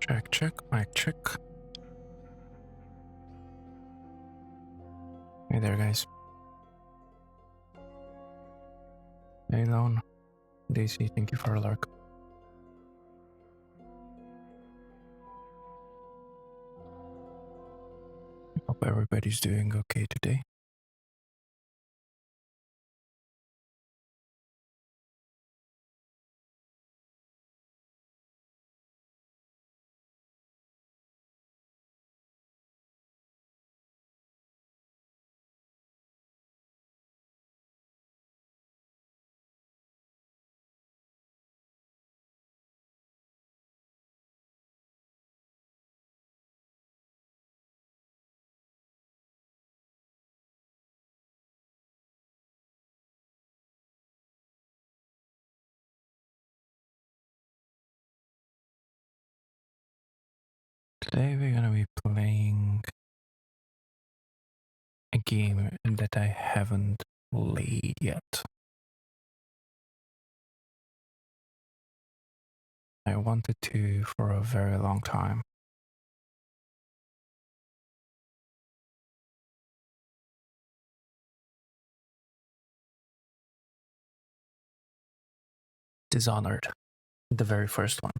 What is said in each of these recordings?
Check, check, mic check. Hey there, guys. Hey, Lone. Daisy, thank you for a lurk. Hope everybody's doing okay today. Today we're gonna be playing a game that I haven't played yet. I wanted to for a very long time. Dishonored, the very first one.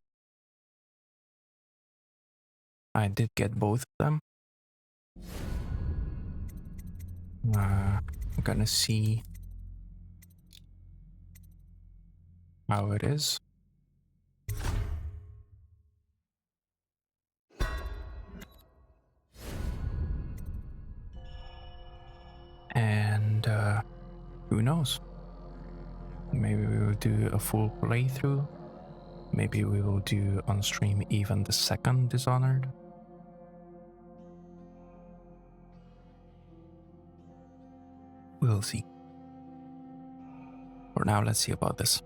I did get both of them. I'm gonna see how it is. And who knows? Maybe we will do a full playthrough. Maybe we will do on stream even the second Dishonored. We'll see. For now, let's see about this.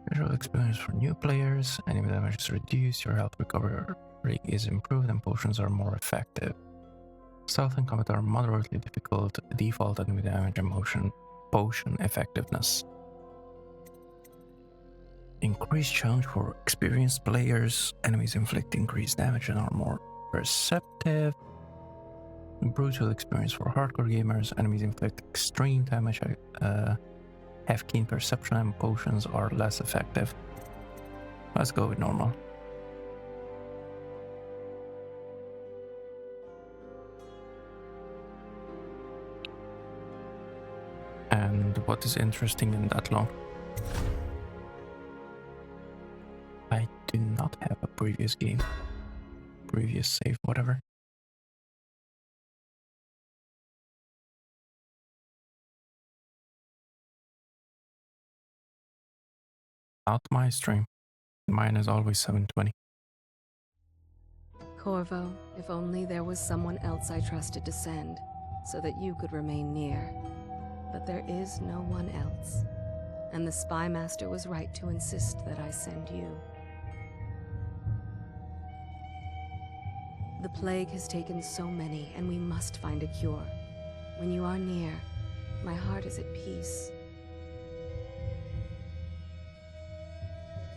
Visual experience for new players. Enemy damage is reduced, your health recovery is improved, and potions are more effective. Stealth and combat are moderately difficult. Default enemy damage and potion effectiveness. Increased challenge for experienced players. Enemies inflict increased damage and are more perceptive. Brutal experience for hardcore gamers. Enemies inflict extreme damage, have keen perception, and potions are less effective. Let's go with normal. And what is interesting in that law? I do not have a previous game. Previous save, whatever. Not my stream. Mine is always 720. Corvo, if only there was someone else I trusted to send, so that you could remain near. But there is no one else. And the Spy Master was right to insist that I send you. The plague has taken so many, and we must find a cure. When you are near, my heart is at peace.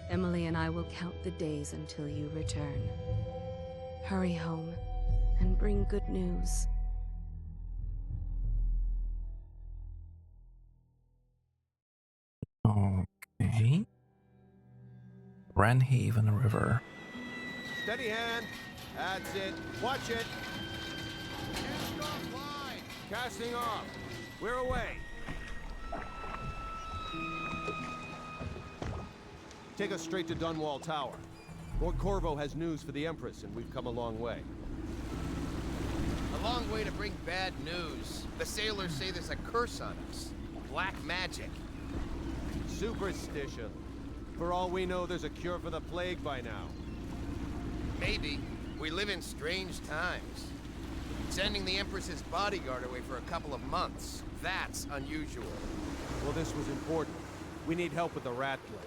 Emily and I will count the days until you return. Hurry home, and bring good news. Okay. Ranhaven River. Steady hand. That's it. Watch it. Cast off line. Casting off. We're away. Take us straight to Dunwall Tower. Lord Corvo has news for the Empress, and we've come a long way. A long way to bring bad news. The sailors say there's a curse on us. Black magic. Superstition. For all we know, there's a cure for the plague by now. Maybe. We live in strange times. Sending the Empress's bodyguard away for a couple of months. That's unusual. Well, this was important. We need help with the rat plague.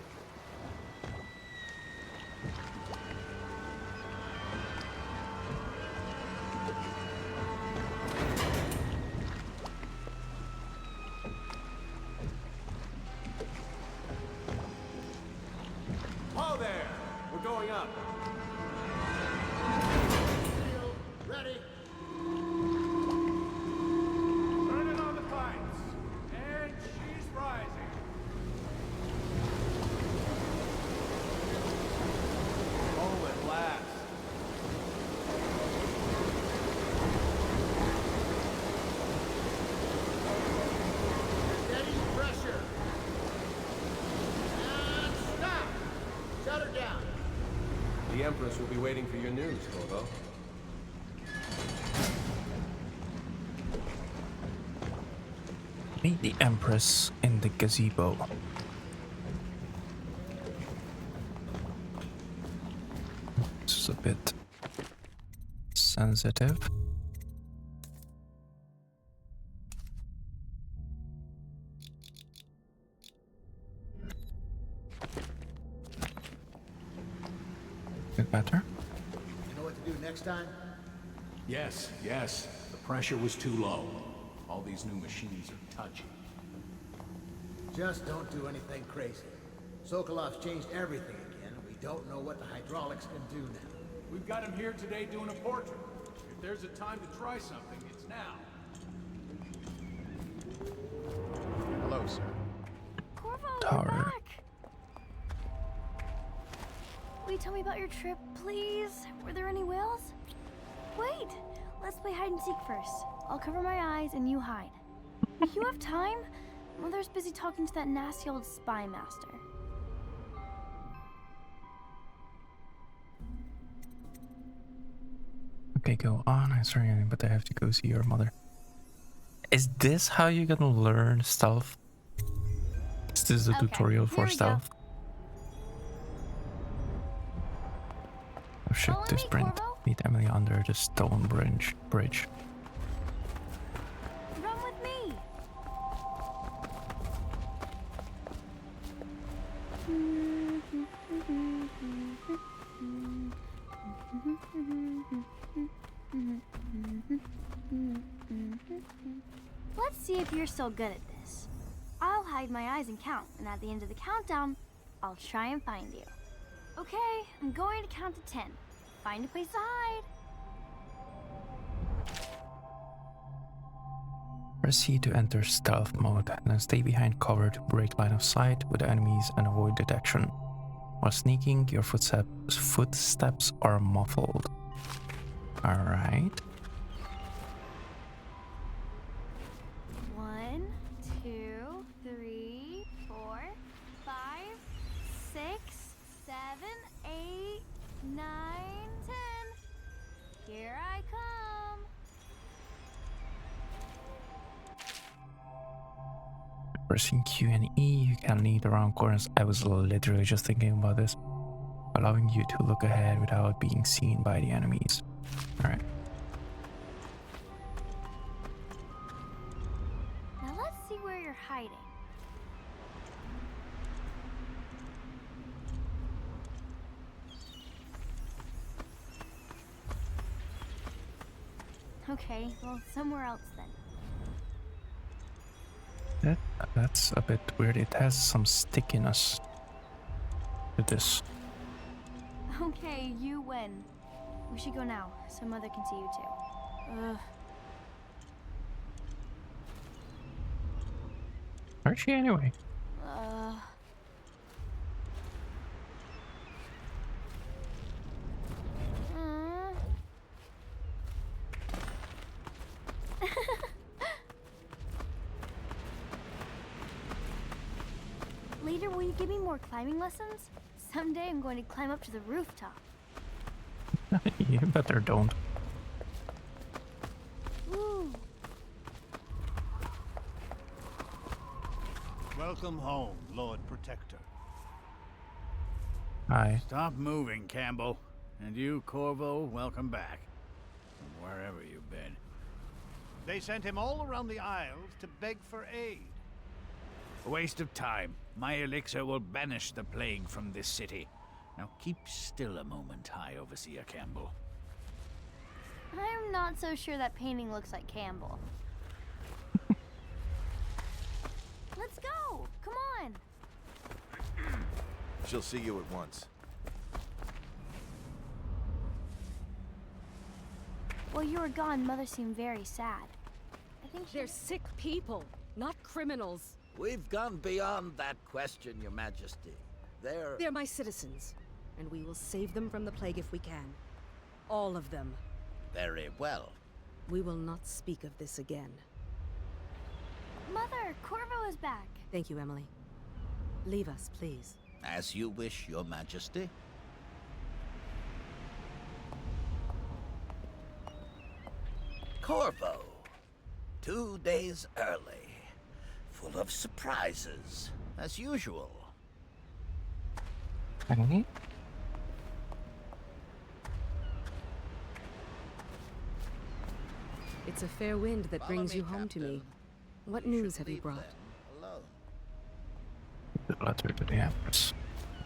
ready. Turn it on the pipes. And she's rising. Oh, at last. Steady pressure. And stop. Shut her down. The Empress will be waiting for your news, Corvo. Meet the Empress in the gazebo. This is a bit sensitive. Bit better. You know what to do next time? Yes, yes. The pressure was too low. All these new machines are touchy. Just don't do anything crazy. Sokolov's changed everything again, and we don't know what the hydraulics can do now. We've got him here today doing a portrait. If there's a time to try something, it's now. Hello, sir. Corvo, Tower. you're back! Will you tell me about your trip, please? Were there any whales? Wait! Let's play hide and seek first. I'll cover my eyes and you hide. You have time? Mother's busy talking to that nasty old spy master. Okay, go on. I'm sorry, but I have to go see your mother. Is this how you're gonna learn stealth? Is this a Okay, tutorial here for we go. stealth? Oh shit, Follow to me, sprint. Corvo. Meet Emily under the stone bridge. Run with me! Let's see if you're still good at this. I'll hide my eyes and count, and at the end of the countdown, I'll try and find you. Okay, I'm going to count to 10. Find a place to hide. Press C to enter stealth mode, and then stay behind cover to break line of sight with enemies and avoid detection. While sneaking, your footsteps are muffled. Alright. 1, 2, 3, 4, 5, 6, 7, 8, 9, 10. Here I come. Pressing Q and E, you can lead around corners. I was literally just thinking about this. Allowing you to look ahead without being seen by the enemies. Alright. Now let's see where you're hiding. Okay, well, somewhere else then. That's a bit weird. It has some stickiness to this. Okay, you win. We should go now, so Mother can see you too. Ugh. Where's she anyway? Mm. Later, will you give me more climbing lessons? Someday I'm going to climb up to the rooftop. You better don't. Woo! Welcome home, Lord Protector. Hi. Stop moving, Campbell. And you, Corvo, welcome back. From wherever you've been. They sent him all around the Isles to beg for aid. A waste of time. My elixir will banish the plague from this city. Now keep still a moment, High Overseer Campbell. I'm not so sure that painting looks like Campbell. Let's go! Come on! She'll see you at once. While you were gone, Mother seemed very sad. I think They're sick people, not criminals. We've gone beyond that question, Your Majesty. They're my citizens, and we will save them from the plague if we can. All of them. Very well. We will not speak of this again. Mother, Corvo is back. Thank you, Emily. Leave us, please. As you wish, Your Majesty. Corvo. 2 days early. Full of surprises, as usual. Okay. It's a fair wind that Follow brings me, you home to Captain. me. What We news should have you leave brought? them alone. The letter to the Empress.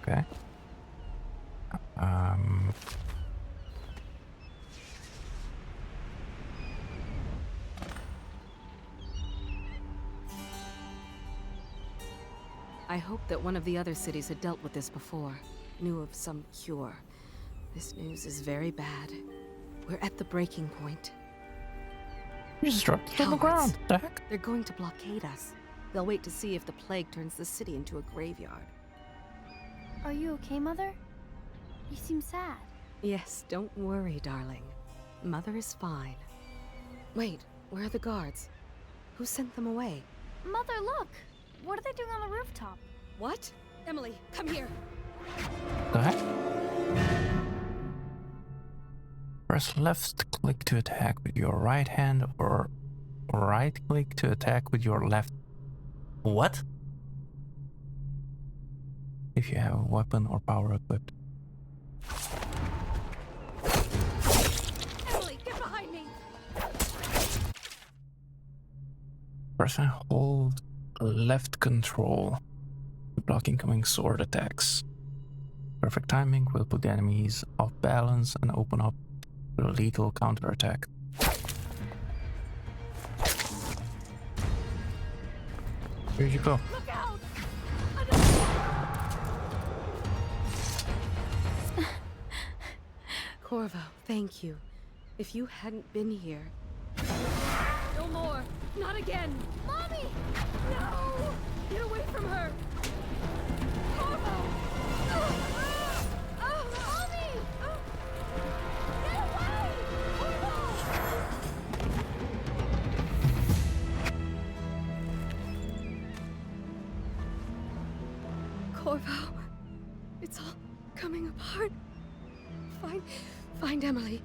Okay. I hoped that one of the other cities had dealt with this before, knew of some cure. This news is very bad. We're at the breaking point. You just dropped it on the Cowards. ground. The heck? They're going to blockade us. They'll wait to see if the plague turns the city into a graveyard. Are you okay, Mother? You seem sad. Yes, don't worry, darling. Mother is fine. Wait, where are the guards? Who sent them away? Mother, look! What are they doing on the rooftop? What? Emily, come here. The heck? Press left click to attack with your right hand or right click to attack with your left. What? If you have a weapon or power equipped. Emily, get behind me! Press and hold left control to block incoming sword attacks. Perfect timing will put the enemies off balance and open up to a lethal counterattack. Here you go. Look out! Corvo, thank you. If you hadn't been here... No more! Not again! Mommy! No! Get away from her! Corvo! Mommy! Get away! Corvo! Corvo, it's all coming apart. Find Emily.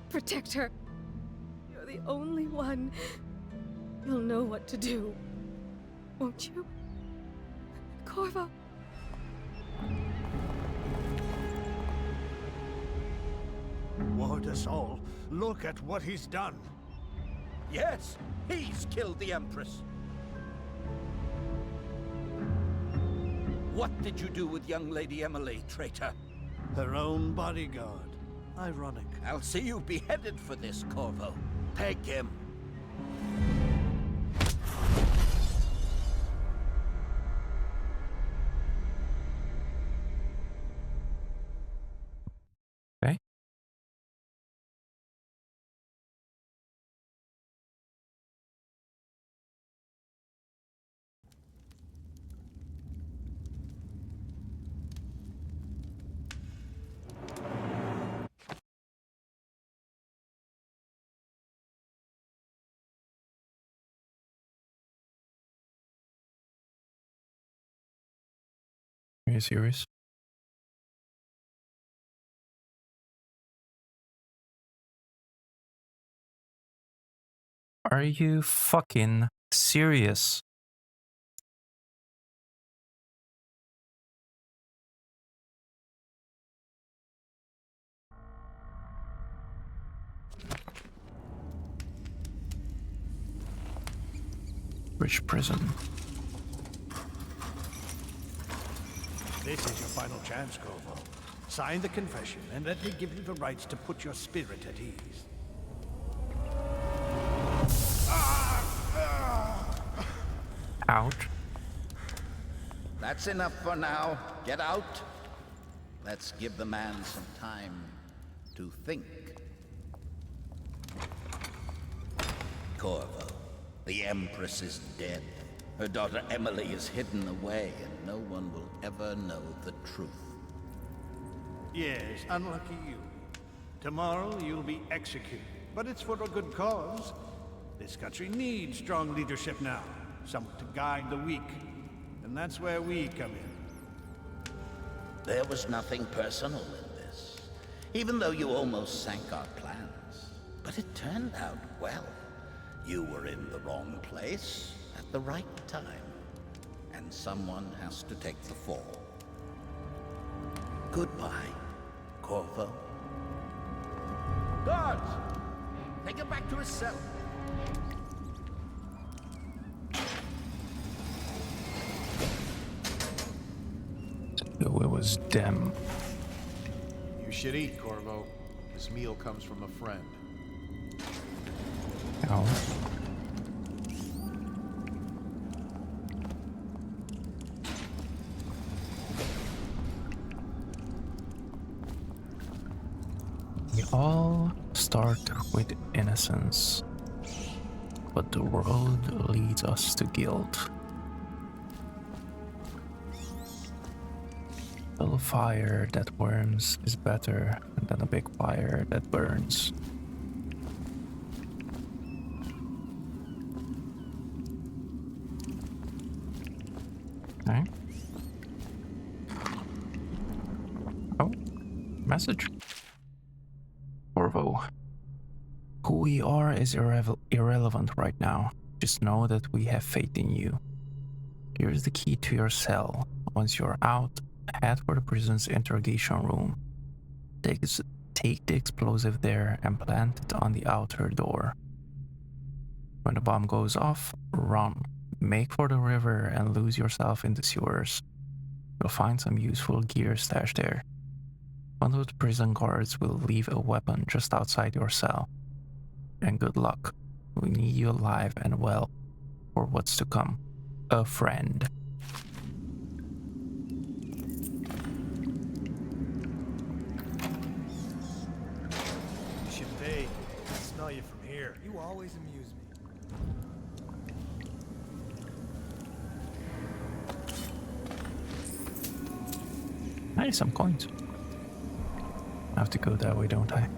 Protect her. You're the only one. You'll know what to do. Won't you? Corvo. Ward us all. Look at what he's done. Yes, he's killed the Empress. What did you do with young Lady Emily, traitor? Her own bodyguard. Ironic. I'll see you beheaded for this, Corvo. Peg him. Okay. Are you serious? Are you fucking serious? Which prison? This is your final chance, Corvo. Sign the confession, and let me give you the rights to put your spirit at ease. Ouch. That's enough for now. Get out. Let's give the man some time to think. Corvo, the Empress is dead. Her daughter Emily is hidden away, and no one will ever know the truth. Yes, unlucky you. Tomorrow you'll be executed, but it's for a good cause. This country needs strong leadership now, someone to guide the weak. And that's where we come in. There was nothing personal in this, even though you almost sank our plans. But it turned out well. You were in the wrong place at the right time, and someone has to take the fall. Goodbye, Corvo. Guards! Take him back to his cell. So it was them. You should eat, Corvo. This meal comes from a friend. Oh. We all start with innocence, but the road leads us to guilt. A little fire that warms is better than a big fire that burns. Okay. Oh, message. Corvo. Who we are is irrelevant right now. Just know that we have faith in you. Here's the key to your cell. Once you're out, head for the prison's interrogation room. Take the explosive there and plant it on the outer door. When the bomb goes off, run. Make for the river and lose yourself in the sewers. You'll find some useful gear stashed there. One of the prison guards will leave a weapon just outside your cell. And good luck. We need you alive and well for what's to come. A friend. Hey, I smell you from here. You always amuse me. Nice, some coins. I have to go that way, don't I?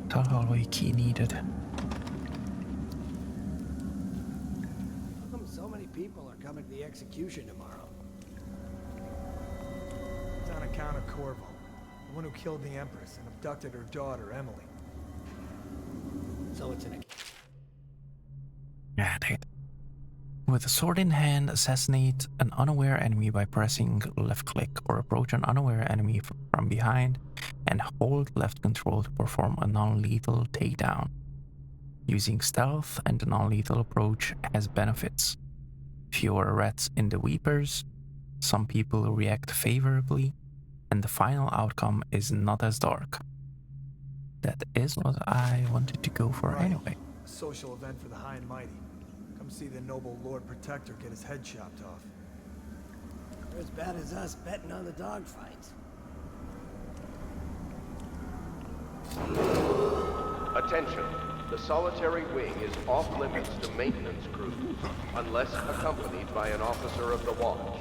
Tunnel hallway key needed. How come so many people are coming to the execution tomorrow? It's on account of Corvo, the one who killed the Empress and abducted her daughter, Emily. So it's an... Yeah, dude. With a sword in hand, assassinate an unaware enemy by pressing left click, or approach an unaware enemy from behind and hold left control to perform a non-lethal takedown. Using stealth and the non-lethal approach has benefits. Fewer rats in the weepers, some people react favorably, and the final outcome is not as dark. That is what I wanted to go for anyway. A social event for the high and mighty. Come see the noble Lord Protector get his head chopped off. They're as bad as us betting on the dogfights. Attention. The solitary wing is off limits to maintenance crews, unless accompanied by an officer of the watch.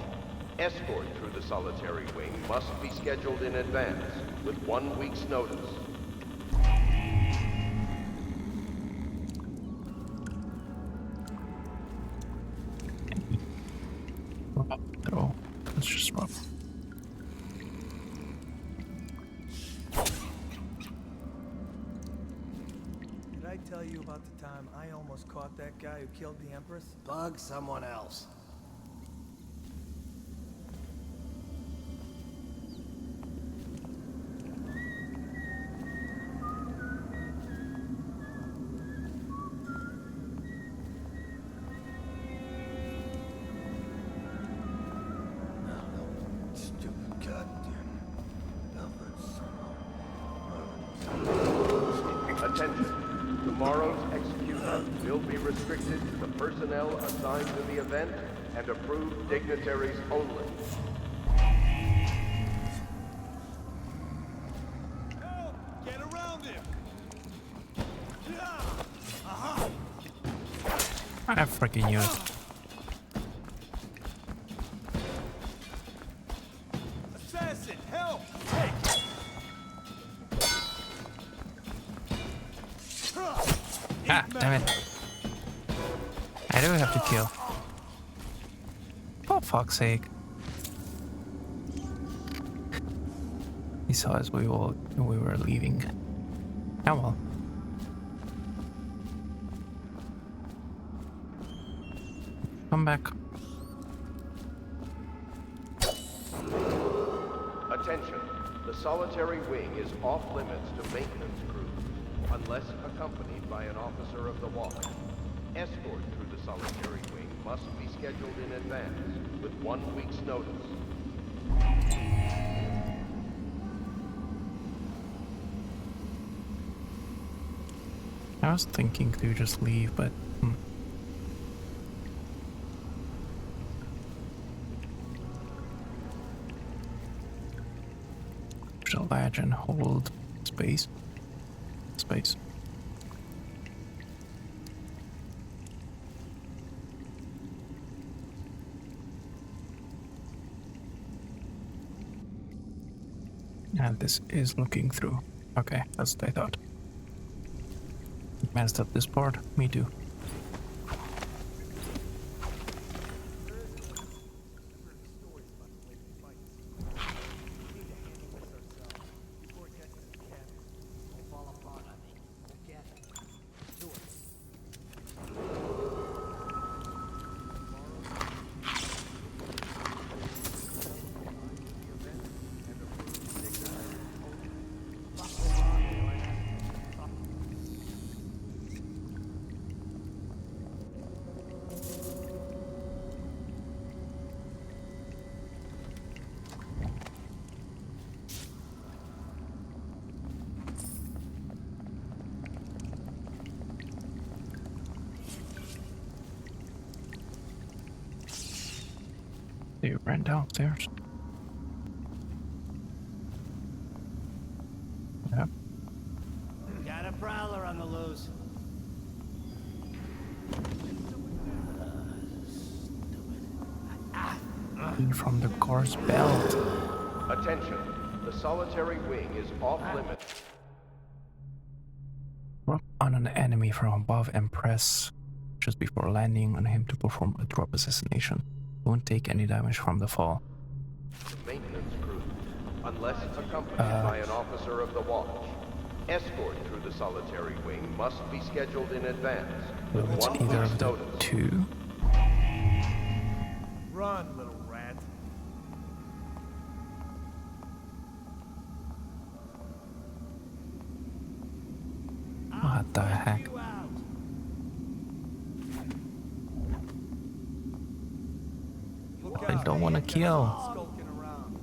Escort through the solitary wing must be scheduled in advance, with 1 week's notice. Throw. Let's just run. Did I tell you about the time I almost caught that guy who killed the Empress? Bug someone else. Attention. Tomorrow's execution will be restricted to the personnel assigned to the event and approved dignitaries only. Help! Get around him! Yeah! I freaking knew it. Assassin, help! Ah, damn it. I do have to kill. For fuck's sake. He saw us we were leaving. Oh well. Come back. Attention. The solitary wing is off limits to maintenance crews, unless accompanied by an officer of the watch. Escort through the solitary wing must be scheduled in advance, with 1 week's notice. I was thinking to just leave, but shall latch and hold space. Space. And this is looking through. Okay, that's what I thought. Messed up this part. Me too. They ran downstairs. Yep. Got a prowler on the loose. From the car's belt. Attention. The solitary wing is off limits. Drop on an enemy from above and press just before landing on him to perform a drop assassination. Won't take any damage from the fall. Maintenance crew, unless accompanied by an officer of the watch. Escort through the solitary wing must be scheduled in advance, with It's 1 either week's of the notice. two. Run, little rat. What the heck? I don't want to kill. Skulking around.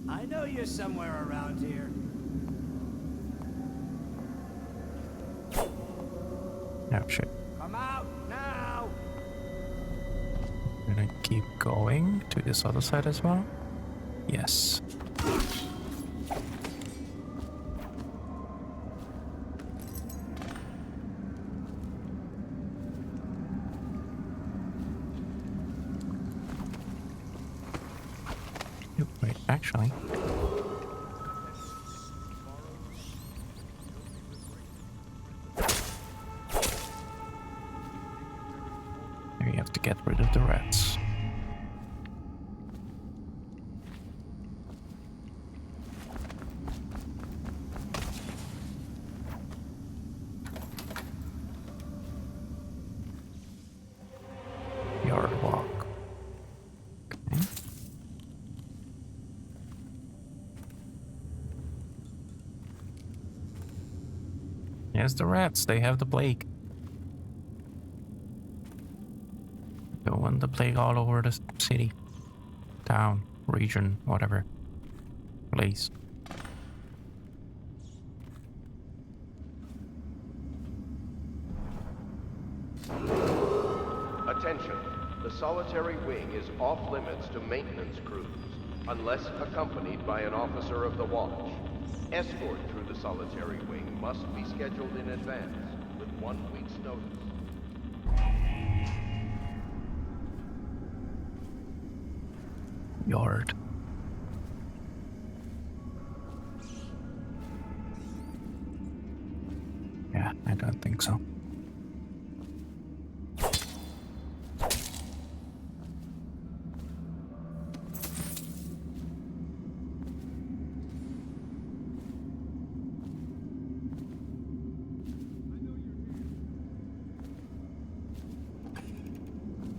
I know you're somewhere around here. No shit. Come out now! Gonna keep going to this other side as well. Yes. Wait, actually. Maybe you have to get rid of the rats. Yard walk. Okay. Yes, the rats, they have the plague. They want the plague all over the city, town, region, whatever. Place. Attention. The solitary wing is off limits to maintenance crews. unless accompanied by an officer of the watch. Escort through the solitary wing must be scheduled in advance, with 1 week's notice. Yard. Yeah, I don't think so.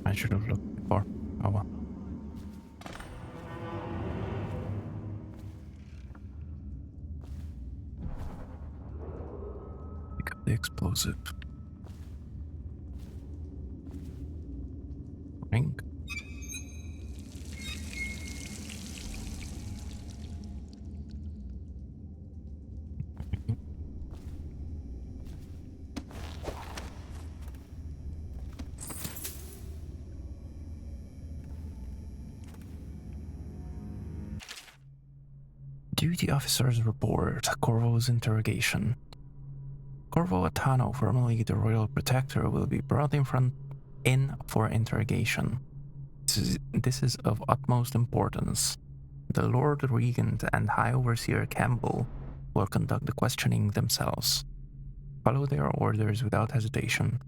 I should have looked before. Oh well. Pick up the explosive. Ring. Duty officer's report. Corvo's interrogation. Corvo Atano, formerly the Royal Protector, will be brought in for interrogation. This is of utmost importance. The Lord Regent and High Overseer Campbell will conduct the questioning themselves. Follow their orders without hesitation,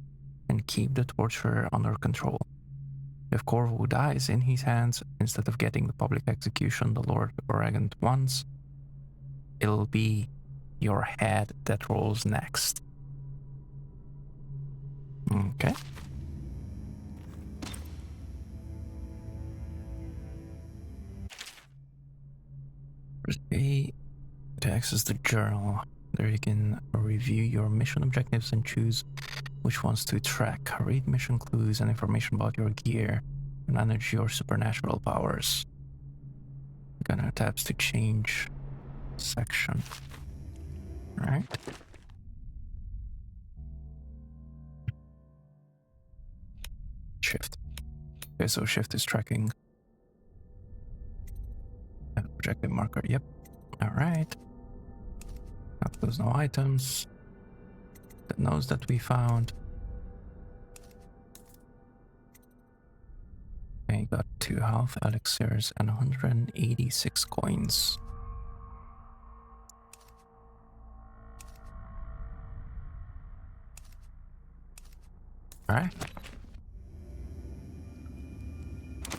and keep the torture under control. If Corvo dies in his hands, instead of getting the public execution the Lord Regent wants, it'll be your head that rolls next. Okay. Press A to access the journal. There you can review your mission objectives and choose which ones to track. Read mission clues and information about your gear and manage your supernatural powers. Gonna tabs to change section. Alright. Shift. Okay, so shift is tracking. Projective marker, yep. Alright. There's no items. That knows that we found. Okay, got 2 health elixirs and 186 coins. Alright.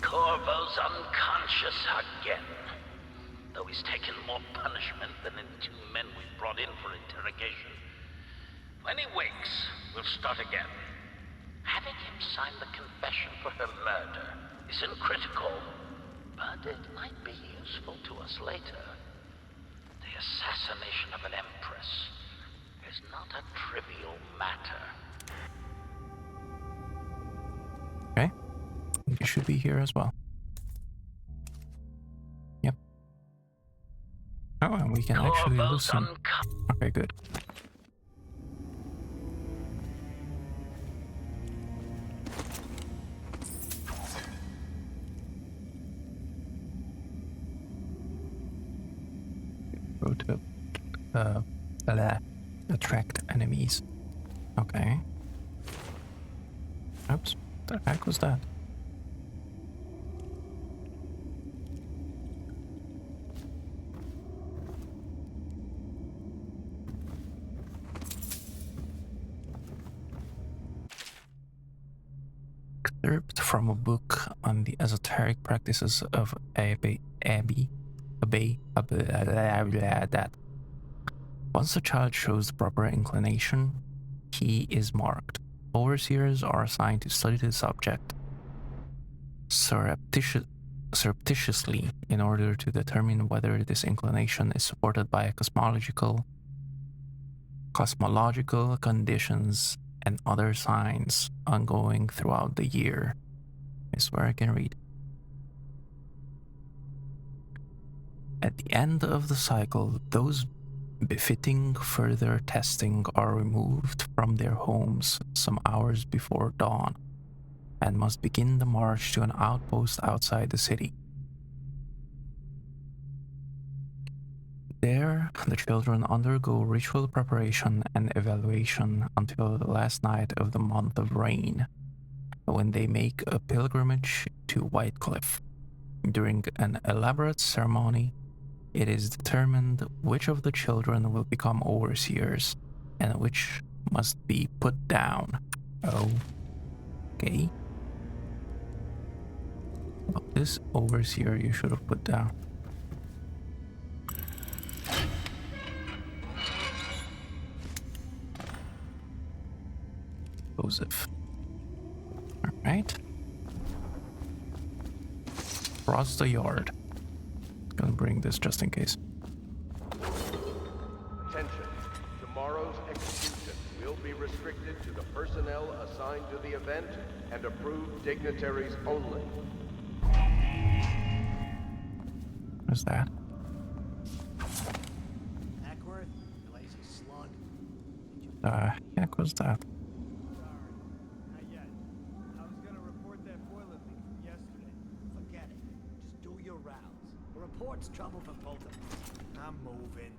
Corvo's unconscious again. Though he's taken more punishment than the 2 men we brought in for interrogation. When he wakes, we'll start again. Having him sign the confession for her murder isn't critical, but it might be useful to us later. The assassination of an empress is not a trivial matter. Okay. You should be here as well. Yep. Oh, and we can actually listen. Okay, good. Go to attract enemies. Okay. Oops. What the heck was that? Excerpt from a book on the esoteric practices of Abbey. That. Once a child shows the proper inclination, he is marked. Overseers are assigned to study the subject surreptitiously in order to determine whether this inclination is supported by cosmological conditions and other signs ongoing throughout the year. Is where I can read. At the end of the cycle, those befitting further testing are removed from their homes some hours before dawn and must begin the march to an outpost outside the city. There, the children undergo ritual preparation and evaluation until the last night of the month of rain, when they make a pilgrimage to White Cliff. During an elaborate ceremony, it is determined which of the children will become overseers and which must be put down. Oh, okay. Well, this overseer you should have put down. Joseph. Alright. Cross the yard. Gonna bring this just in case. Attention. Tomorrow's execution will be restricted to the personnel assigned to the event and approved dignitaries only. What's that? Ackworth, you lazy slug. Heck was that? Not yet. I was gonna report that boiler leak from yesterday. Forget it. Just do your rounds. The report's trouble for both of us. I'm moving.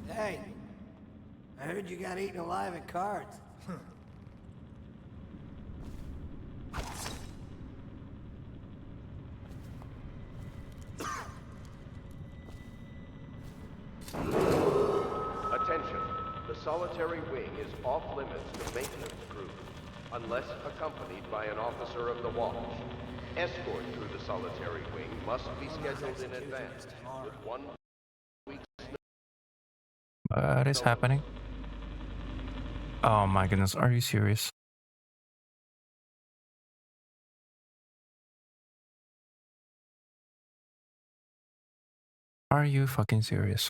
Hey, I heard you got eaten alive at cards. Attention. The solitary wing is off limits to maintenance crew, unless accompanied by an officer of the watch. Escort through the solitary wing must be scheduled in advance, with 1 week's What is happening? Oh my goodness, are you serious? Are you fucking serious?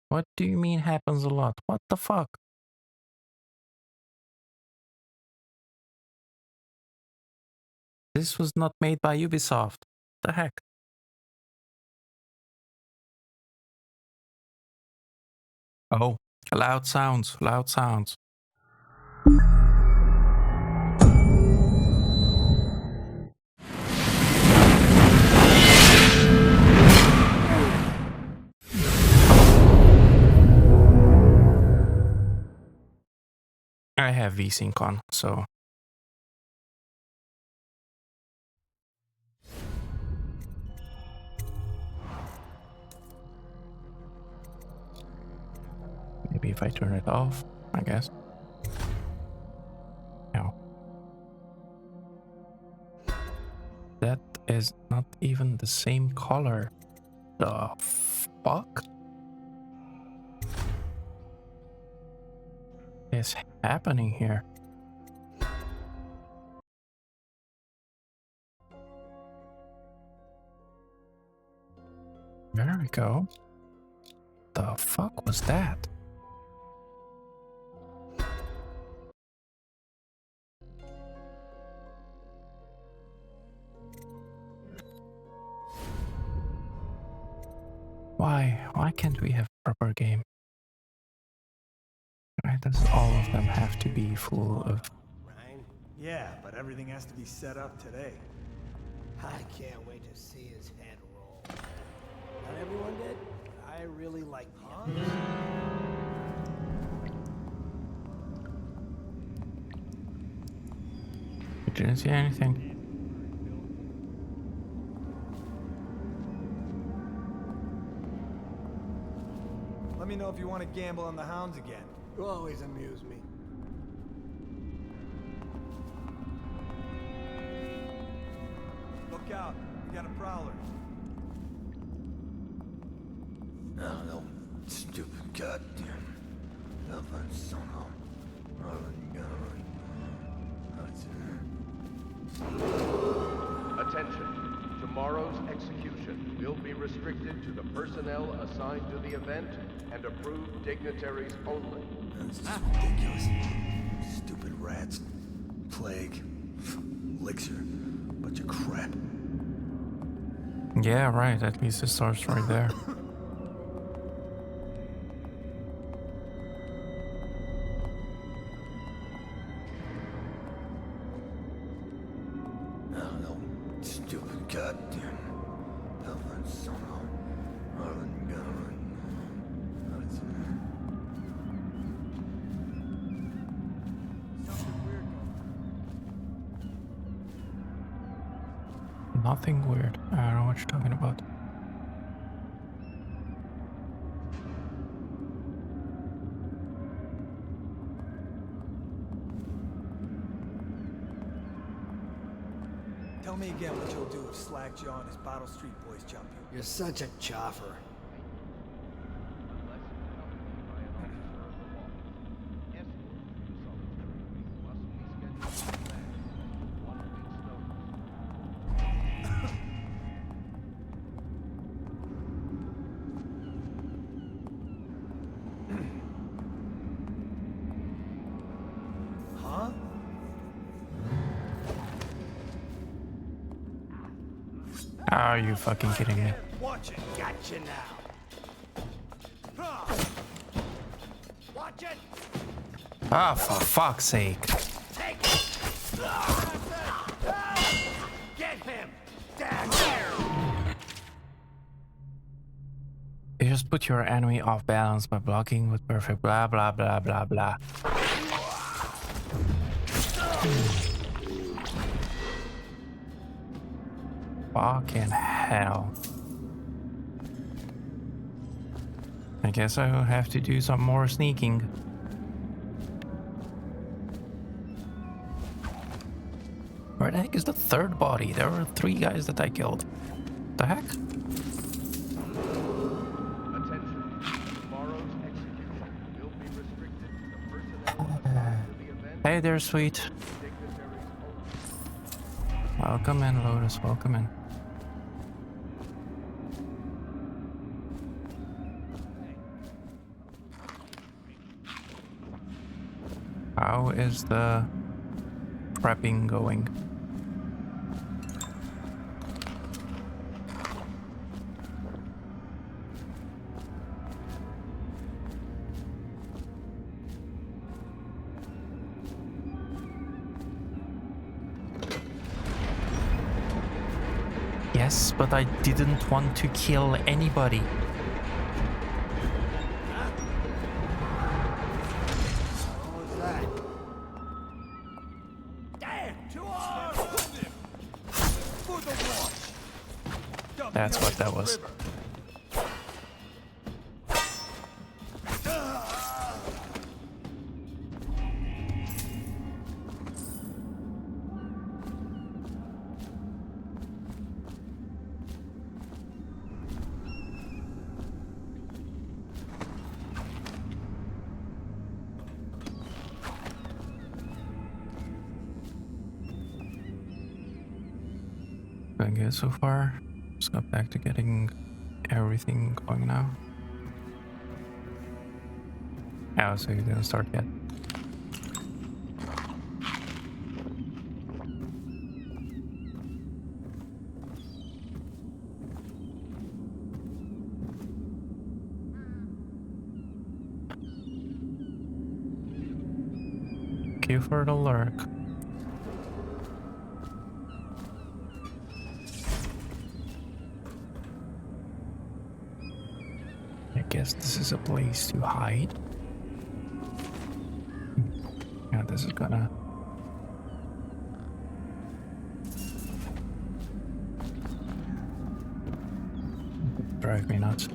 What do you mean happens a lot? What the fuck? This was not made by Ubisoft. The heck? Oh, loud sounds, loud sounds. I have VSync on, so maybe if I turn it off, I guess. No. That is not even the same color. The fuck is happening here? There we go. The fuck was that? Why can't we have a proper game? Why does all of them have to be full of... Ryan, Yeah, but everything has to be set up today. I can't wait to see his head roll. Not everyone did. I really like him. Didn't see anything. Let me know if you want to gamble on the hounds again. You always amuse me. Look out, we got a prowler. Oh, no, stupid goddamn. Nothing, son of. Attention. Tomorrow's execution will be restricted to the personnel assigned to the event and approved dignitaries only. That's just ridiculous. Stupid rats. Plague. elixir. Bunch of crap. Yeah, right. At least it starts right there. Oh, no. Stupid goddamn. Elven son of Arlen Gunn. Nothing weird. I don't know what you're talking about. Tell me again what you'll do if Slackjaw and his Bottle Street boys jump you. You're such a choffer. Huh? Are you fucking kidding me? Watch it. Gotcha now. Watch it. Ah, for fuck's sake. Take it. Get him. Down there. You just put your enemy off balance by blocking with perfect blah blah blah blah blah. Fucking hell. I guess I will have to do some more sneaking. Where the heck is the third body? There were 3 guys that I killed. The heck? Hey there, sweet. Welcome in, Lotus. Welcome in. How is the prepping going? Yes, but I didn't want to kill anybody. What was that? Damn, too hard. For the wash. That's what that was. Doing good so far. Let's go back to getting everything going now. Oh, so you didn't start yet. Thank you for the lurk. I guess this is a place to hide. Yeah, this is gonna... drive me nuts.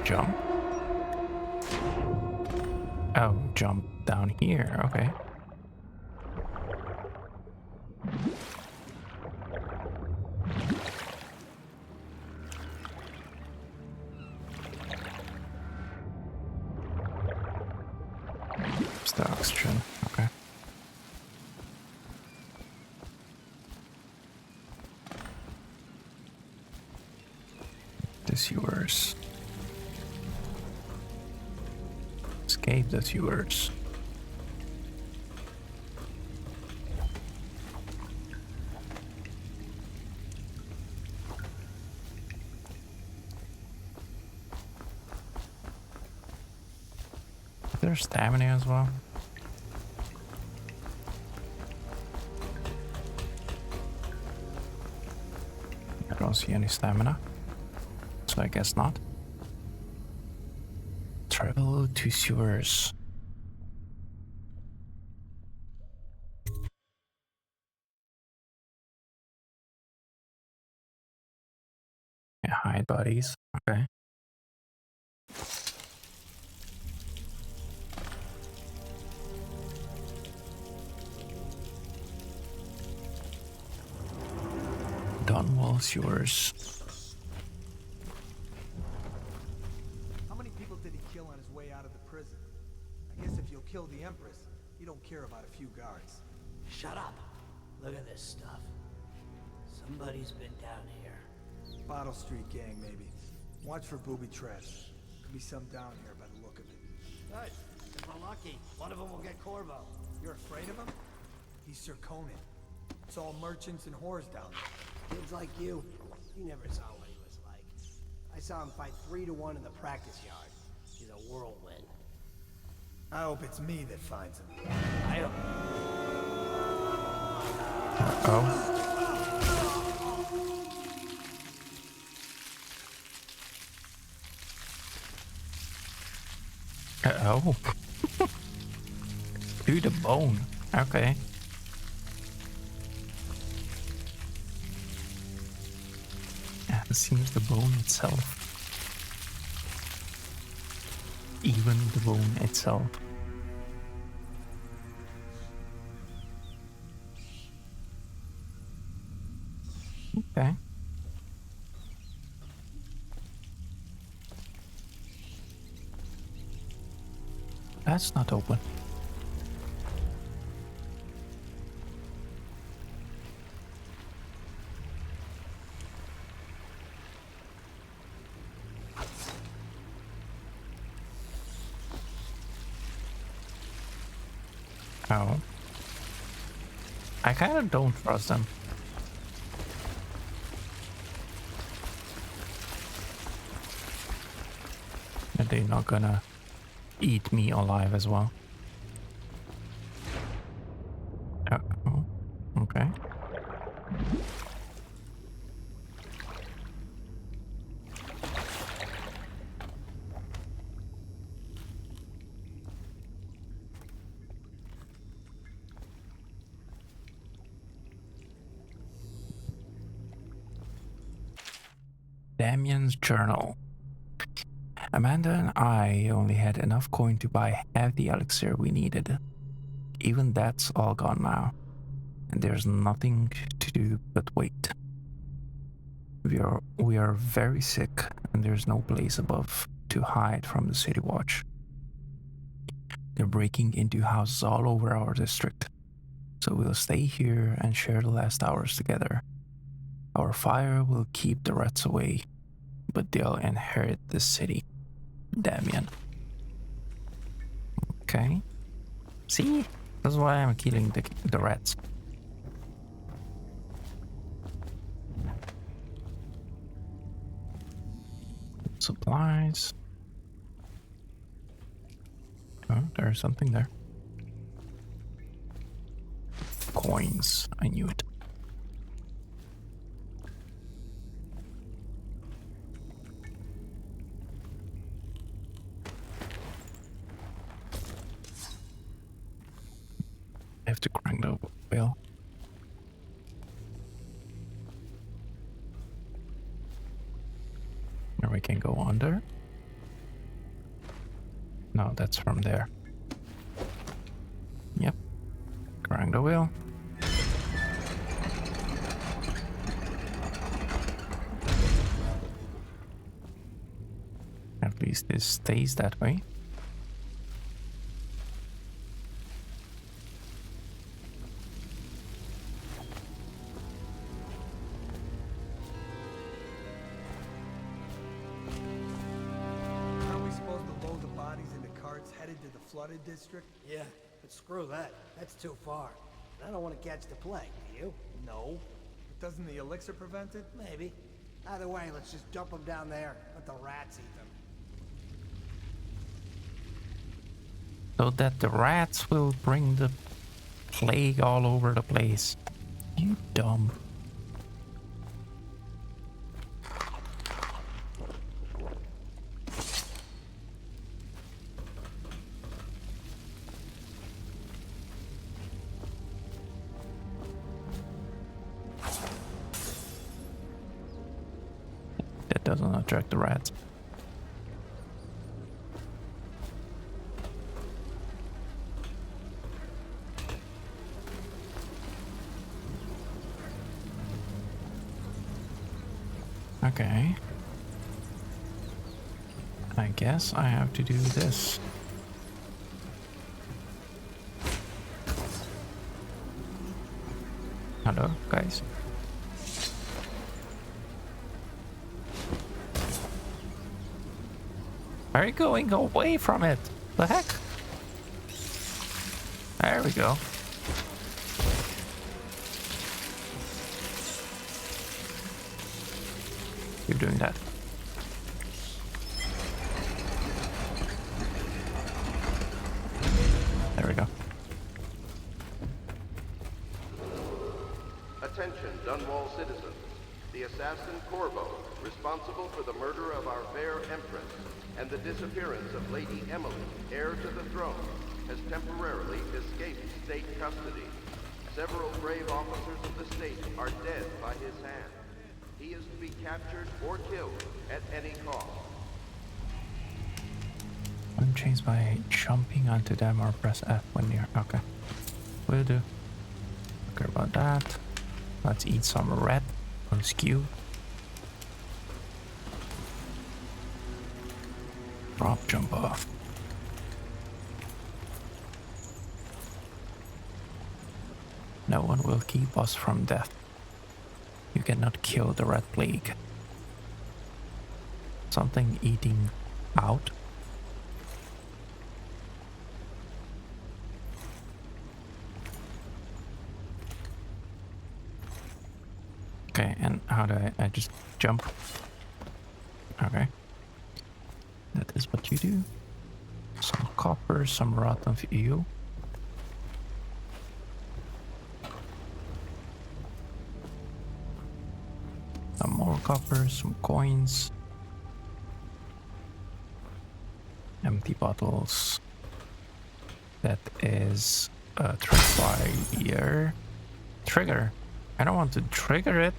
Jump. Oh, jump down here. Okay. That's the oxygen. Okay. The sewers. Escape the sewers. There's stamina as well. I don't see any stamina, so I guess not. Travel to sewers. Yeah, hide bodies. Okay. Dunwall sewers. How many people did he kill on his way out of the prison? I guess if you'll kill the Empress, you don't care about a few guards. Shut up. Look at this stuff. Somebody's been down here. Bottle Street gang, maybe. Watch for booby traps. Could be some down here by the look of it. Good. If we're lucky, one of them will get Corvo. You're afraid of him? He's Sir Conan. It's all merchants and whores down there. Kids like you never saw what he was like. I saw him fight 3 to 1 in the practice yard. He's a whirlwind. I hope it's me that finds him. I hope. Oh. Oh. To the bone. Okay. Yeah, it seems the bone itself. Even the bone itself. Okay. That's not open. Oh. I kind of don't trust them. And they're not gonna eat me alive as well. Oh, okay. Damien's journal. Amanda and I only had enough coin to buy half the elixir we needed. Even that's all gone now, and there's nothing to do but wait. We are very sick, and there's no place above to hide from the city watch. They're breaking into houses all over our district, so we'll stay here and share the last hours together. Our fire will keep the rats away, but they'll inherit this city. Damien. Okay. See? That's why I'm killing the rats. Supplies. Oh, there's something there. Coins. I knew it. I have to crank the wheel. Or we can go under. No, that's from there. Yep. Crank the wheel. At least this stays that way. headed to the flooded district? Yeah, but screw that. That's too far. I don't want to catch the plague, do you? No. But doesn't the elixir prevent it? Maybe. Either way, let's just dump them down there. Let the rats eat them. So that the rats will bring the plague all over the place. You dumb. That doesn't attract the rats. Okay. I guess I have to do this. Hello, guys. Are you going away from it? The heck? There we go. Keep doing that. There we go. Attention, Dunwall citizens. The assassin Corvo, responsible for the murder of our fair Empress and the disappearance of Lady Emily, heir to the throne, has temporarily escaped state custody. Several brave officers of the state are dead by his hand. He is to be captured or killed at any cost. I'm chased by jumping onto them or press F when near. Okay. Will do. Don't care about that. Let's eat some red or skew. Drop, jump off. No one will keep us from death. You cannot kill the red plague. Something eating out. Okay, and how do I just jump? Okay. That is what you do. Some copper, some rotten fuel. Some more copper, some coins. Empty bottles. That is a tripwire. Trigger. I don't want to trigger it.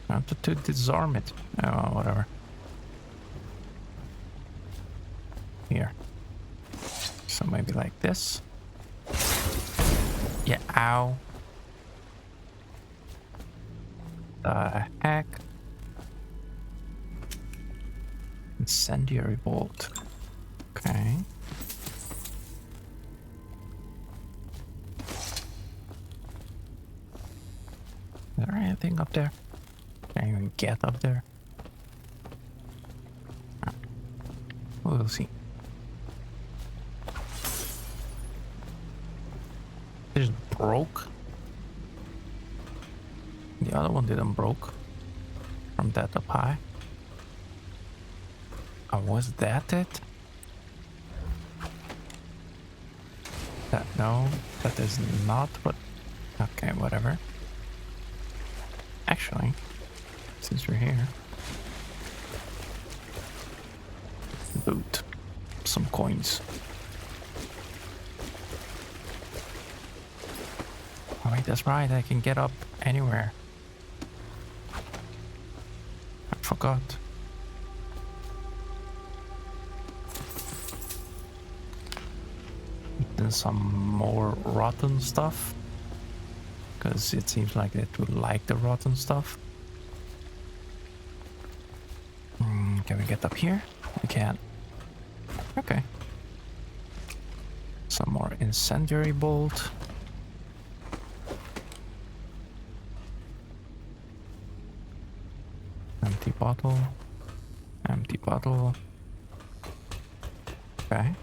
I want to disarm it. Oh, whatever. Here. So maybe like this. Yeah, ow. The heck? Incendiary bolt. Okay. Is there anything up there? Can't even get up there. Oh. We'll see. It just broke. The other one didn't broke from that up high. Oh, was that it? That, no, that is not what... Okay, whatever. Actually, since we're here... Loot. Some coins. Oh wait, that's right, I can get up anywhere. I forgot. Then some more rotten stuff. Because it seems like they would like the rotten stuff. Can we get up here? We can. Okay. Some more incendiary bolt. Empty bottle. Empty bottle. Okay.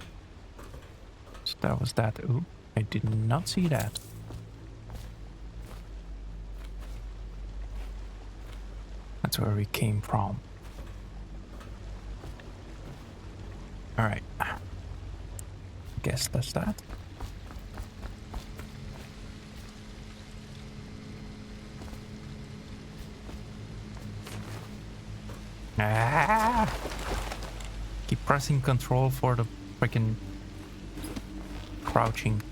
So that was that. Ooh, I did not see that. That's where we came from. Alright. Guess that's that. Ah! Keep pressing control for the freaking crouching.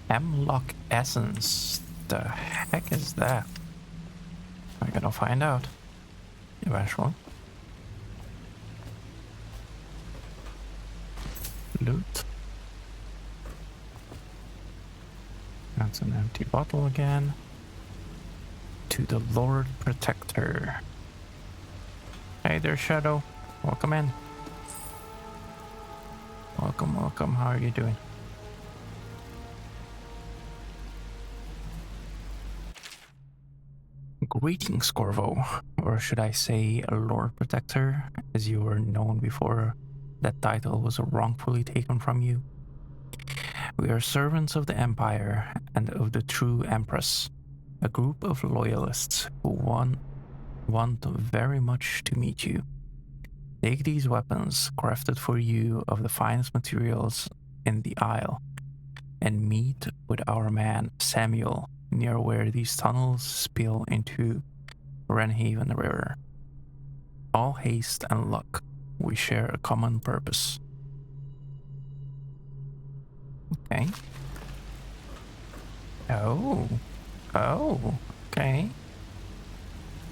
Hemlock essence. The heck is that? I gotta find out eventually. Loot. That's an empty bottle again. To the Lord Protector. Hey there, Shadow. Welcome in. Welcome, welcome. How are you doing? Greetings, Corvo. Or should I say Lord Protector, as you were known before that title was wrongfully taken from you. We are servants of the Empire and of the true Empress, a group of loyalists who want very much to meet you. Take these weapons, crafted for you of the finest materials in the Isle, and meet with our man Samuel near where these tunnels spill into Renhaven River. All haste and luck. We share a common purpose. Okay. Oh. Oh. Okay.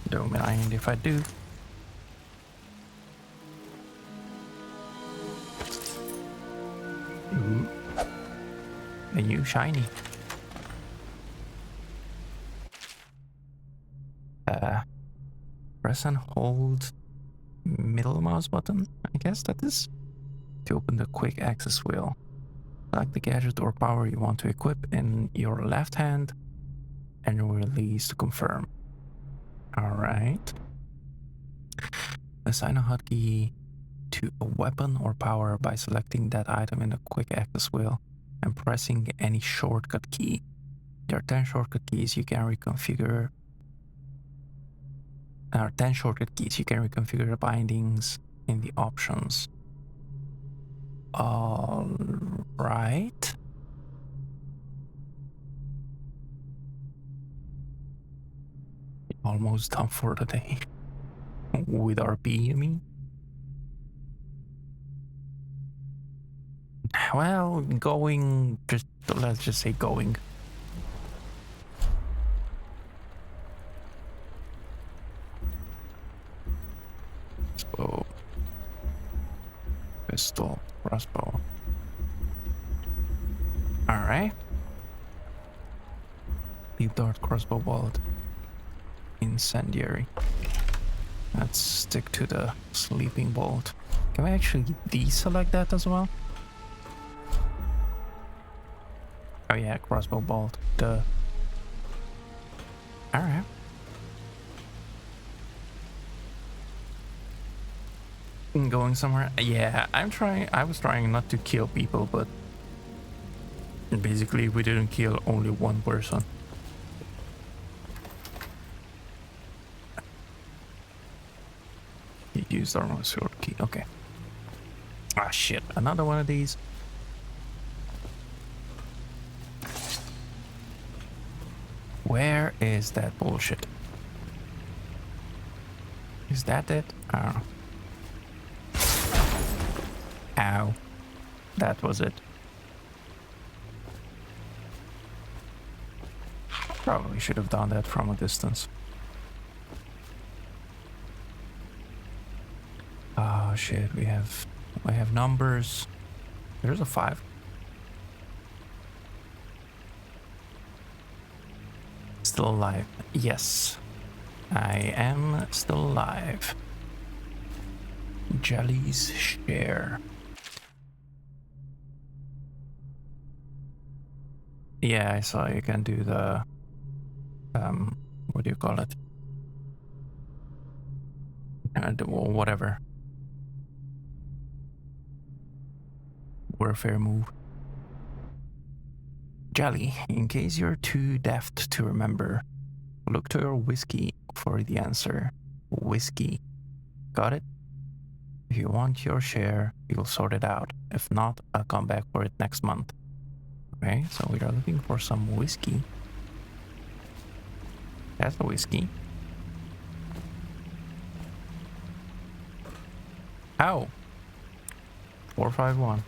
Don't mind if I do. Ooh. A new shiny. Press and hold middle mouse button, I guess that is, to open the quick access wheel. Select the gadget or power you want to equip in your left hand and release to confirm. Alright. Assign a hotkey to a weapon or power by selecting that item in the quick access wheel and pressing any shortcut key. There are 10 shortcut keys you can reconfigure. There are 10 shortcut keys. You can reconfigure the bindings in the options. Alright. Almost done for the day. With RP, you mean? Well, going, let's just say going. So, pistol, crossbow. Alright. Leaf dart, crossbow, bolt. Incendiary. Let's stick to the sleeping bolt. Can we actually deselect that as well? Oh yeah, crossbow bolt. Duh. Alright. Going somewhere? Yeah, I was trying not to kill people, but basically we didn't kill only one person. He used our own sword key. Okay. Ah shit, another one of these. Where is that bullshit? Is that it? Oh. Ow. That was it. Probably should have done that from a distance. Oh shit, we have numbers. There's a 5. Still alive. Yes. I am still alive. Jelly's share. Yeah, I saw you can do the what do you call it? Whatever. were a fair move. Jelly, in case you're too deft to remember, look to your whiskey for the answer. Whiskey. Got it? If you want your share, you'll sort it out. If not, I'll come back for it next month. Okay, so we are looking for some whiskey. That's a whiskey. Ow! 451.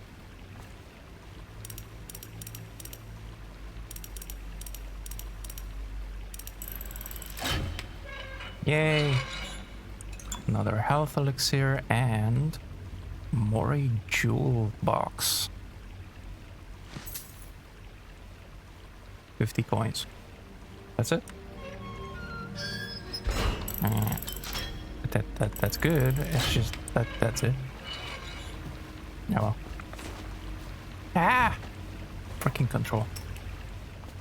Yay! Another health elixir and more a jewel box. 50 coins. That's it? That's good. It's just that's it. Oh well. Ah! Freaking control.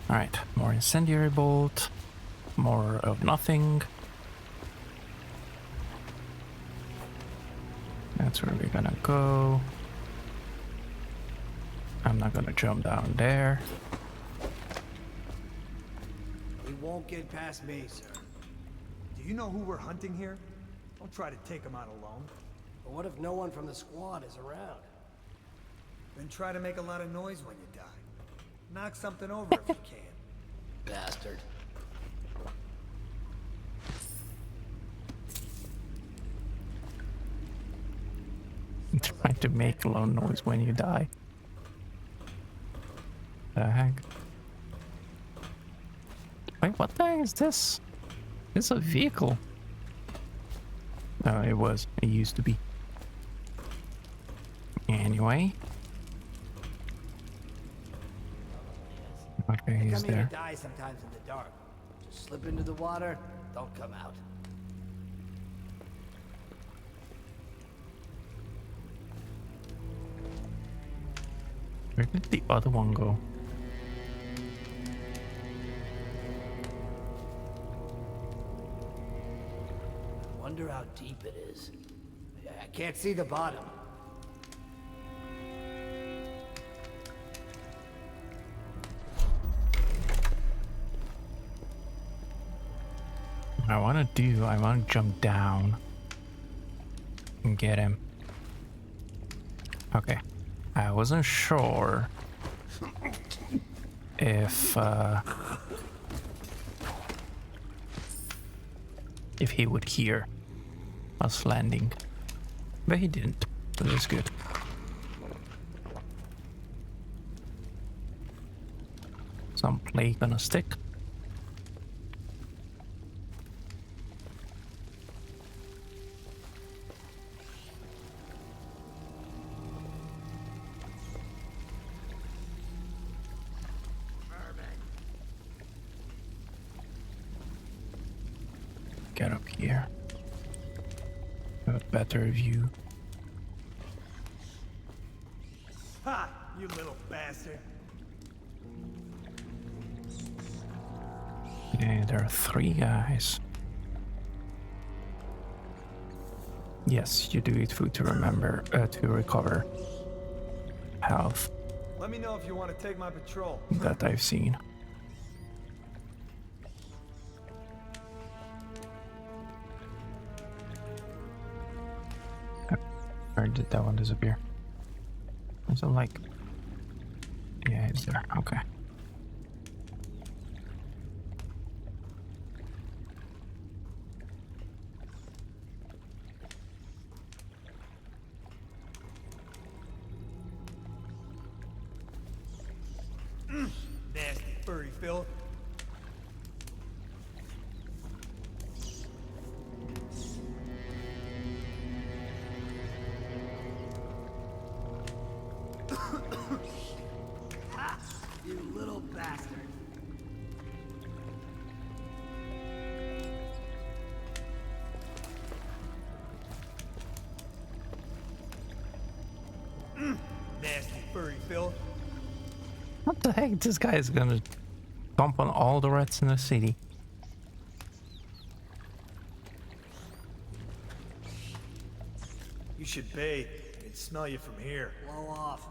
Alright, more incendiary bolt. More of nothing. That's where we're gonna go. I'm not gonna jump down there. He won't get past me, sir. Do you know who we're hunting here? Don't try to take him out alone. But what if no one from the squad is around? Then try to make a lot of noise when you die. Knock something over if you can. Bastard. Trying to make low noise when you die. The heck? Wait, what the heck is this? It's a vehicle. No, it was. It used to be. Anyway. Okay, he's Coming there. to die sometimes in the dark. Just slip into the water, don't come out. Where did the other one go? Wonder how deep it is. I can't see the bottom. I want to jump down and get him. Okay. I wasn't sure if he would hear us landing, but he didn't, so that's good. Some play gonna stick. Get up here. Have a better view. Ha! You little bastard. Yeah, there are 3 guys. Yes, you do eat food to remember, to recover health. Let me know if you want to take my patrol. That I've seen. Where did that one disappear? Is it like... Yeah, it's there. Okay. Nasty furry filth. Ha! You little bastard. Nasty furry filth. What the heck? This guy is gonna dump on all the rats in the city. You should bathe. I can smell you from here. Blow off.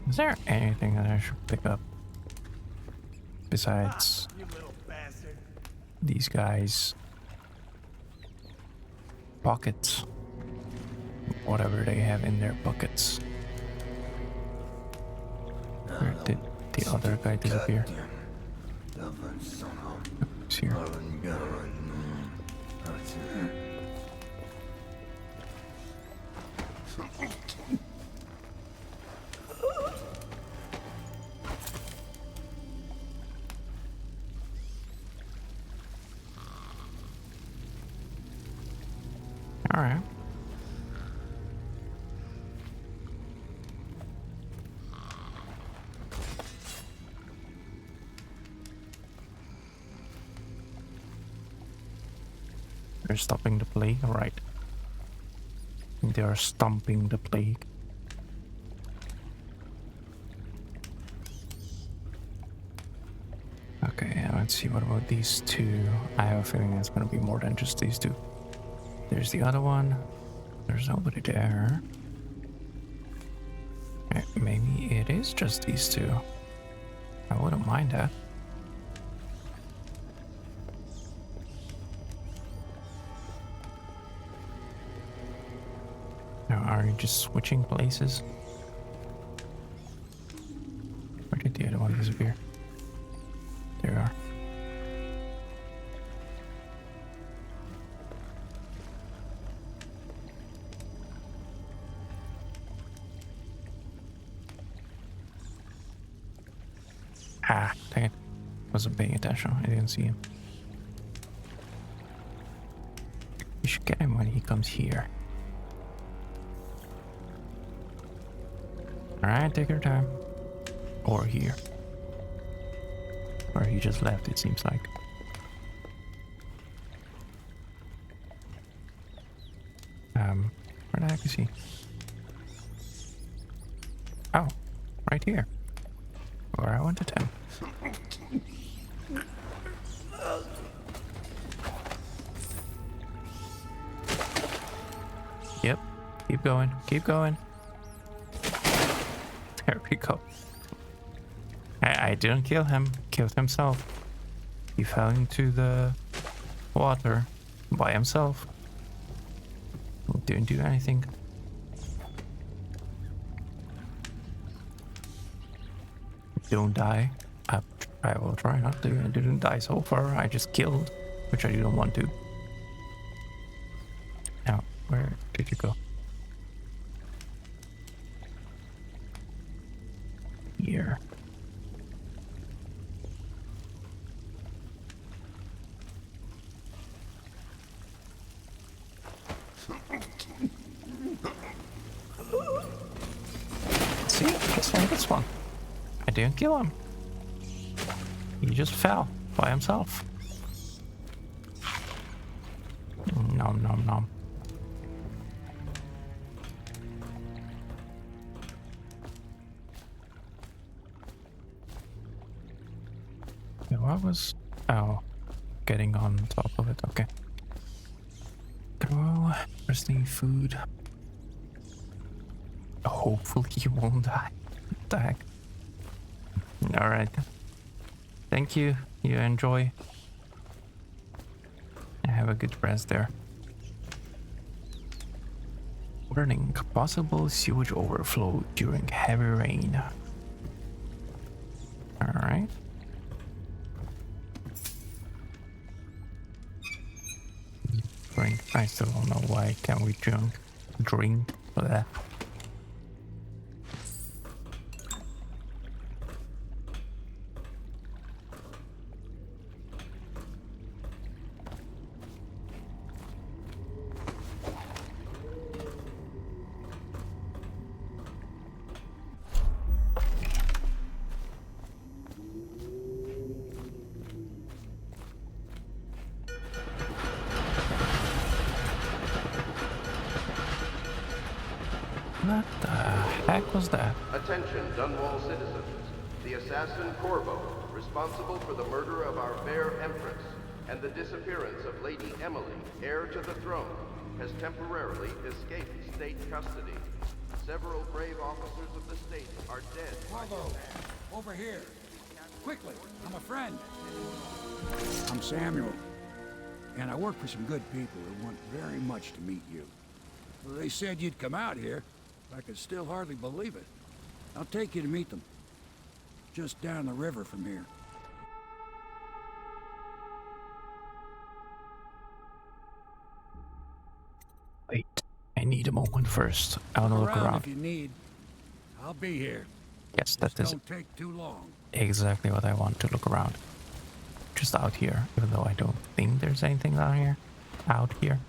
Is there anything that I should pick up besides You little bastard. these guys' pockets? Whatever they have in their buckets. Where did the other guy disappear? It's here. All right. They're stopping the plague, right? They are stomping the plague. Okay, let's see, what about these two? I have a feeling it's gonna be more than just these two. There's the other one. There's nobody there. Maybe it is just these two. I wouldn't mind that. Now, are you just switching places? Where did the other one disappear? There you are. Ah, dang it. Wasn't paying attention. I didn't see him. You should get him when he comes here. Alright, take your time. Or here. Or he just left, it seems like. Where the heck is he? Oh, right here. Where I wanted him. Yep, keep going, keep going. There we go. I didn't kill him, killed himself. He fell into the water by himself. Didn't do anything. Don't die. I will try not to. I didn't die so far. I just killed, which I didn't want to. Now, where did you go? Here. See, just like this one. I didn't kill him. He just fell by himself. Nom nom nom. Yeah, what was... Oh, getting on top of it, okay. Throw, where's the food? Hopefully you won't die. What the heck? Alright. Thank you. You enjoy. Have a good rest there. Warning, possible sewage overflow during heavy rain. Alright. Drink. I still don't know why can't we drink for that. What the heck was that? Attention, Dunwall citizens. The assassin Corvo, responsible for the murder of our fair Empress and the disappearance of Lady Emily, heir to the throne, has temporarily escaped state custody. Several brave officers of the state are dead. Bravo! Over here! Quickly! I'm a friend! I'm Samuel. And I work for some good people who want very much to meet you. Well, they said you'd come out here. I could still hardly believe it. I'll take you to meet them. Just down the river from here. Wait, I need a moment first. I want to look around. If you need, I'll be here. Yes, that is Don't take too long. exactly what I want, to look around. Just out here, even though I don't think there's anything down here. Out here.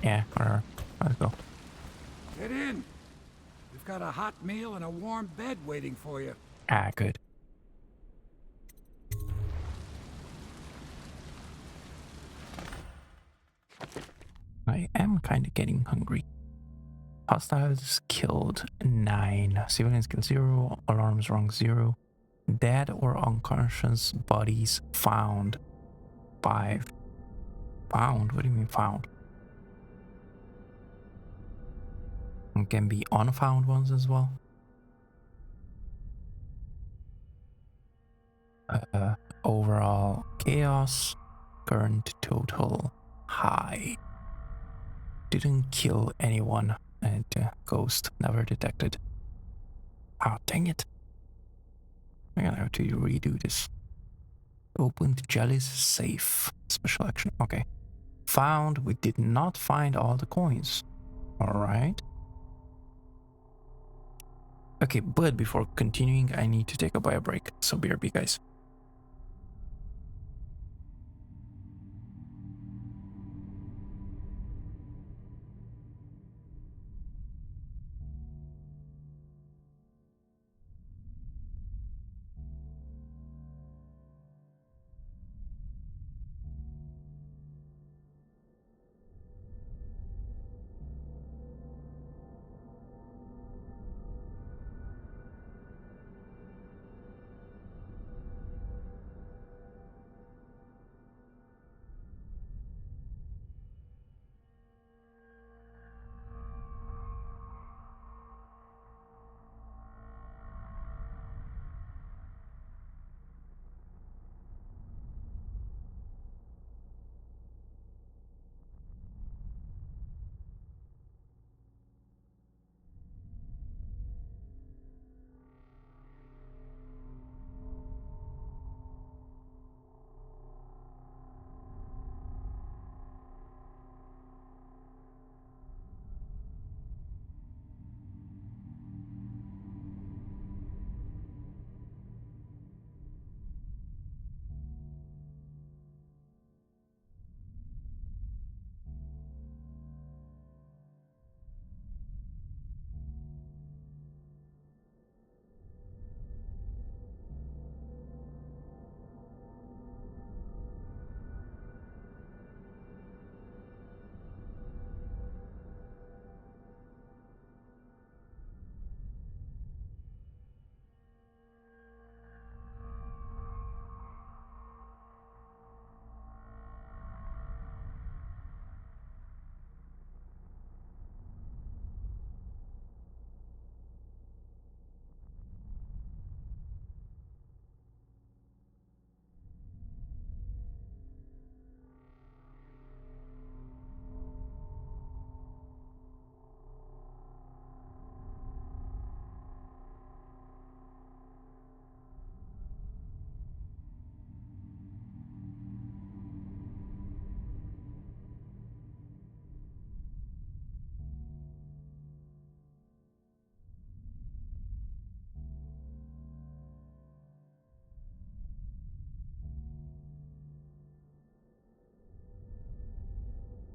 Yeah, whatever. Let's go. Get in. We've got a hot meal and a warm bed waiting for you. Ah, good. I am kind of getting hungry. Hostiles killed 9. Civilians killed 0. Alarms rung 0. Dead or unconscious bodies found 5. Found? What do you mean found? It can be unfound ones as well. Overall chaos. Current total high. Didn't kill anyone. And ghost never detected. Ah, dang it. I'm gonna have to redo this. Opened Jelly's safe. Special action. Okay. Found. We did not find all the coins. Alright. Okay, but before continuing, I need to take a bio break. So BRB, guys.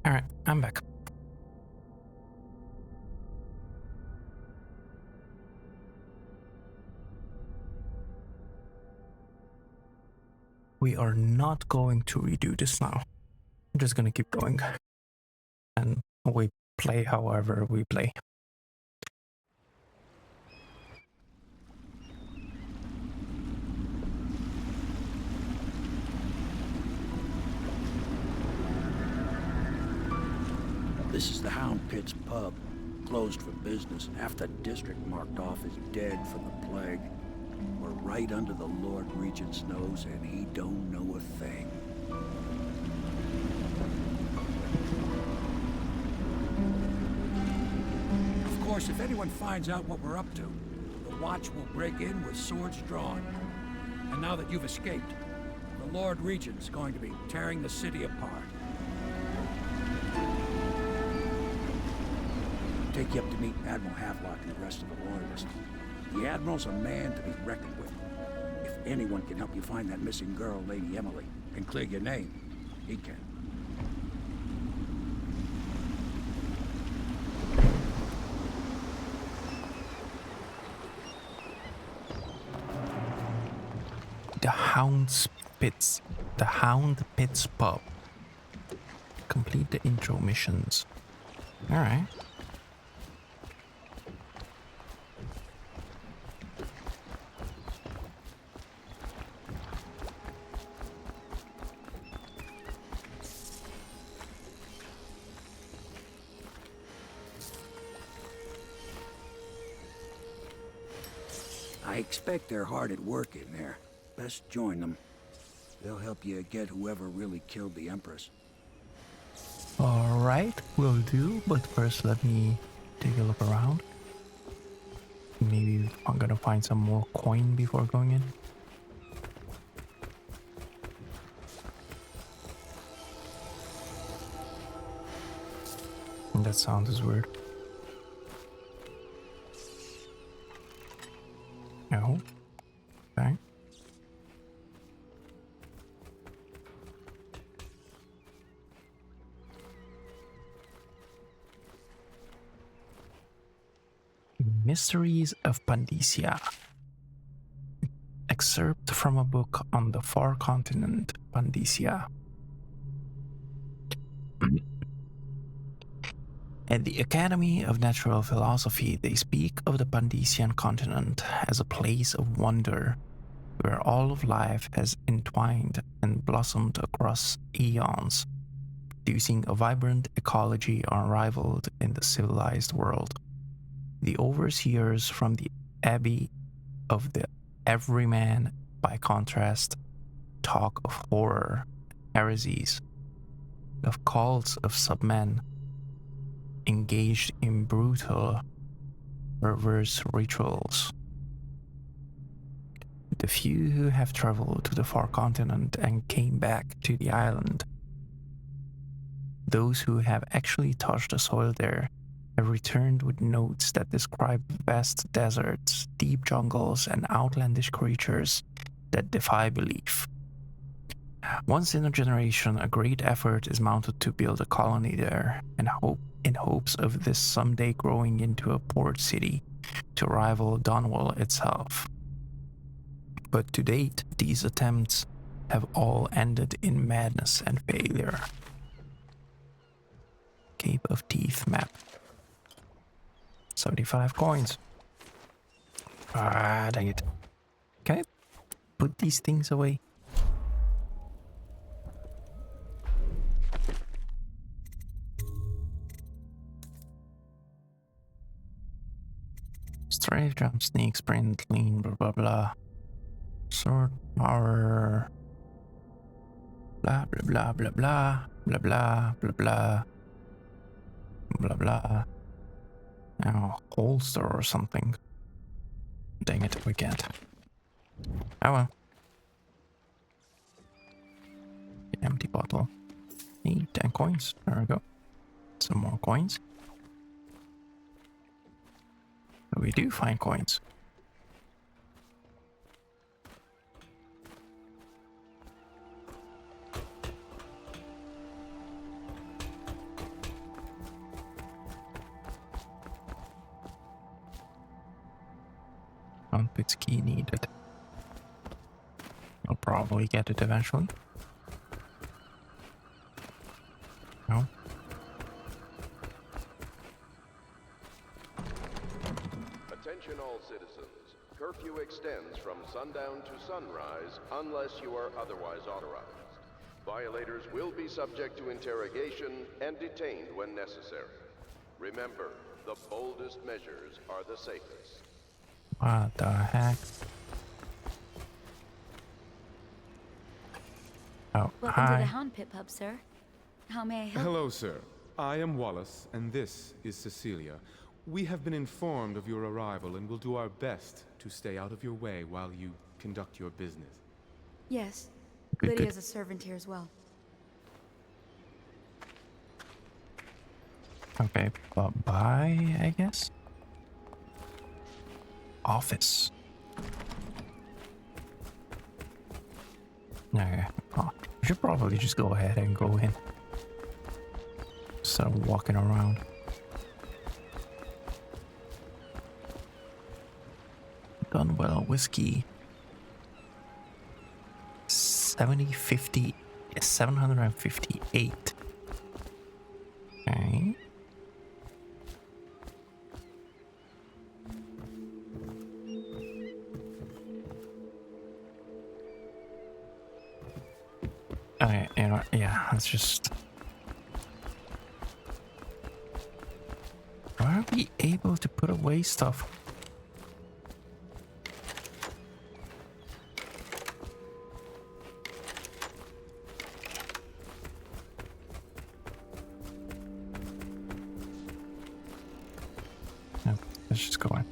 Alright, I'm back. We are not going to redo this now. I'm just gonna keep going. And we play however we play. Pit's pub. Closed for business. Half the district marked off as dead from the plague. We're right under the Lord Regent's nose, and he don't know a thing. Of course, if anyone finds out what we're up to, the Watch will break in with swords drawn. And now that you've escaped, the Lord Regent's going to be tearing the city apart. Take you up to meet Admiral Havelock and the rest of the Loyalists. The Admiral's a man to be reckoned with. If anyone can help you find that missing girl, Lady Emily, and clear your name, he can. The Hound Pits pub. Complete the intro missions. Alright. I expect they're hard at work in there. Best join them. They'll help you get whoever really killed the Empress. Alright, will do, but first let me take a look around. Maybe I'm gonna find some more coin before going in. That sound is weird. No. Okay. Mysteries of Pandacia. Excerpt from a book on the far continent, Pandacia. At the Academy of Natural Philosophy, they speak of the Pandacian continent as a place of wonder, where all of life has entwined and blossomed across eons, producing a vibrant ecology unrivaled in the civilized world. The overseers from the Abbey of the Everyman, by contrast, talk of horror, heresies, of cults of submen, engaged in brutal, perverse rituals. The few who have traveled to the far continent and came back to the island, those who have actually touched the soil there, have returned with notes that describe vast deserts, deep jungles, and outlandish creatures that defy belief. Once in a generation, a great effort is mounted to build a colony there, and in hopes of this someday growing into a port city to rival Donwell itself. But to date, these attempts have all ended in madness and failure. Cape of Teeth map. 75 coins. Ah, dang it. Can I put these things away? Strafe, jump, sneak, sprint, lean, blah blah blah. Sword power. Blah blah blah blah blah blah blah blah blah blah blah. Now holster or something. Dang it, we can't. Oh well. Empty bottle. Need 10 coins. There we go. Some more coins. We do find coins. Unpit's key needed. I'll probably get it eventually. No. Attention all citizens. Curfew extends from sundown to sunrise unless you are otherwise authorized. Violators will be subject to interrogation and detained when necessary. Remember, the boldest measures are the safest. What the heck? Oh, Welcome to the hi. Hound Pit Pub, sir. How may I help? Hello, sir. I am Wallace, and this is Cecilia. We have been informed of your arrival and will do our best to stay out of your way while you conduct your business. Yes. Good, Lydia's a servant here as well. Okay, bye, I guess. Office. Okay. Oh, we should probably just go ahead and go in. Start walking around. Dunwell whiskey. 758. Okay. Okay, you know, yeah, let's just... Why are we able to put away stuff? No, let's just go in.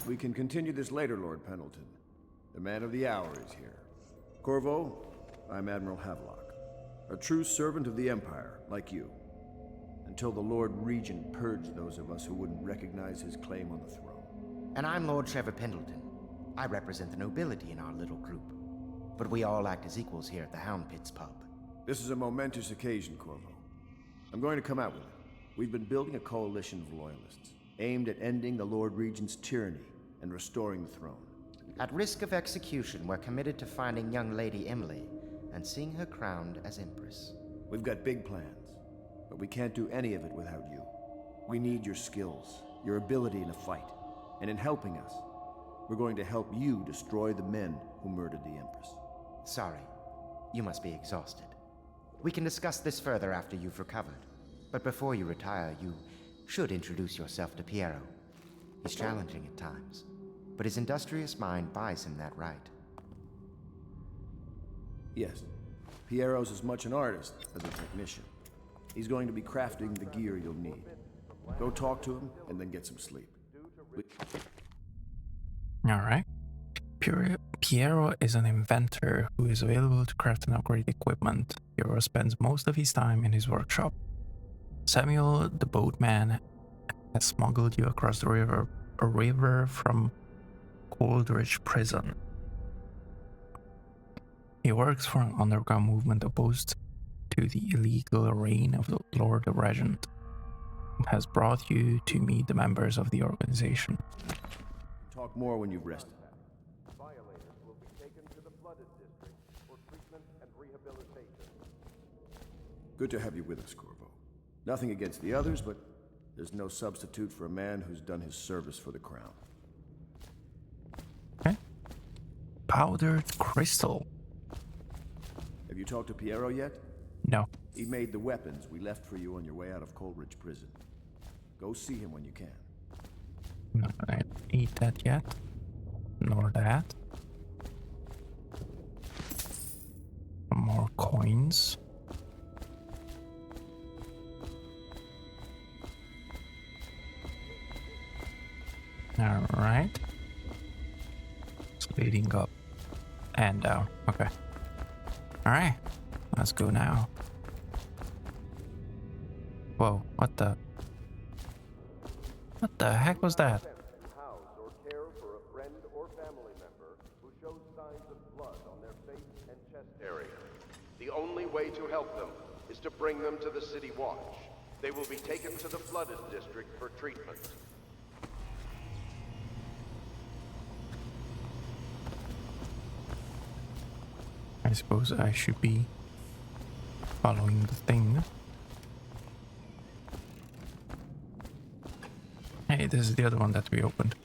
We can continue this later, Lord Pendleton. The man of the hour is here. Corvo, I'm Admiral Havelock, a true servant of the Empire, like you. Until the Lord Regent purged those of us who wouldn't recognize his claim on the throne. And I'm Lord Trevor Pendleton. I represent the nobility in our little group. But we all act as equals here at the Hound Pits pub. This is a momentous occasion, Corvo. I'm going to come out with it. We've been building a coalition of loyalists, aimed at ending the Lord Regent's tyranny and restoring the throne. At risk of execution, we're committed to finding young Lady Emily and seeing her crowned as Empress. We've got big plans, but we can't do any of it without you. We need your skills, your ability in a fight, and in helping us, we're going to help you destroy the men who murdered the Empress. Sorry, you must be exhausted. We can discuss this further after you've recovered. But before you retire, you should introduce yourself to Piero. He's challenging at times, but his industrious mind buys him that right. Yes, Piero's as much an artist as a technician. He's going to be crafting the gear you'll need. Go talk to him and then get some sleep. Alright. Piero is an inventor who is available to craft and upgrade equipment. Piero spends most of his time in his workshop. Samuel, the boatman, has smuggled you across the river from Coldridge Prison. He works for an underground movement opposed to the illegal reign of the Lord Regent, and has brought you to meet the members of the organization. Talk more when you've rested. Violators will be taken to the flooded district for treatment and rehabilitation. Good to have you with us, Corvo. Nothing against the others, but there's no substitute for a man who's done his service for the crown. Okay. Powdered crystal. Have you talked to Piero yet? No. He made the weapons we left for you on your way out of Coleridge Prison. Go see him when you can. No, I didn't eat that yet. Nor that. More coins. Alright. It's leading up and down. Okay. Alright. Let's go now. Whoa, what the heck was that? House or care for a friend or family member who shows signs of blood on their face and chest area. The only way to help them is to bring them to the City Watch. They will be taken to the flooded district for treatment. I suppose I should be following the thing. Hey, this is the other one that we opened.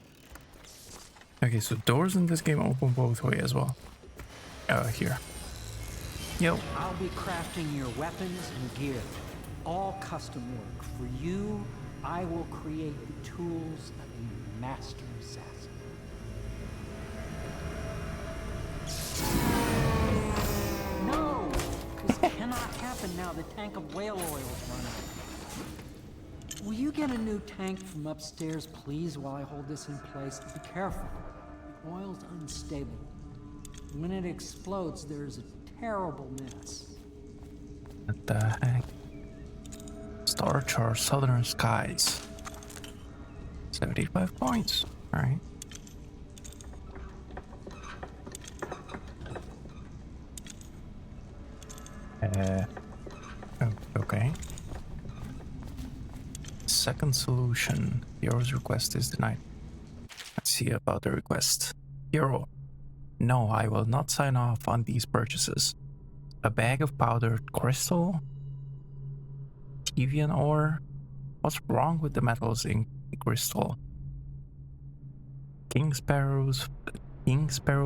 Okay, so doors in this game open both ways as well. Here. Yo. I'll be crafting your weapons and gear. All custom work. For you, I will create the tools of a master assassin. No! This cannot happen now. The tank of whale oil is running. Will you get a new tank from upstairs, please, while I hold this in place? Be careful. The oil's unstable. When it explodes, there's a terrible mess. What the heck? Star Chart Southern Skies. 75 points. Alright. Okay. Second solution. Hero's request is denied. Let's see about the request. Hero. No, I will not sign off on these purchases. A bag of powdered crystal? Deviant ore? What's wrong with the metals in crystal? King Sparrow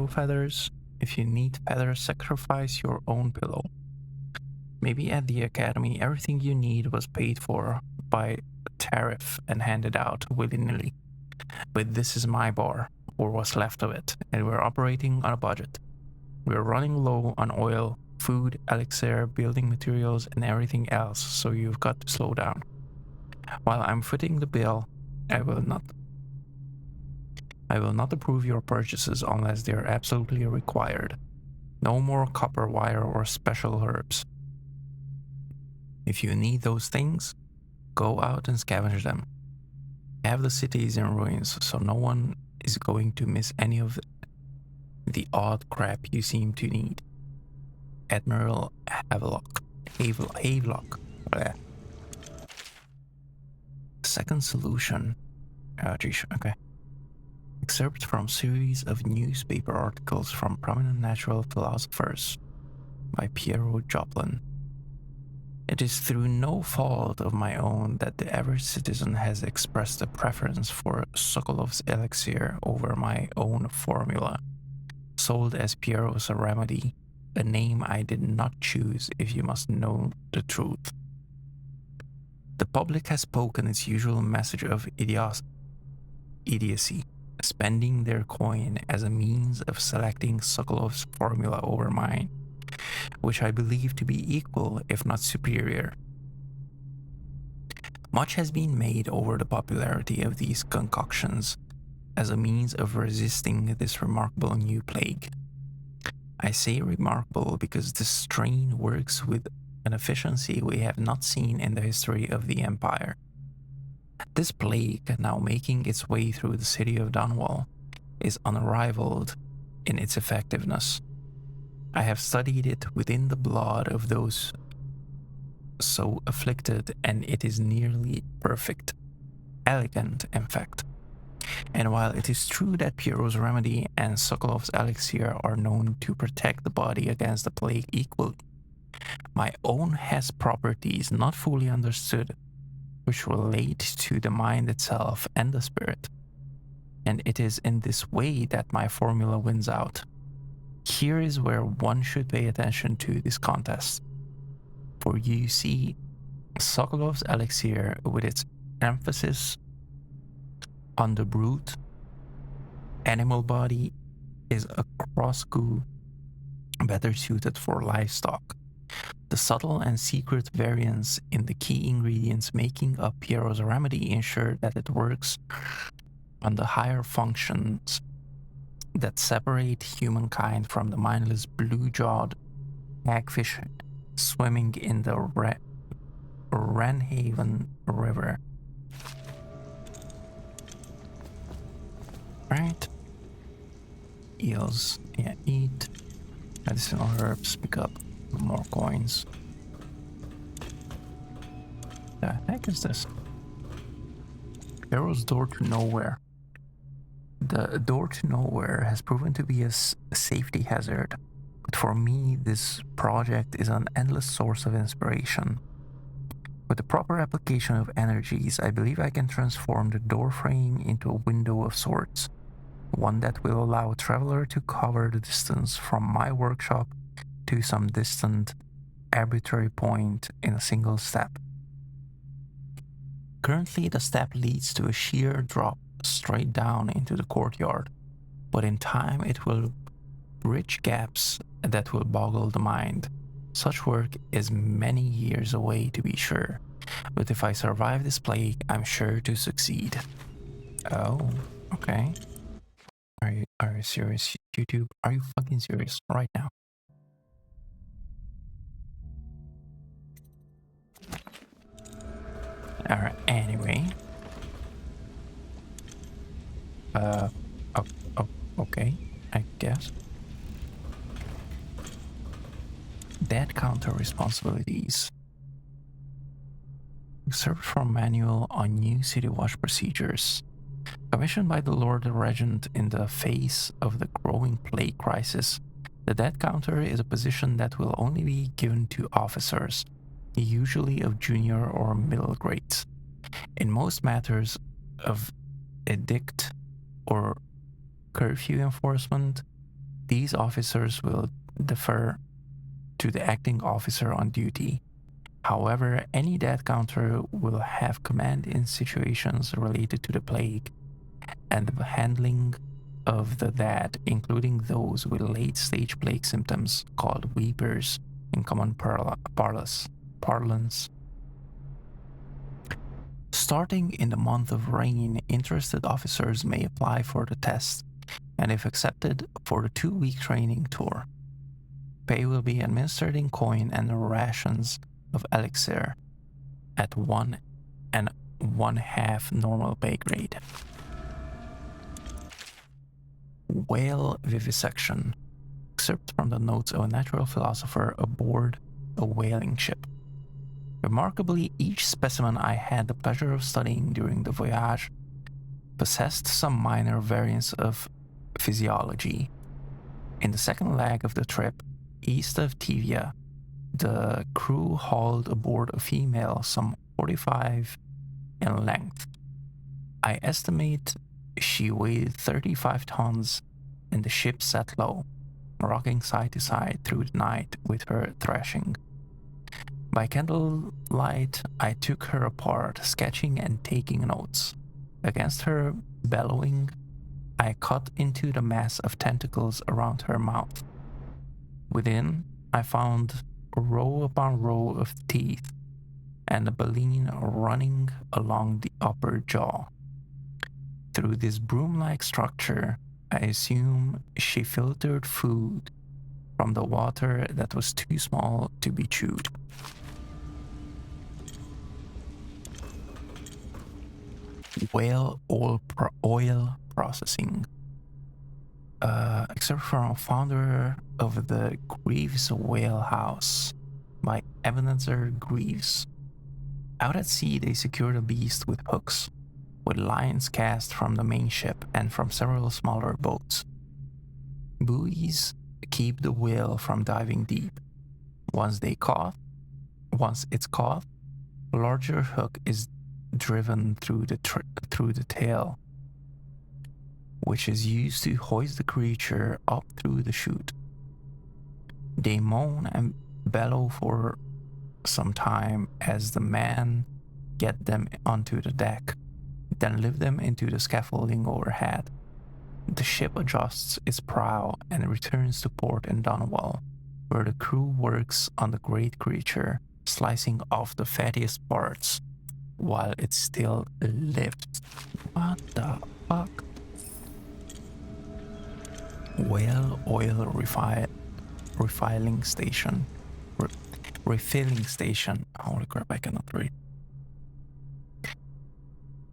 feathers? If you need feathers, sacrifice your own pillow. Maybe at the academy, everything you need was paid for by tariff and handed out willy-nilly. But this is my bar, or what's left of it, and we're operating on a budget. We're running low on oil, food, elixir, building materials, and everything else, so you've got to slow down. While I'm footing the bill, I will not approve your purchases unless they are absolutely required. No more copper wire or special herbs. If you need those things, go out and scavenge them. Have the cities in ruins, so no one is going to miss any of the odd crap you seem to need. Admiral Havelock. Bleh. Second solution. Oh, geez, okay. Excerpt from series of newspaper articles from prominent natural philosophers by Piero Joplin. It is through no fault of my own that the average citizen has expressed a preference for Sokolov's elixir over my own formula, sold as Piero's remedy, a name I did not choose if you must know the truth. The public has spoken its usual message of idiocy, spending their coin as a means of selecting Sokolov's formula over mine, which I believe to be equal, if not superior. Much has been made over the popularity of these concoctions as a means of resisting this remarkable new plague. I say remarkable because this strain works with an efficiency we have not seen in the history of the Empire. This plague, now making its way through the city of Dunwall, is unrivaled in its effectiveness. I have studied it within the blood of those so afflicted, and it is nearly perfect. Elegant, in fact. And while it is true that Piero's remedy and Sokolov's elixir are known to protect the body against the plague equally, my own has properties not fully understood, which relate to the mind itself and the spirit. And it is in this way that my formula wins out. Here is where one should pay attention to this contest. For you see, Sokolov's elixir, with its emphasis on the brute animal body, is a cross-goo better suited for livestock. The subtle and secret variance in the key ingredients making up Piero's remedy ensure that it works on the higher functions that separate humankind from the mindless blue-jawed hagfish swimming in the Wrenhaven River. Right. Eels. Yeah, eat. Medicinal herbs. Pick up more coins. The heck is this? Piero's door to nowhere. The door to nowhere has proven to be a safety hazard, but for me this project is an endless source of inspiration. With the proper application of energies, I believe I can transform the door frame into a window of sorts, one that will allow a traveler to cover the distance from my workshop to some distant, arbitrary point in a single step. Currently, the step leads to a sheer drop straight down into the courtyard, but in time it will bridge gaps that will boggle the mind. Such work is many years away, to be sure, but if I survive this plague, I'm sure to succeed. Oh, okay. Are you serious, YouTube? Are you fucking serious right now? Alright, anyway. Okay, I guess. Dead counter responsibilities. Search for manual on new City Watch procedures. Commissioned by the Lord Regent in the face of the growing plague crisis, the dead counter is a position that will only be given to officers, usually of junior or middle grades. In most matters of edict or curfew enforcement, these officers will defer to the acting officer on duty. However, any dead counter will have command in situations related to the plague and the handling of the dead, including those with late-stage plague symptoms called weepers in common parlance. Starting in the month of rain, interested officers may apply for the test, and if accepted, for the 2-week training tour. Pay will be administered in coin and rations of elixir at 1 1/2 normal pay grade. Whale vivisection. Excerpt from the notes of a natural philosopher aboard a whaling ship. Remarkably, each specimen I had the pleasure of studying during the voyage possessed some minor variants of physiology. In the second leg of the trip, east of Tivia, the crew hauled aboard a female some 45 in length. I estimate she weighed 35 tons, and the ship sat low, rocking side to side through the night with her thrashing. By candlelight, I took her apart, sketching and taking notes. Against her bellowing, I cut into the mass of tentacles around her mouth. Within, I found row upon row of teeth and a baleen running along the upper jaw. Through this broom-like structure, I assume she filtered food from the water that was too small to be chewed. Whale oil processing. Except from founder of the Greaves Whale House by Ebenezer Greaves. Out at sea, they secure the beast with hooks, with lines cast from the main ship and from several smaller boats. Buoys keep the whale from diving deep. Once it's caught, a larger hook is driven through the tail, which is used to hoist the creature up through the chute. They moan and bellow for some time as the men get them onto the deck, then lift them into the scaffolding overhead. The ship adjusts its prow and returns to port in Donwell, where the crew works on the great creature, slicing off the fattiest parts while it still lives. What the fuck? Whale oil refilling station. Refilling station. Holy crap, I cannot read.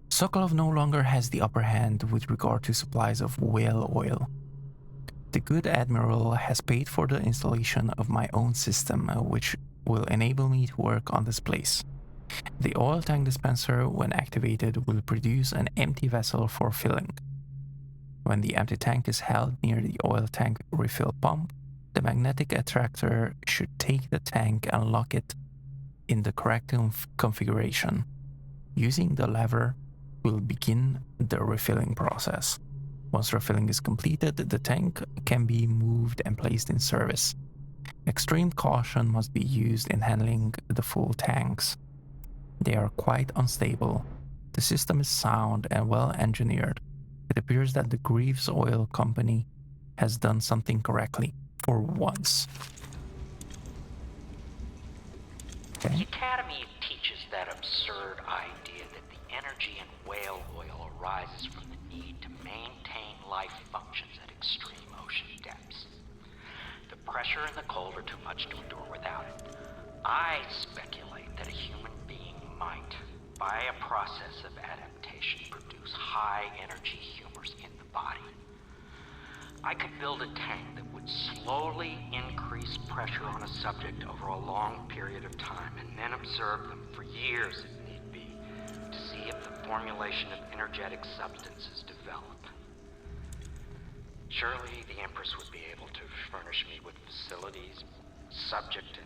Sokolov no longer has the upper hand with regard to supplies of whale oil. The good admiral has paid for the installation of my own system, which will enable me to work on this place. The oil tank dispenser, when activated, will produce an empty vessel for filling. When the empty tank is held near the oil tank refill pump, the magnetic attractor should take the tank and lock it in the correct configuration. Using the lever, we'll begin the refilling process. Once refilling is completed, the tank can be moved and placed in service. Extreme caution must be used in handling the full tanks. They are quite unstable. The system is sound and well engineered. It appears that the Greaves Oil Company has done something correctly, for once. The Academy teaches that absurd idea that the energy in whale oil arises from the need to maintain life functions at extreme ocean depths. The pressure and the cold are too much to endure without it. I speculate that a human being might, by a process of adaptation, produce high-energy humors in the body. I could build a tank that would slowly increase pressure on a subject over a long period of time and then observe them for years if need be to see if the formulation of energetic substances develop. Surely the Empress would be able to furnish me with facilities subject to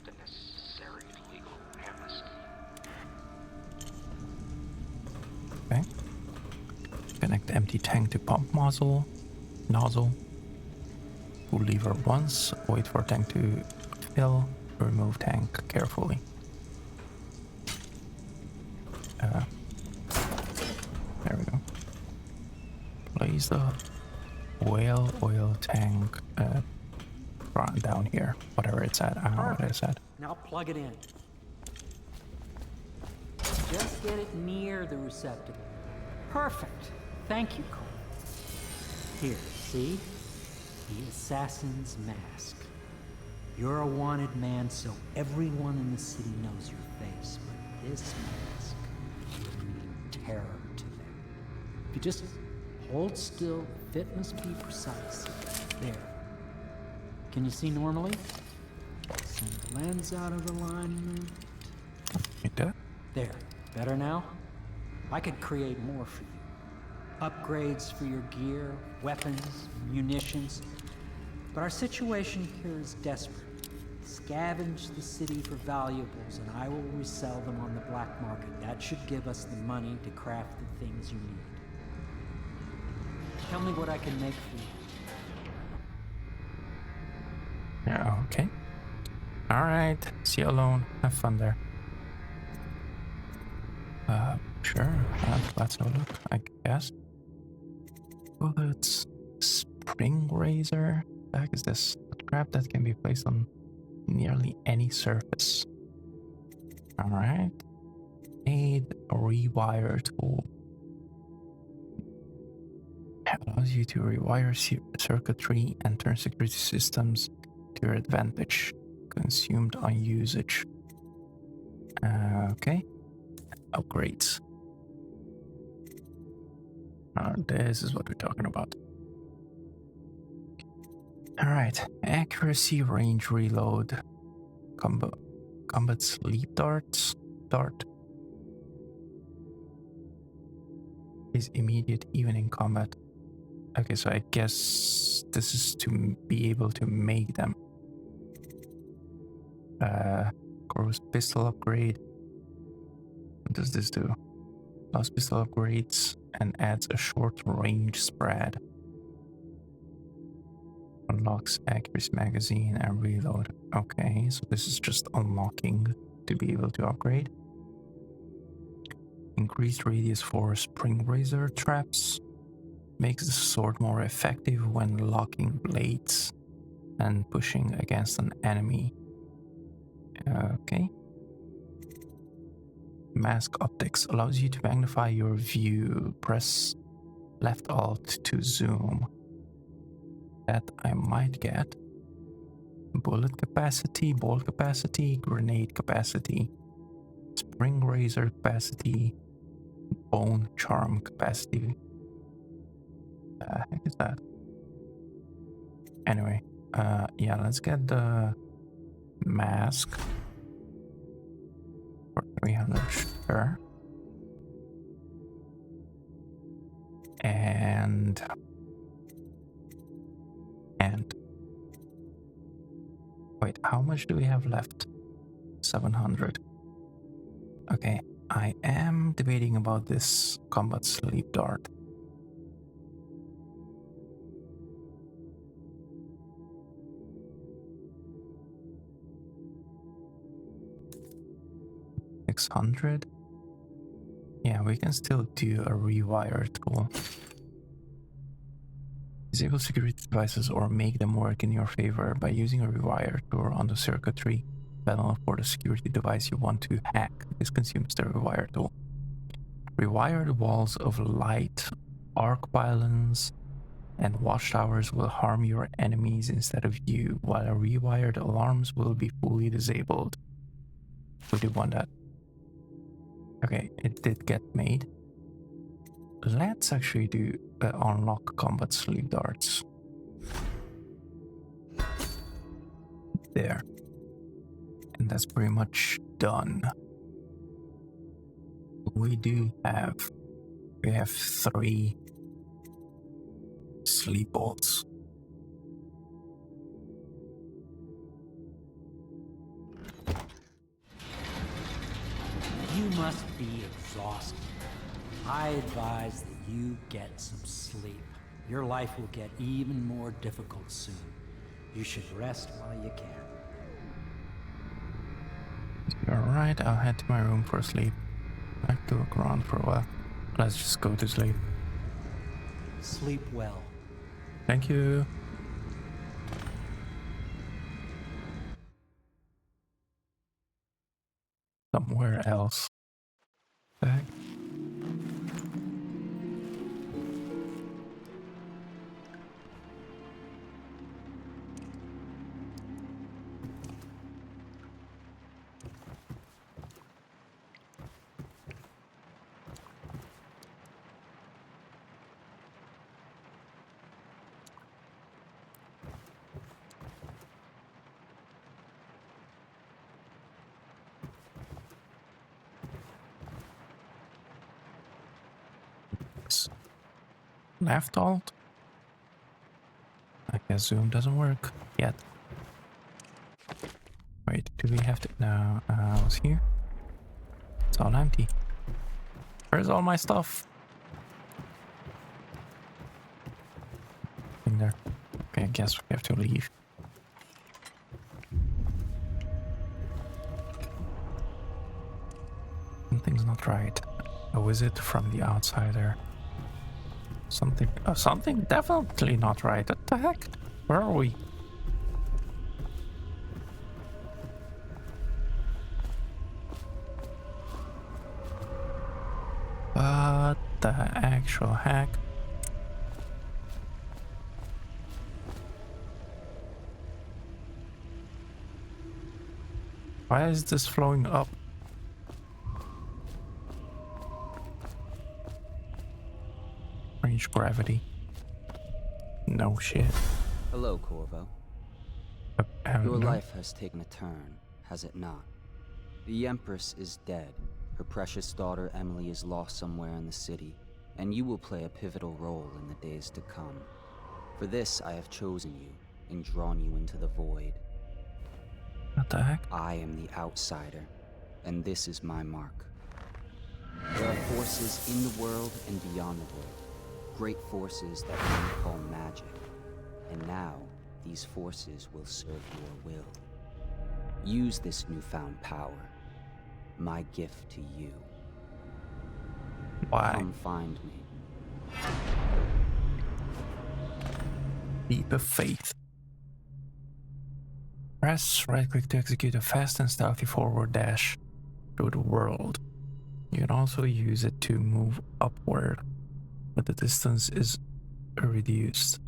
the necessary legal amnesty. Okay. Connect empty tank to pump nozzle. Pull lever once, wait for tank to fill, remove tank carefully. There we go. Place the whale oil tank down here, whatever it's at. I don't know what it's at. Now plug it in. Just get it near the receptacle. Perfect. Thank you, Cole. Here, see? The assassin's mask. You're a wanted man, so everyone in the city knows your face, but this mask will mean terror to them. If you just hold still, the fit must be precise. There. Can you see normally? Send the lens out of alignment. There. Better now? I could create more for you. Upgrades for your gear, weapons, munitions. But our situation here is desperate. Scavenge the city for valuables and I will resell them on the black market. That should give us the money to craft the things you need. Tell me what I can make for you. Yeah, okay. Alright, see you alone. Have fun there. Sure. Let's have a look, I guess. Bullets. Spring razor. What the heck is this? A trap that can be placed on nearly any surface. Alright. Aid rewire tool. It allows you to rewire circuitry and turn security systems to your advantage. Consumed on usage. Okay. Upgrades. This is what we're talking about. Alright. Accuracy, range, reload. Combat sleep darts. Dart. Is immediate even in combat. Okay, so I guess this is to be able to make them. Gross pistol upgrade. What does this do? Allows pistol upgrades and adds a short range spread. Unlocks accuracy magazine and reload. Okay, so this is just unlocking to be able to upgrade. Increased radius for spring razor traps. Makes the sword more effective when locking blades and pushing against an enemy. Okay. Mask optics allows you to magnify your view. Press left alt to zoom. That I might get. Bullet capacity, bolt capacity, grenade capacity, spring razor capacity, bone charm capacity. The heck is that? Anyway, yeah, let's get the mask for 300, sure. And wait, how much do we have left? 700. Okay, I am debating about this combat sleep dart. 600. Yeah, we can still do a rewire tool. Disable security devices or make them work in your favor by using a rewire tool on the circuitry panel for the security device you want to hack. This consumes the rewire tool. Rewired walls of light, arc pylons, and watchtowers will harm your enemies instead of you, while rewired alarms will be fully disabled. We do want that. Okay, it did get made. Let's actually do unlock combat sleep darts. There. And that's pretty much done. We have 3 sleep bolts. You must be exhausted. I advise that you get some sleep. Your life will get even more difficult soon. You should rest while you can. Alright, I'll head to my room for sleep. I have to look around for a while. Let's just go to sleep. Sleep well. Thank you. Somewhere else. Back. Left alt? I guess zoom doesn't work yet. Wait, do we have to? No, what's here? It's all empty. Where's all my stuff? In there. Okay, I guess we have to leave. Something's not right. A visit from the outsider. Something definitely not right. What the heck? Where are we? What the actual heck? Why is this flowing up? Range gravity. No shit. Hello, Corvo. Your life has taken a turn, has it not? The Empress is dead. Her precious daughter Emily is lost somewhere in the city, and you will play a pivotal role in the days to come. For this, I have chosen you and drawn you into the void. What the heck? I am the outsider, and this is my mark. There are forces in the world and beyond the world. Great forces that men call magic. And now, these forces will serve your will. Use this newfound power. My gift to you. Why? Come find me. Leap of faith. Press right click to execute a fast and stealthy forward dash through the world. You can also use it to move upward, but the distance is reduced.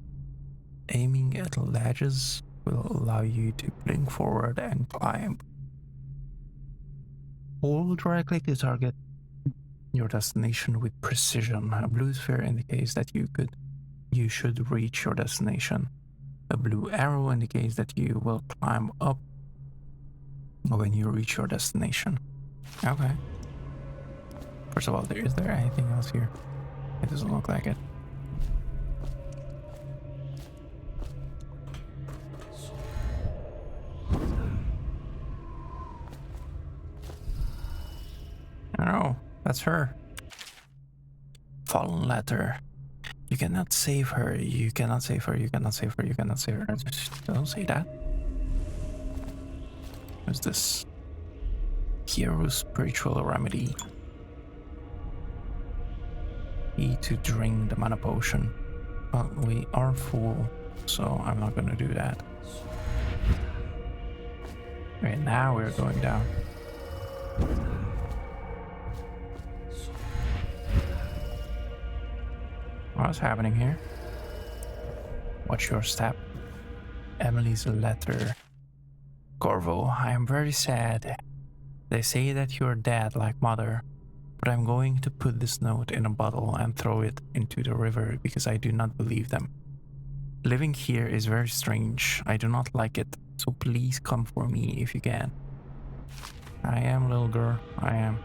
Aiming at ledges will allow you to blink forward and climb. Hold right click to target your destination with precision. A blue sphere indicates that you should reach your destination. A blue arrow indicates that you will climb up when you reach your destination. Okay. First of all, is there anything else here? It doesn't look like it. Oh, that's her. Fallen letter. You cannot save her. You cannot save her. You cannot save her. You cannot save her. Just don't say that. Who's this? Hero spiritual remedy. E to drink the mana potion. Well, we are full, so I'm not gonna do that. Okay, now we're going down. What's happening here? Watch your step. Emily's letter. Corvo, I am very sad. They say that you're dead like mother, but I'm going to put this note in a bottle and throw it into the river because I do not believe them. Living here is very strange. I do not like it, so please come for me if you can. I am, little girl. I am.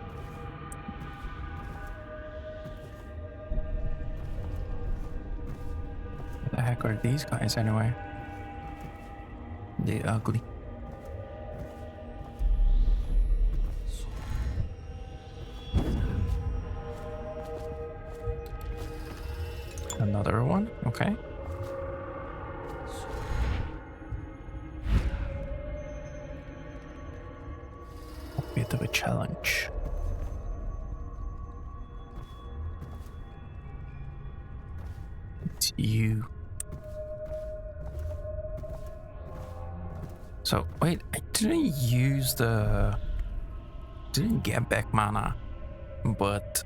What the heck are these guys anyway? They ugly. Another one, okay. A bit of a challenge. It's you. So wait, I didn't use the... Didn't get back mana, but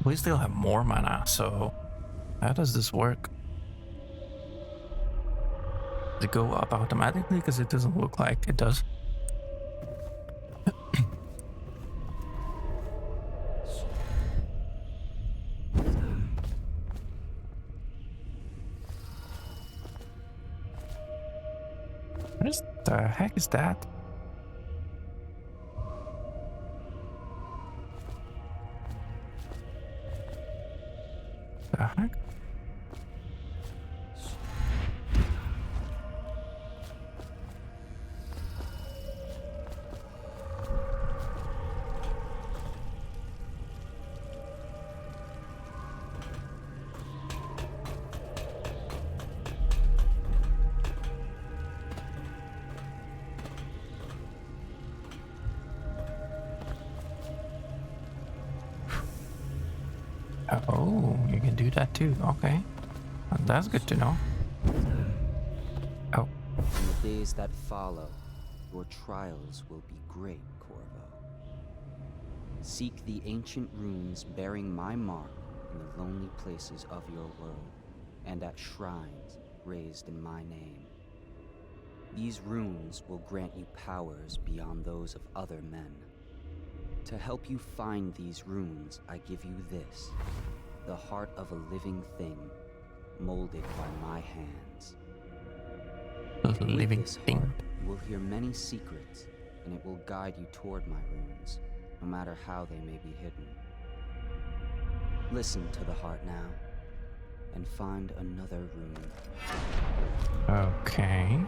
we still have more mana, so how does this work? Does it go up automatically? Because it doesn't look like it does. What the heck is that? The heck? Oh, you can do that too. Okay. That's good to know. Oh. In the days that follow, your trials will be great, Corvo. Seek the ancient runes bearing my mark in the lonely places of your world, and at shrines raised in my name. These runes will grant you powers beyond those of other men. To help you find these runes, I give you this, the heart of a living thing, molded by my hands. Living With this thing. heart, you will hear many secrets, and it will guide you toward my runes, no matter how they may be hidden. Listen to the heart now, and find another rune. Okay.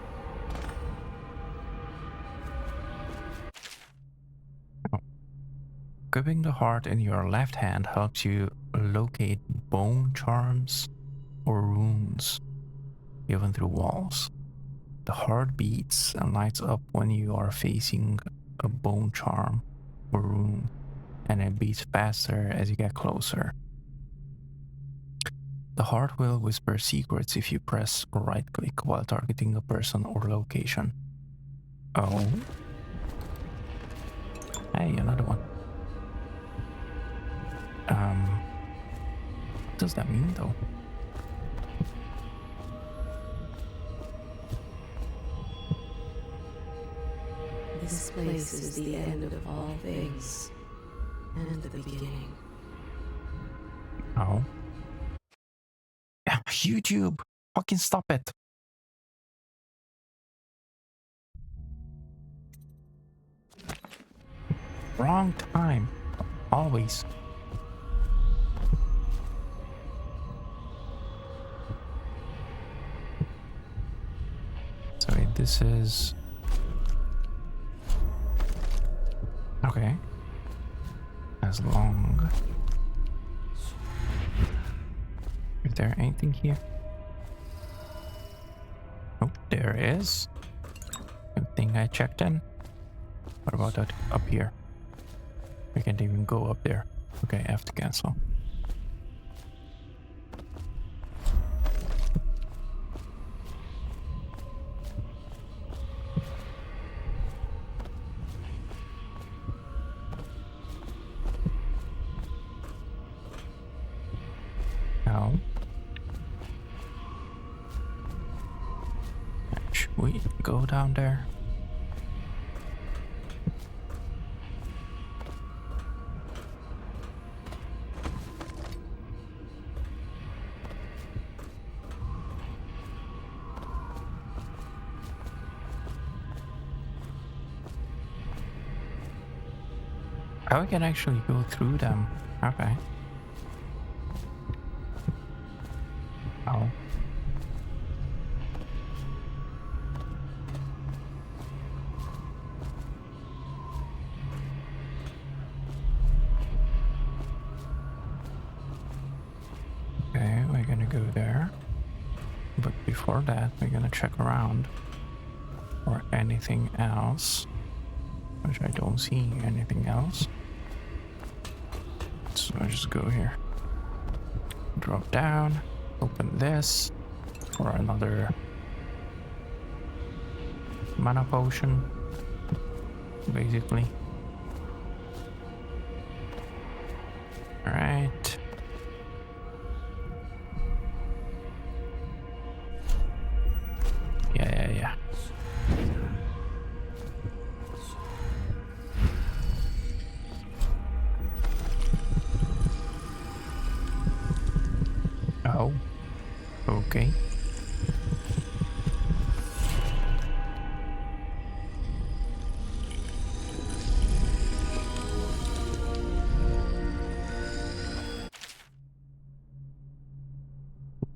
Gripping the heart in your left hand helps you locate bone charms or runes given through walls. The heart beats and lights up when you are facing a bone charm or rune, and it beats faster as you get closer. The heart will whisper secrets if you press right click while targeting a person or location. Oh. Hey, another one. What does that mean though? This place is the end of all things, and the beginning. Oh. Yeah, YouTube! Fucking stop it! Wrong time. Always. So wait, this is... Okay. As long... Is there anything here? Oh, there is. I think I checked in. What about that up here? I can't even go up there. Okay, I have to cancel. Now, should we go down there? Oh, we can actually go through them. Okay. Oh. Okay, we're gonna go there. But before that, we're gonna check around for anything else. Which I don't see anything else. So I just go here. Drop down. Open this for another mana potion. Basically. Alright. Yeah. Oh. Okay.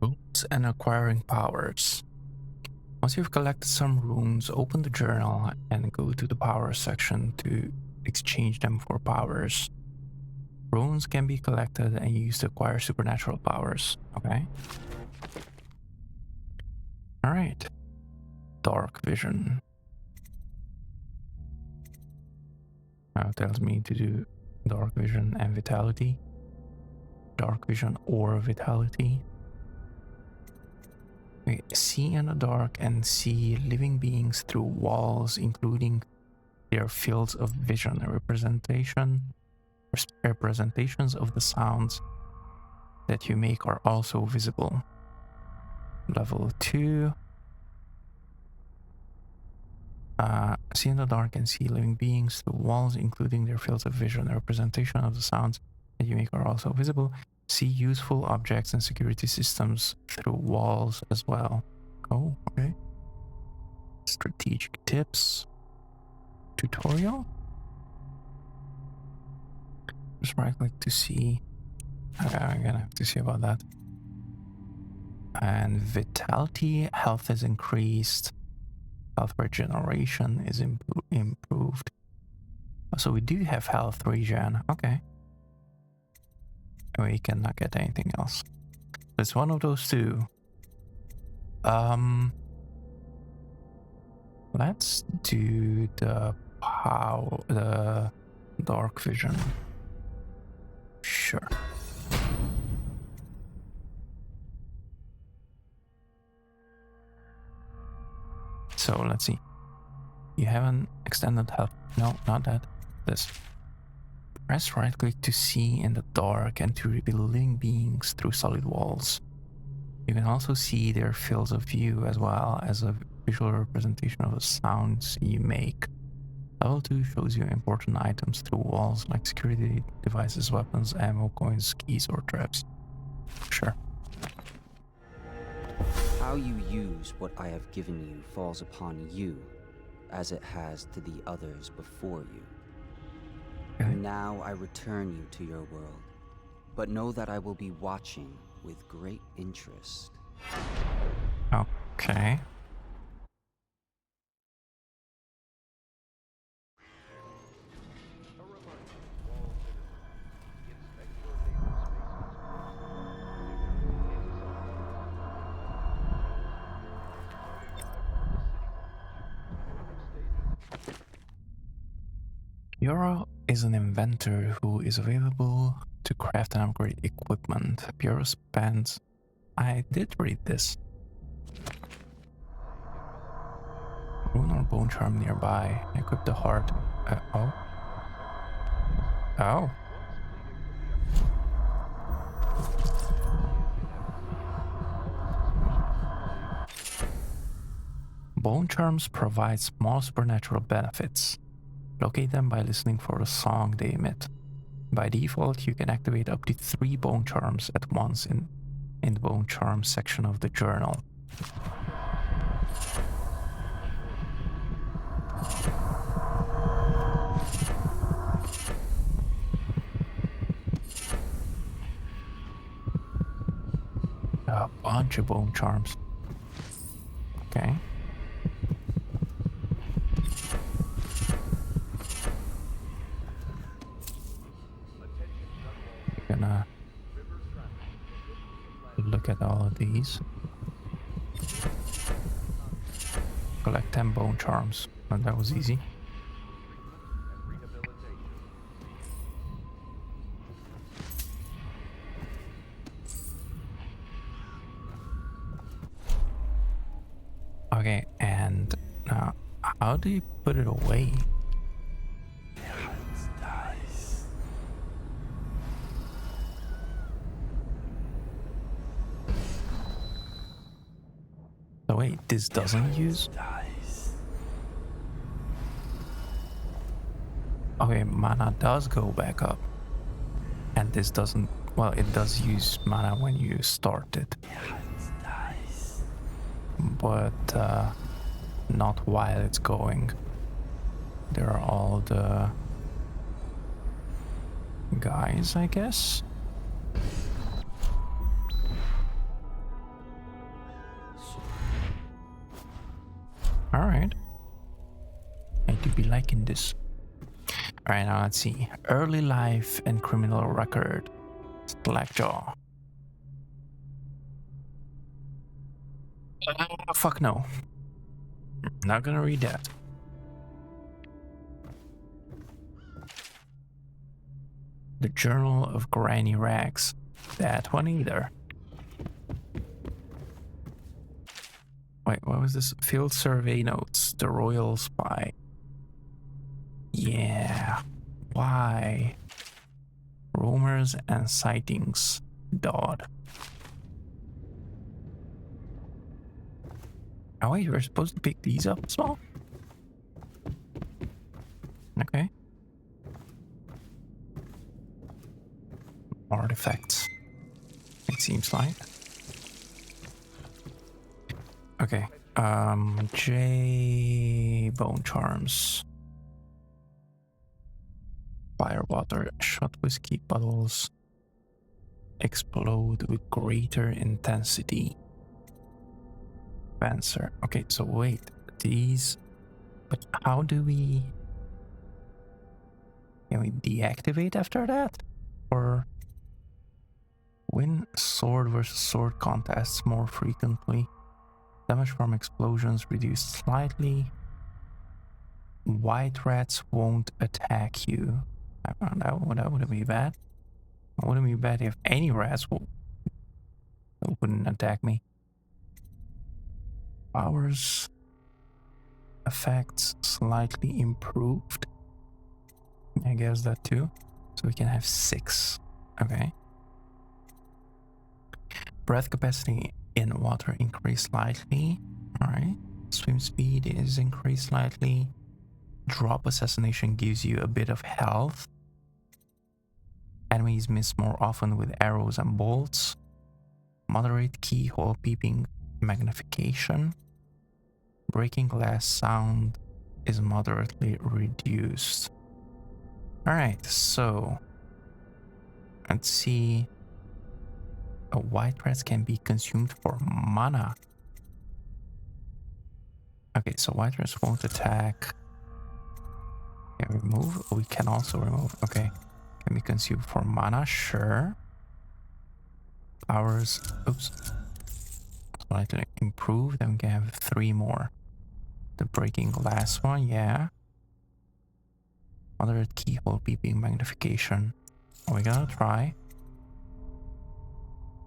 Runes and acquiring powers. Once you've collected some runes, open the journal and go to the power section to exchange them for powers. Runes can be collected and used to acquire supernatural powers. Okay. Alright. Dark vision. Now it tells me to do dark vision and vitality. Dark vision or vitality. We see in the dark and see living beings through walls, including their fields of vision. Representations of the sounds that you make are also visible. Level 2. See in the dark and see living beings through walls, including their fields of vision. A representation of the sounds that you make are also visible. See useful objects and security systems through walls as well. Oh, okay. Strategic tips. Tutorial? Just right click to see. Okay, I'm gonna have to see about that. And vitality, health is increased. Health regeneration is improved. So we do have health regen. Okay. We cannot get anything else. It's one of those two. Let's do the dark vision. Sure. So let's see. You haven't extended health. No, not that. This. Press right click to see in the dark and to reveal living beings through solid walls. You can also see their fields of view as well as a visual representation of the sounds you make. Level 2 shows you important items through walls like security devices, weapons, ammo, coins, keys, or traps. Sure. How you use what I have given you falls upon you, as it has to the others before you. Okay. Now I return you to your world, but know that I will be watching with great interest. Okay. Piero is an inventor who is available to craft and upgrade equipment. Piero spends... I did read this. Rune or bone charm nearby. Equip the heart. Oh. Oh. Bone charms provide small supernatural benefits. Locate them by listening for the song they emit. By default, you can activate up to 3 bone charms at once in the bone charm section of the journal. A bunch of bone charms. Okay. Gonna look at all of these. Collect 10 bone charms. And that was easy. Okay, and now how do you put it away? So wait, this doesn't use? Okay, mana does go back up. And this doesn't, well, it does use mana when you start it. But not while it's going. There are all the guys, I guess. Alright. I do be liking this. Alright, now let's see. Early life and criminal record. Slackjaw. Fuck no. Not gonna read that. The Journal of Granny Rags. That one either. Wait, what was this? Field survey notes. The Royal Spy. Yeah. Why? Rumors and sightings. Dodd. Oh wait, we're supposed to pick these up as well? Okay. Artifacts. It seems like. Okay. J bone charms. Fire water, shot whiskey bottles explode with greater intensity. Panzer. Okay, so wait, these, but how do we, can we deactivate after that? Or win sword versus sword contests more frequently. Damage from explosions reduced slightly. White rats won't attack you. That wouldn't be bad. It wouldn't be bad if any rats wouldn't attack me. Powers effects slightly improved. I guess that too. So we can have 6. Okay. Breath capacity in water increased slightly. Alright. Swim speed is increased slightly. Drop assassination gives you a bit of health. Enemies miss more often with arrows and bolts. Moderate keyhole peeping magnification. Breaking glass sound is moderately reduced. Alright, so let's see. White rats can be consumed for mana. Okay, so white rats won't attack. Can remove? We can also remove. Okay. Can be consumed for mana? Sure. Powers. Oops. Slightly improved. Then we can have 3 more. The breaking glass one, yeah. Moderate keyhole beeping magnification. We gotta try.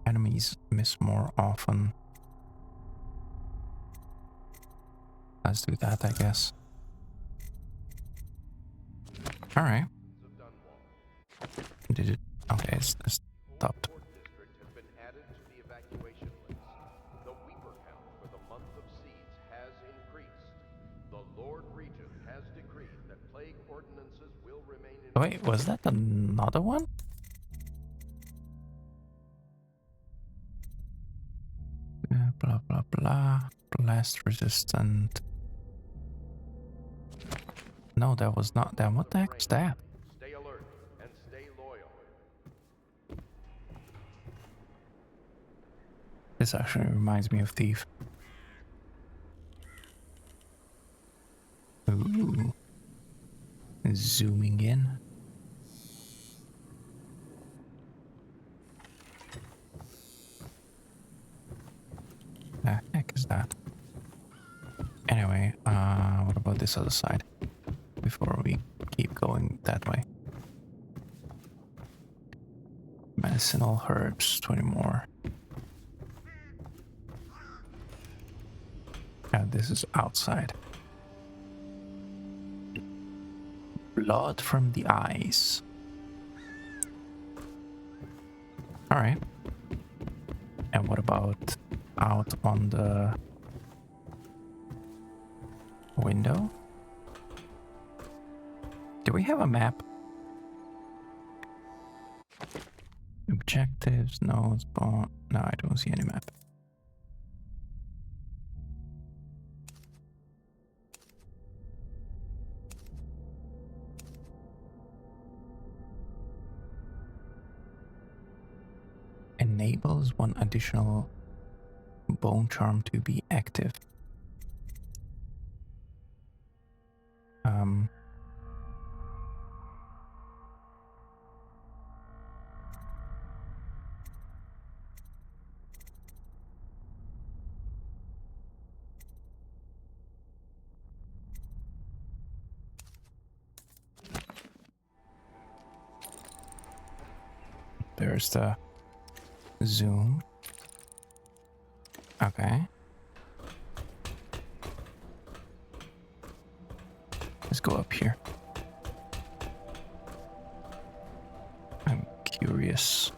Enemies miss more often. Let's do that, I guess. Alright. Did it? Okay, it's stopped. Wait, was that another one? Blah blah blah. Blast resistant. No, that was not that. What the heck is that? Stay alert and stay loyal. This actually reminds me of Thief. Ooh. Zooming in. The heck is that? Anyway, what about this other side? Before we keep going that way. Medicinal herbs, 20 more. Yeah, this is outside. Blood from the eyes. Alright. And what about out on the window? Do we have a map? Objectives, nodes, bond. No, I don't see any map. Enables one additional bone charm to be active. There's the zoom. Okay. Let's go up here. I'm curious.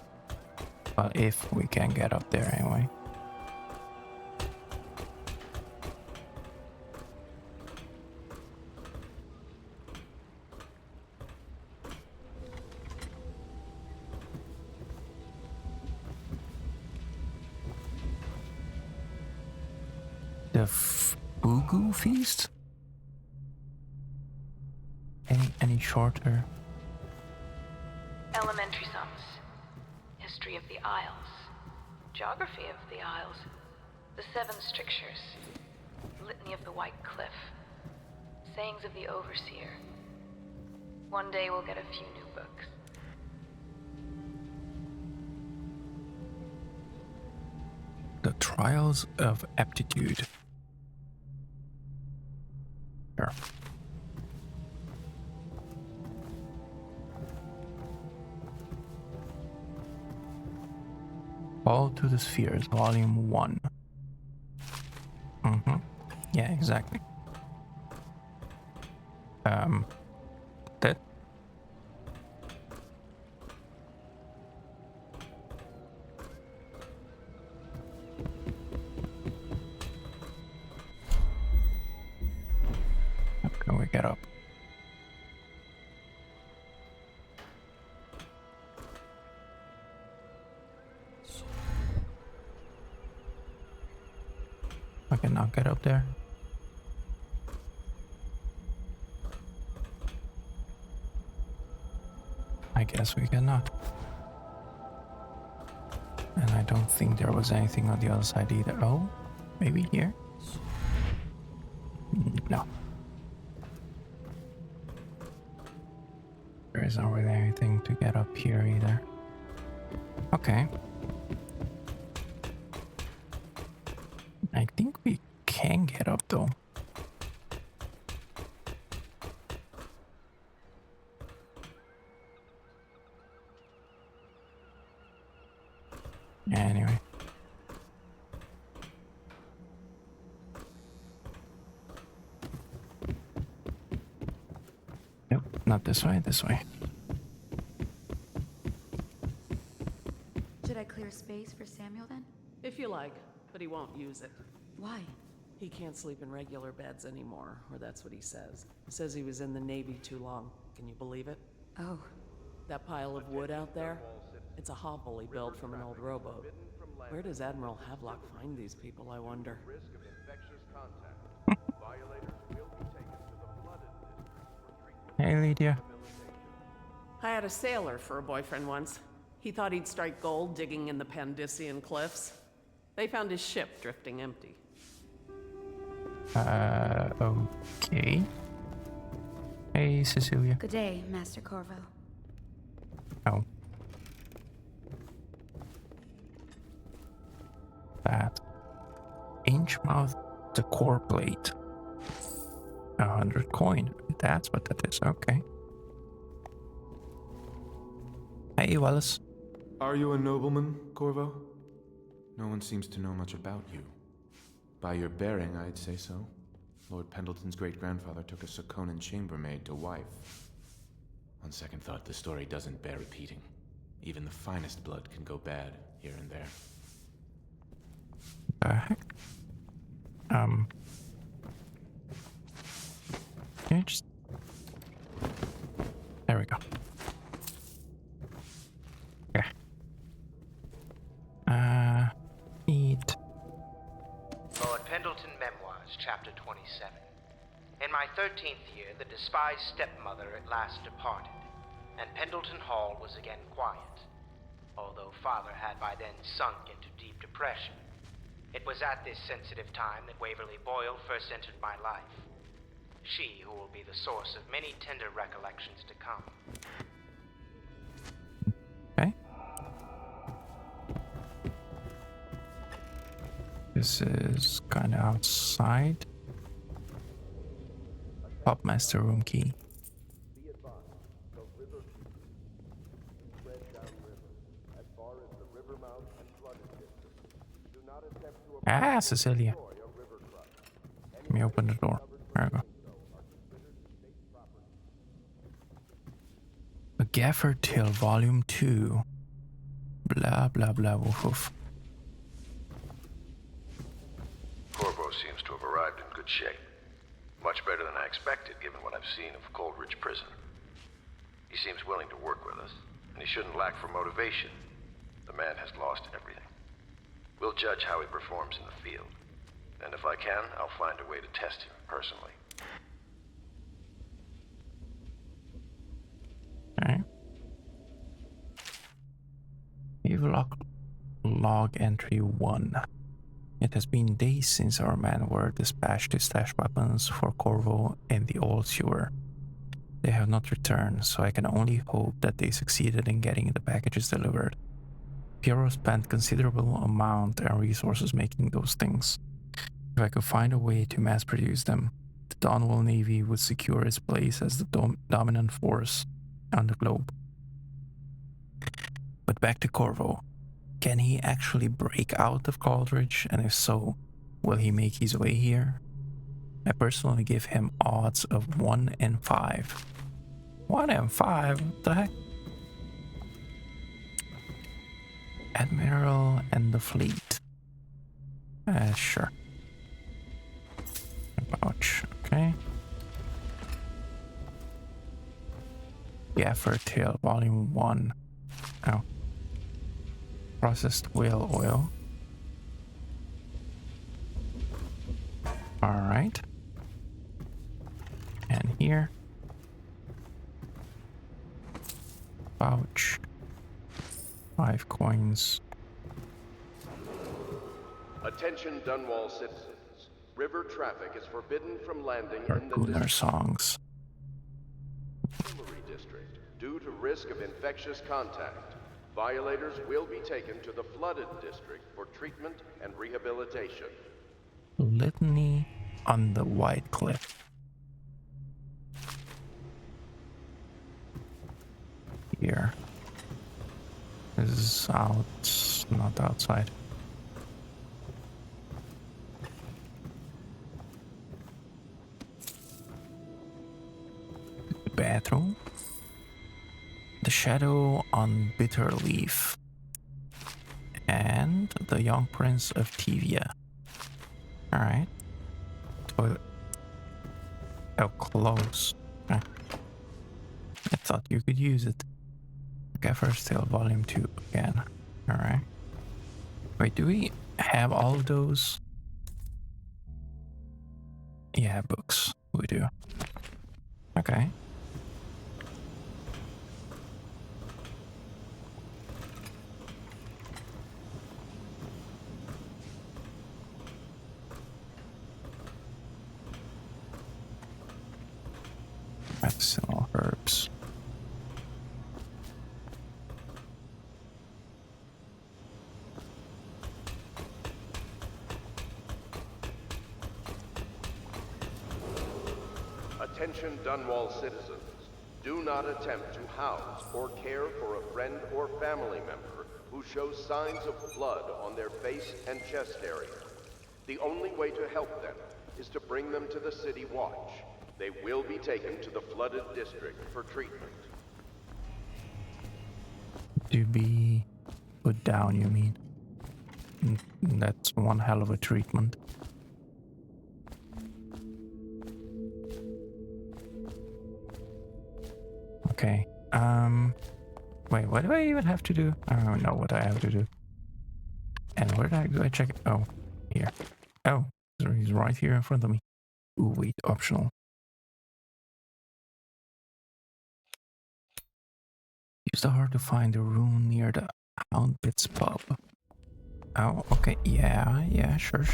But if we can get up there anyway. The Fugu feast? Any shorter? Elementary sums. History of the Isles. Geography of the Isles. The Seven Strictures. Litany of the White Cliff. Sayings of the Overseer. One day we'll get a few new books. The Trials of Aptitude. Sure. Fall to the Spheres, Volume 1. Yeah, exactly. That. How can we get up? I cannot get up there. I guess we cannot. And I don't think there was anything on the other side either. Oh, maybe here? No. There isn't really anything to get up here either. Okay. I think we can get up though. Anyway. Nope, not this way, this way. Should I clear space for Samuel then? If you like, but he won't use it. Why? He can't sleep in regular beds anymore, or that's what he says. He says he was in the Navy too long. Can you believe it? Oh. That pile of wood out there? It's a hovel he built from an old rowboat. Where does Admiral Havelock find these people, I wonder? Hey, Lydia. I had a sailor for a boyfriend once. He thought he'd strike gold digging in the Pandician cliffs. They found his ship drifting empty. Okay. Hey, Cecilia. Good day, Master Corvo. Oh. That. Inchmouth the core plate. 100 coin. That's what that is. Okay. Hey, Wallace. Are you a nobleman, Corvo? No one seems to know much about you. By your bearing, I'd say so. Lord Pendleton's great-grandfather took a Sakonan chambermaid to wife. On second thought, the story doesn't bear repeating. Even the finest blood can go bad here and there. Heck? Can you just... There we go. Okay. Eat. Lord Pendleton Memoirs, Chapter 27. In my 13th year, the despised stepmother at last departed, and Pendleton Hall was again quiet, although Father had by then sunk into deep depression. It was at this sensitive time that Waverly Boyle first entered my life. She who will be the source of many tender recollections to come. Okay. This is kind of outside. Pubmaster room key. Ah, Cecilia. Let me open the door. There we go. A Gaffer Till Volume 2. Blah, blah, blah, woof, woof. Corvo seems to have arrived in good shape. Much better than I expected, given what I've seen of Coldridge Prison. He seems willing to work with us, and he shouldn't lack for motivation. The man has lost everything. We'll judge how he performs in the field. And if I can, I'll find a way to test him personally. Alright. Havelock log entry 1. It has been days since our men were dispatched to stash weapons for Corvo in the old sewer. They have not returned, so I can only hope that they succeeded in getting the packages delivered. Piero spent considerable amount and resources making those things. If I could find a way to mass produce them, the Donwell Navy would secure its place as the dominant force on the globe. But back to Corvo. Can he actually break out of Coldridge? And if so, will he make his way here? I personally give him odds of 1 in 5. 1 in 5? What the heck? Admiral and the fleet. Sure. Pouch, okay. Gaffer Tail, Volume 1. Oh. Processed whale oil. Alright. And here. Pouch. 5 coins. Attention Dunwall citizens. River traffic is forbidden from landing in the Gunnar songs. Distillery District. Due to risk of infectious contact, violators will be taken to the flooded district for treatment and rehabilitation. Litany on the White Cliff. Here. This is not outside. The bathroom. The Shadow on Bitter Leaf. And the Young Prince of Tevia. Alright. Toilet. Oh, close. Okay. I thought you could use it. Gaffer's Tale Volume 2 again. Alright. Wait, do we have all of those? Yeah, books. We do. Okay. Medicinal herbs. Attention Dunwall citizens. Do not attempt to house or care for a friend or family member who shows signs of blood on their face and chest area. The only way to help them is to bring them to the City Watch. They will be taken to the flooded district for treatment. To be put down, you mean? That's one hell of a treatment. Okay. Wait, what do I even have to do? I don't know what I have to do. And where do I check it? Oh, here. Oh, so he's right here in front of me. Ooh, wait, optional. Use the heart to find the room near the Hound Pits pub. Oh, okay. Yeah, sure.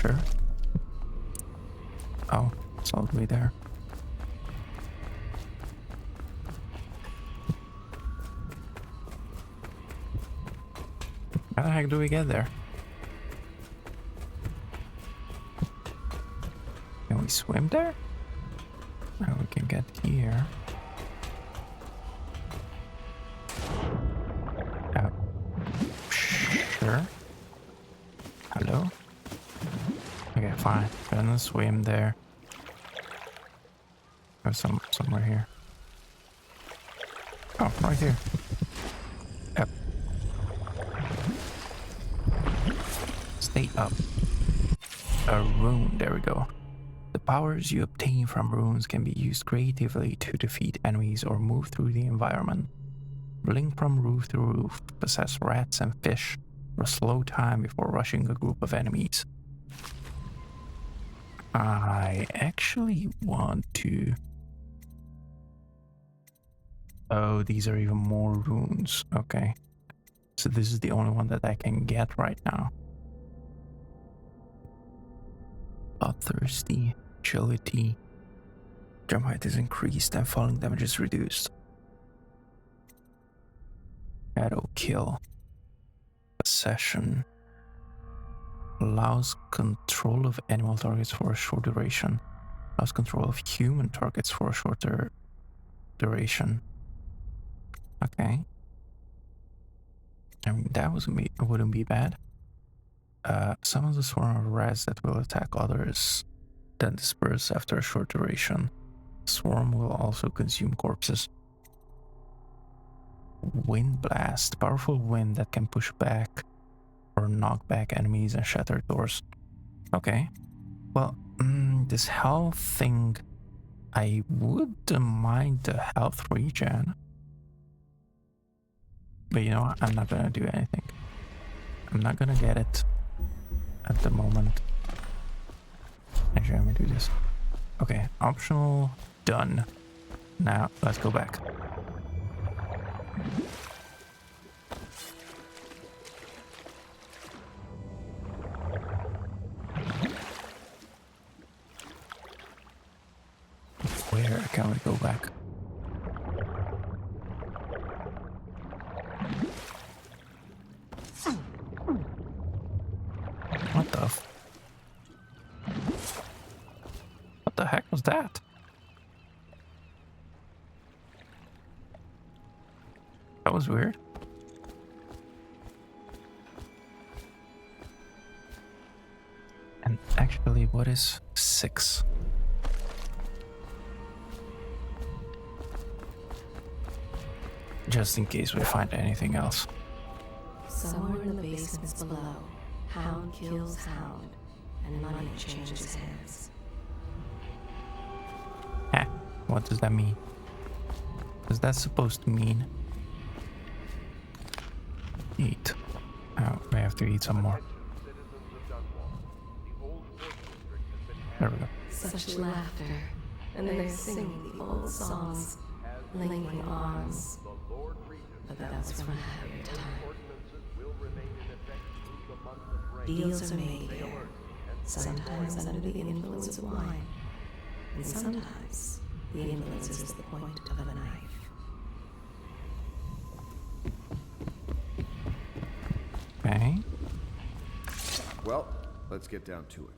Oh, it's all the way there. How the heck do we get there? Can we swim there? Oh, we can get here. Sure. Hello? Okay, fine. Gonna swim there. There's somewhere here. Oh, right here. Up. Stay up. A rune, there we go. The powers you obtain from runes can be used creatively to defeat enemies or move through the environment. Blink from roof to roof, possess rats and fish, or slow time before rushing a group of enemies. I actually want to... Oh, these are even more runes. Okay. So this is the only one that I can get right now. Bloodthirsty, agility. Jump height is increased and falling damage is reduced. Shadow kill. Possession. Allows control of animal targets for a short duration. Allows control of human targets for a shorter duration. Okay. I mean, that wouldn't be bad. Summons a swarm of rats that will attack others, then disperse after a short duration. The swarm will also consume corpses. Wind blast. Powerful wind that can push back or knock back enemies and shatter doors. Okay. Well, this health thing, I wouldn't mind the health regen. But you know what? I'm not gonna do anything. I'm not gonna get it at the moment. Actually, I'm gonna do this. Okay, optional, done. Now, let's go back. Where can we go back? What the heck was that? That was weird. what is 6? Just in case we find anything else. Somewhere in the basements below, hound kills hound, and money changes hands. Heh, what does that mean? What is that supposed to mean? Eat. Oh, we have to eat some more. There we go. Such laughter, and they're singing the old songs, linking arms. But that was from a happier time. Deals are made here, sometimes under the influence of wine, and sometimes the influence is the point of a knife. Okay. Well, let's get down to it.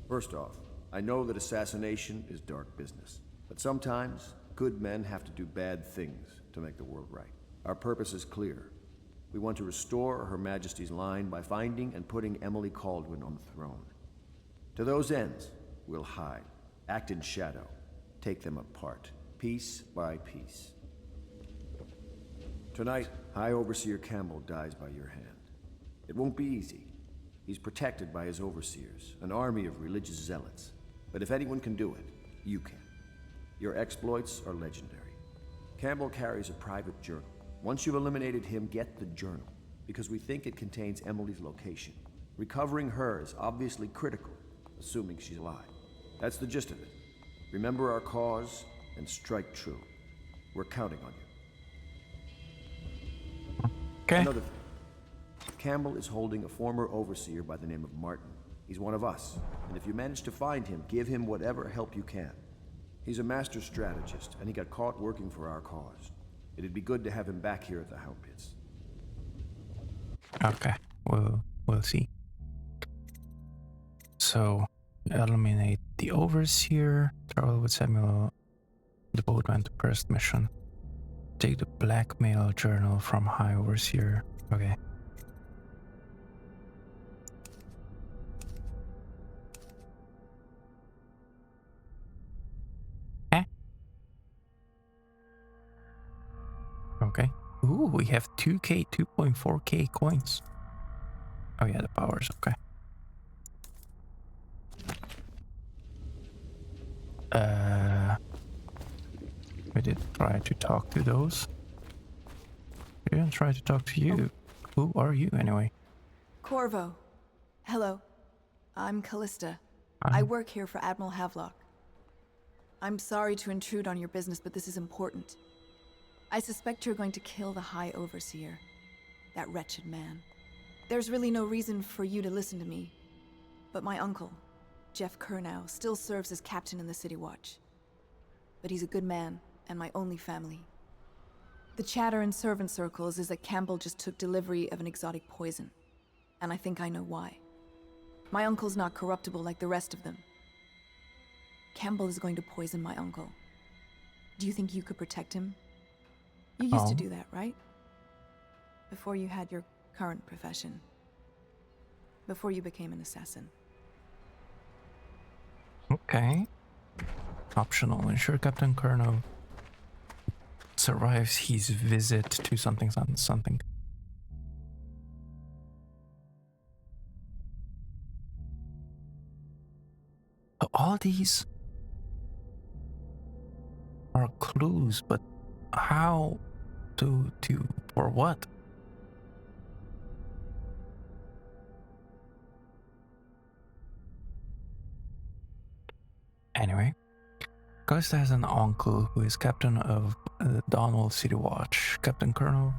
First off, I know that assassination is dark business, but sometimes good men have to do bad things to make the world right. Our purpose is clear. We want to restore Her Majesty's line by finding and putting Emily Caldwin on the throne. To those ends, we'll hide, act in shadow, take them apart, piece by piece. Tonight, High Overseer Campbell dies by your hand. It won't be easy. He's protected by his overseers, an army of religious zealots. But if anyone can do it, you can. Your exploits are legendary. Campbell carries a private journal. Once you've eliminated him, get the journal, because we think it contains Emily's location. Recovering her is obviously critical, assuming she's alive. That's the gist of it. Remember our cause and strike true. We're counting on you. Okay. Another thing. Campbell is holding a former overseer by the name of Martin. He's one of us, and if you manage to find him, give him whatever help you can. He's a master strategist, and he got caught working for our cause. It'd be good to have him back here at the Hound Pits. Okay, we'll see. So, eliminate the overseer, travel with Samuel, the boat went to first mission. Take the blackmail journal from High Overseer. Okay. Okay. Ooh, we have 2K, 2.4K coins. Oh yeah, the powers, okay. We did try to talk to those. We didn't try to talk to you. Who are you anyway? Corvo. Hello. I'm Callista. I work here for Admiral Havelock. I'm sorry to intrude on your business, but this is important. I suspect you're going to kill the High Overseer. That wretched man. There's really no reason for you to listen to me. But my uncle, Jeff Kernow, still serves as captain in the City Watch. But he's a good man, and my only family. The chatter in servant circles is that Campbell just took delivery of an exotic poison. And I think I know why. My uncle's not corruptible like the rest of them. Campbell is going to poison my uncle. Do you think you could protect him? You used to do that, right? Before you had your current profession. Before you became an assassin. Okay. Optional. Ensure Captain Kernow survives his visit to something. So all these are clues, but how to for what? Anyway, Costa has an uncle who is captain of Donald City Watch. Captain Kernow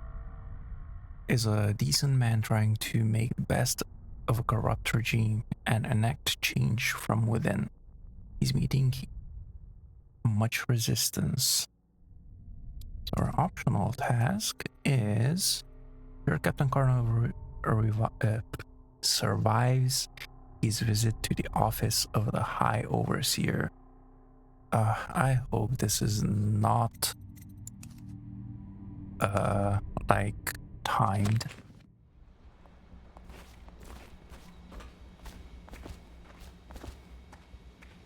is a decent man trying to make the best of a corrupt regime and enact change from within. He's meeting much resistance. So our optional task is your Captain Kernow survives his visit to the office of the High Overseer. I hope this is not like timed.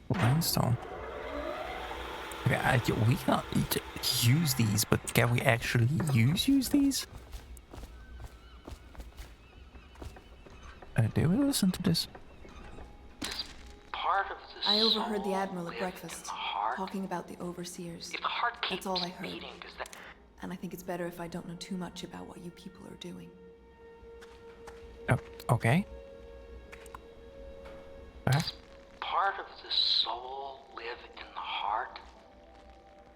Limestone. Okay, we cannot use these, but can we actually use these? Did we listen to this? Part of the I overheard the soul Admiral at live breakfast, in the heart. talking about the Overseers. If the heart keeps That's all I heard. beating, does that... And I think it's better if I don't know too much about what you people are doing. Oh, okay. Part of the soul live in the heart?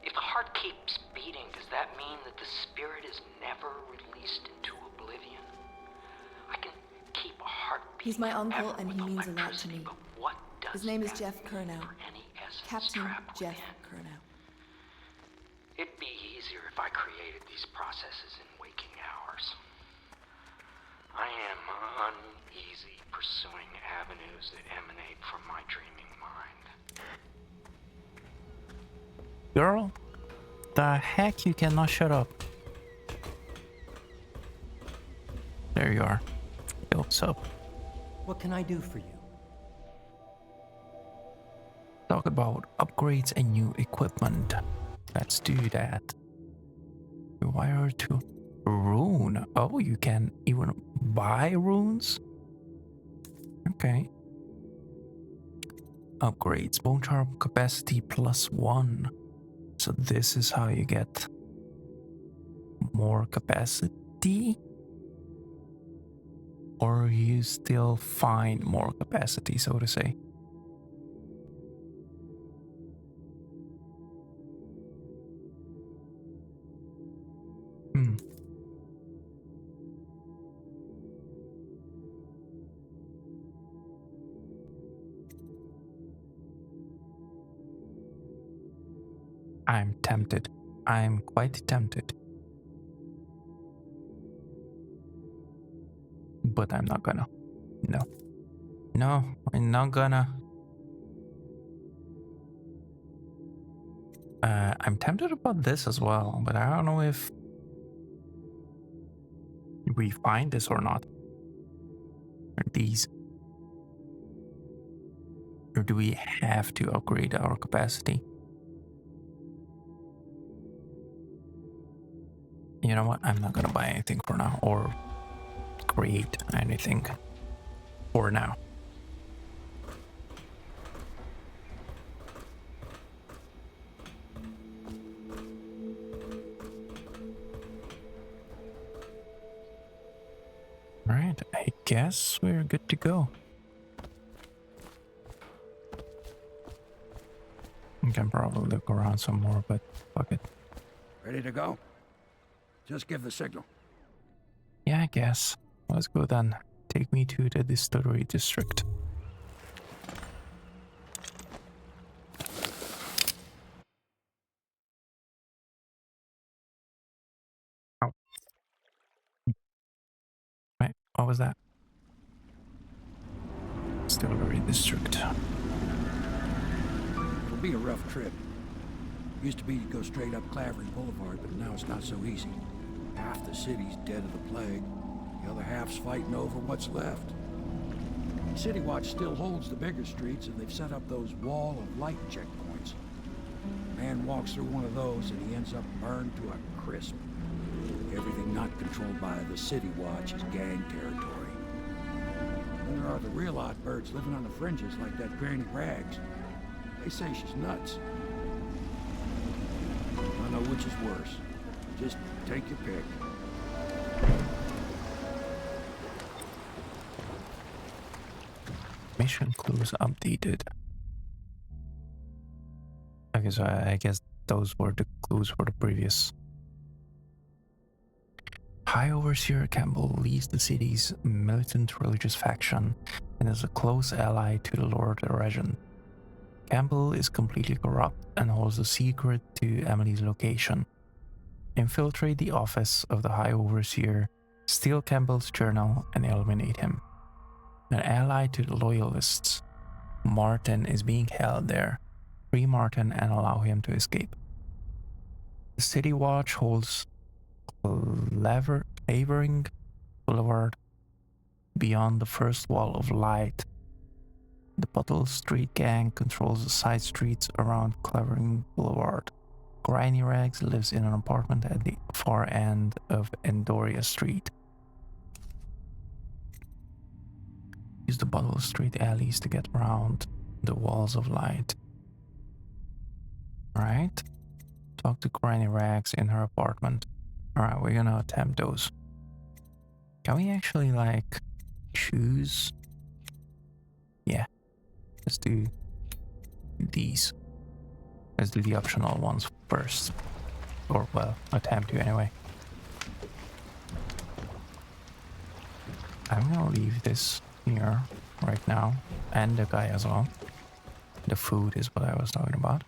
If the heart keeps beating, does that mean that the spirit is never released into oblivion? I can keep a heart He's my uncle, and he means a lot to me. His name is Jeff Kurnow. Captain Jeff Kurnow. It'd be easier if I created these processes in waking hours. I am uneasy pursuing avenues that emanate from my dreaming mind. Girl, the heck, you cannot shut up. There you are. Yo, what's up? What can I do for you? Talk about upgrades and new equipment. Let's do that. Wire to rune. Oh, you can even buy runes? Okay. Upgrades. Bone charm capacity +1. So this is how you get more capacity? Or you still find more capacity, so to say? I'm tempted. I'm quite tempted. But I'm not gonna. No. No, I'm not gonna. I'm tempted about this as well, but I don't know if we find this or not. Or these. Or do we have to upgrade our capacity? You know what? I'm not gonna buy anything for now, or create anything for now. Alright, I guess we're good to go. We can probably look around some more, but fuck it. Ready to go? Just give the signal. Yeah, I guess. Let's go then. Take me to the distillery district. Oh. Wait, what was that? Distillery district. It'll be a rough trip. Used to be to go straight up Clavering Boulevard, but now it's not so easy. Half the city's dead of the plague. The other half's fighting over what's left. City Watch still holds the bigger streets, and they've set up those wall of light checkpoints. A man walks through one of those, and he ends up burned to a crisp. Everything not controlled by the City Watch is gang territory. Then there are the real odd birds living on the fringes like that Granny Rags. They say she's nuts. I don't know which is worse. Just take your pick. Mission clues updated. Okay, so I guess those were the clues for the previous. High Overseer Campbell leads the city's militant religious faction and is a close ally to the Lord Regent. Campbell is completely corrupt and holds a secret to Emily's location. Infiltrate the office of the High Overseer, steal Campbell's journal, and eliminate him. An ally to the Loyalists, Martin is being held there. Free Martin and allow him to escape. The City Watch holds Clavering Boulevard beyond the first wall of light. The Bottle Street Gang controls the side streets around Clavering Boulevard. Granny Rags lives in an apartment at the far end of Endoria Street. Use the Bottle Street alleys to get around the walls of light. Alright. Talk to Granny Rags in her apartment. Alright, we're gonna attempt those. Can we actually, like, choose? Yeah. Let's do these. Let's do the optional ones first. Or, well, attempt to anyway. I'm gonna leave this here right now. And the guy as well. The food is what I was talking about.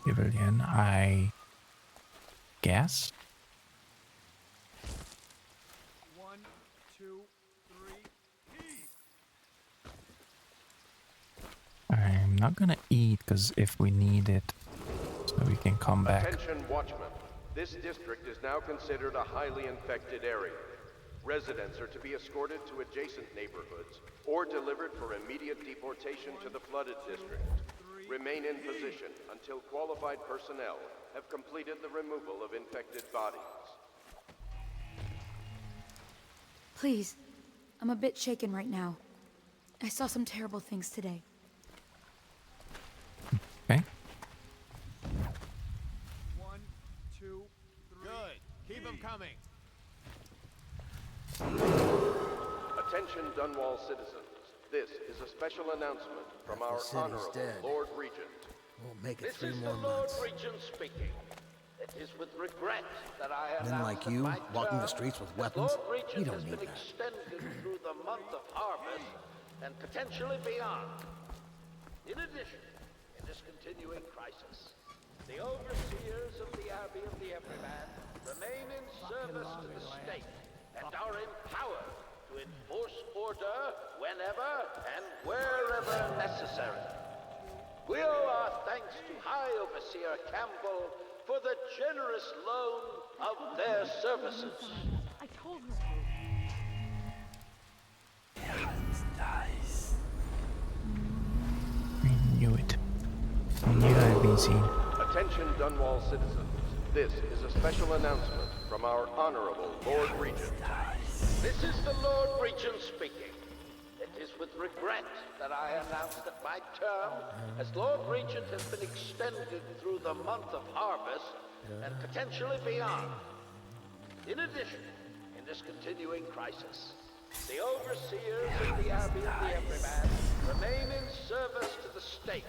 Pavilion, I guess. 1, 2, 3, heave! I'm not gonna eat because if we need it, so we can come back. Attention, watchmen. This district is now considered a highly infected area. Residents are to be escorted to adjacent neighborhoods or delivered for immediate deportation to the flooded district. Remain in position until qualified personnel have completed the removal of infected bodies. Please, I'm a bit shaken right now. I saw some terrible things today. Okay. 1, 2, 3. Good. Keep them coming. Attention, Dunwall citizens. This is a special announcement from our Honorable Lord Regent. Won't make it This 3 is more the Lord months. Regent speaking. It is with regret that I announce Men like you, that my walking the term streets with as weapons, Lord Regent we don't has need been that. extended through the month of harvest and potentially beyond. In addition, in this continuing crisis, the overseers of the Abbey of the Everyman remain in service to the state and are empowered to enforce order whenever and wherever necessary. We owe our thanks to High Overseer Campbell for the generous loan of their services. I told her. I knew it. I knew I'd been seen. Attention, Dunwall citizens. This is a special announcement from our Honorable Lord Regent. This is the Lord Regent speaking. It is with regret that I announce that my term as Lord Regent has been extended through the month of harvest and potentially beyond. In addition, in this continuing crisis, the overseers of the Abbey of the Everyman remain in service to the state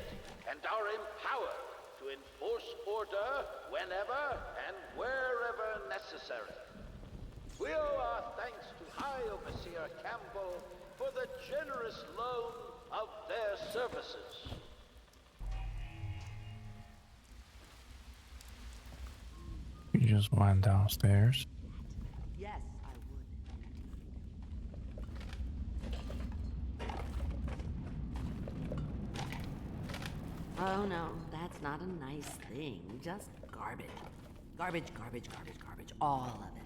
and are empowered to enforce order whenever and wherever necessary. We owe our thanks to High Overseer Campbell for the generous loan of their services. You just went downstairs. Yes, I would. Oh no, that's not a nice thing. Just garbage. Garbage, garbage, garbage, garbage. All of it.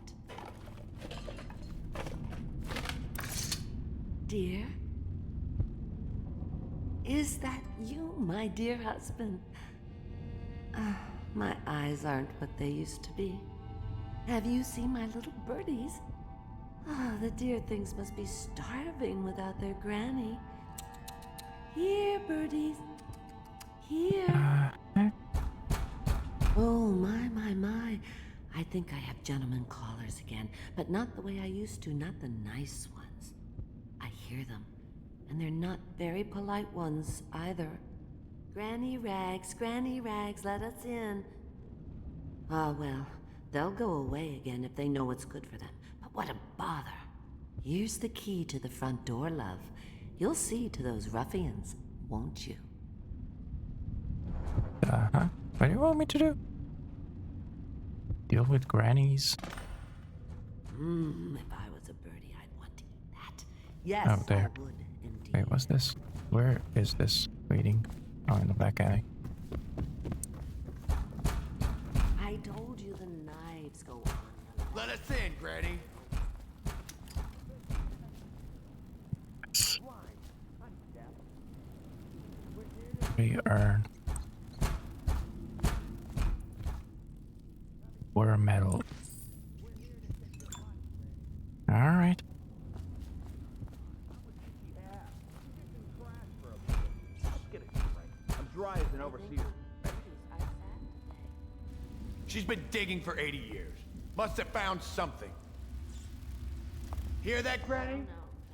Dear? Is that you, my dear husband? My eyes aren't what they used to be. Have you seen my little birdies? Ah, the dear things must be starving without their granny. Here, birdies. Here. Oh, my. I think I have gentlemen callers again, but not the way I used to, not the nice ones. I hear them, and they're not very polite ones either. Granny Rags, let us in. Ah, well, they'll go away again if they know what's good for them. But what a bother. Here's the key to the front door, love. You'll see to those ruffians, won't you? What do you want me to do? Deal with grannies? If I was a birdie, I'd want to eat that. Yes, Oh, there. I would, indeed. Wait, what's this? Where is this waiting? Oh, in the back alley. I told you the knives go on. Let us in, Granny. We earn. We're a medal. Alright. I'm dry as an overseer. She's been digging for 80 years. Must have found something. Hear that, Granny?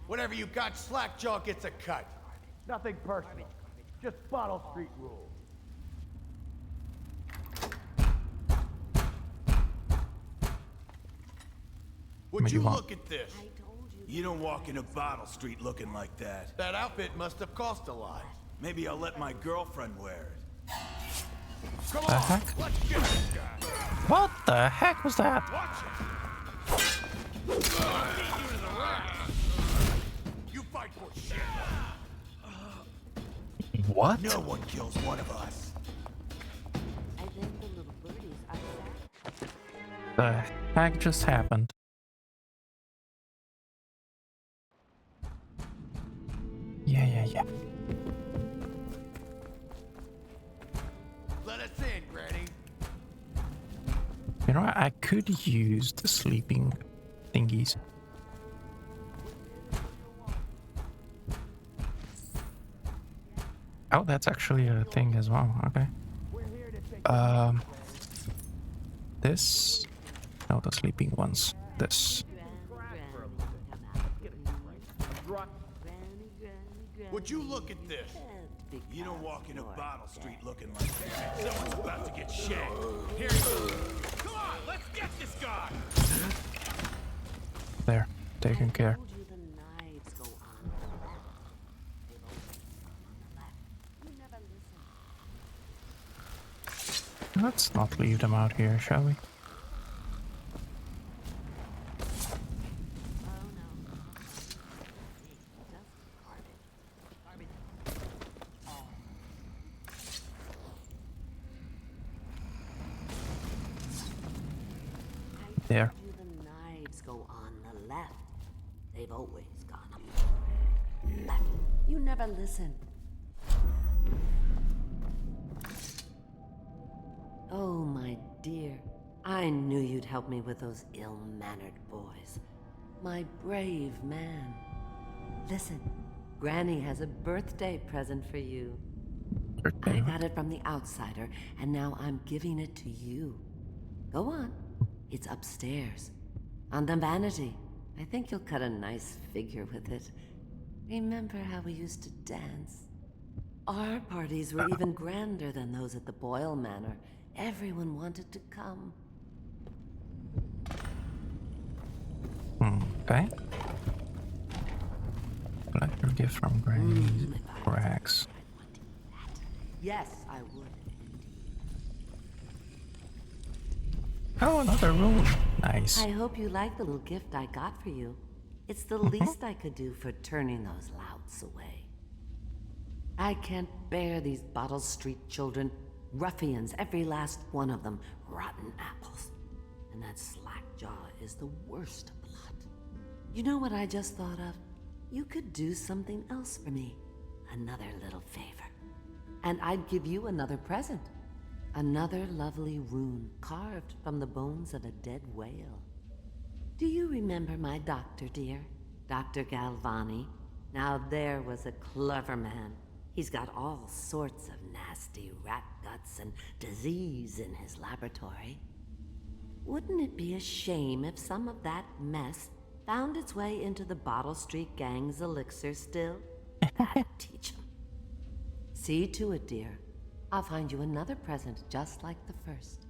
Whatever you got, Slackjaw gets a cut. Nothing personal. Just Bottle Street rules. Would you look at this? You don't walk into Bottle Street looking like that. That outfit must have cost a lot. Maybe I'll let my girlfriend wear it. Come The on, heck? let's get this guy. What the heck was that? You fight for shit. What? No one kills one of us. I think the little birdies are sad. The heck just happened? Yeah. Let us in, Granny. You know what? I could use the sleeping thingies. Oh, that's actually a thing as well. Okay. This. No, the sleeping ones. This. Would you look at this? You don't walk into Bottle Street looking like that. Someone's about to get shanked. Here he goes. Come on, let's get this guy. There. Taken care. Let's not leave them out here, shall we? There. The knives go on the left. They've always gone on left. You never listen. Oh, my dear. I knew you'd help me with those ill-mannered boys. My brave man. Listen, Granny has a birthday present for you. I got it from the outsider, and now I'm giving it to you. Go on. It's upstairs. On the vanity. I think you'll cut a nice figure with it. Remember how we used to dance? Our parties were even grander than those at the Boyle Manor. Everyone wanted to come. Okay. Collect your gift from Granny Rags. Yes, I would. Oh, another room. Nice. I hope you like the little gift I got for you. It's the least I could do for turning those louts away. I can't bear these Bottle Street children. Ruffians, every last one of them. Rotten apples. And that Slackjaw is the worst of the lot. You know what I just thought of? You could do something else for me. Another little favor. And I'd give you another present. Another lovely rune carved from the bones of a dead whale. Do you remember my doctor, dear? Dr. Galvani? Now there was a clever man. He's got all sorts of nasty rat guts and disease in his laboratory. Wouldn't it be a shame if some of that mess found its way into the Bottle Street Gang's elixir still? That'd teach him. See to it, dear. I'll find you another present just like the first.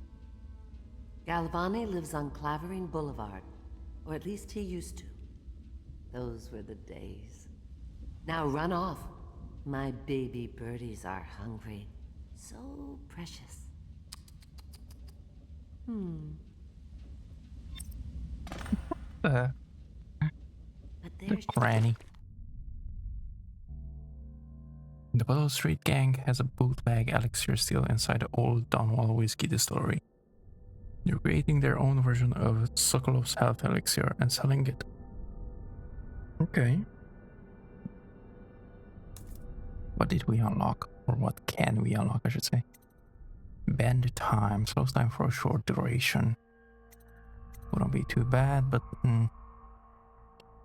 Galvani lives on Clavering Boulevard, or at least he used to. Those were the days. Now run off. My baby birdies are hungry. So precious. But there's Granny. The Bottle Street Gang has a bootleg elixir still inside the old Donwall whiskey distillery. They're creating their own version of Sokolov's health elixir and selling it. Okay. What did we unlock? Or what can we unlock, I should say? Bend time. Slows time for a short duration. Wouldn't be too bad, but...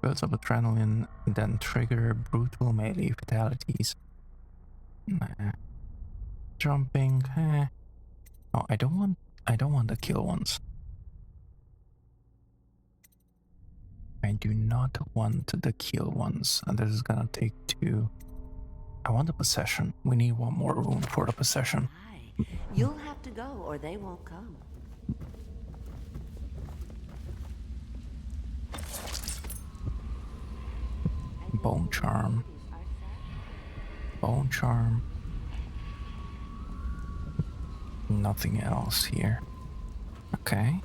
builds up adrenaline, then trigger brutal melee fatalities. Nah. Jumping, Oh, I don't want the kill ones. I do not want the kill ones, and this is gonna take 2. I want the possession. We need one more room for the possession. You'll have to go, or they won't come. Bone charm. Bone charm. Nothing else here. Okay.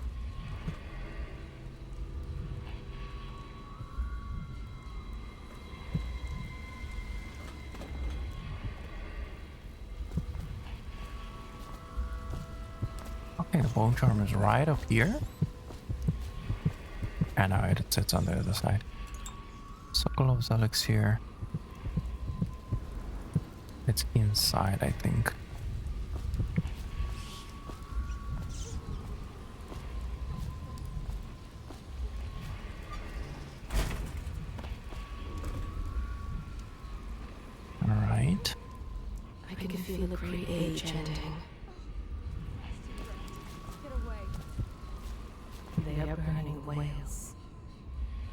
Okay, the bone charm is right up here. And now it sits on the other side. Sokolov's elixir. It's inside, I think. Alright. I can feel a great age ending. They are burning whales.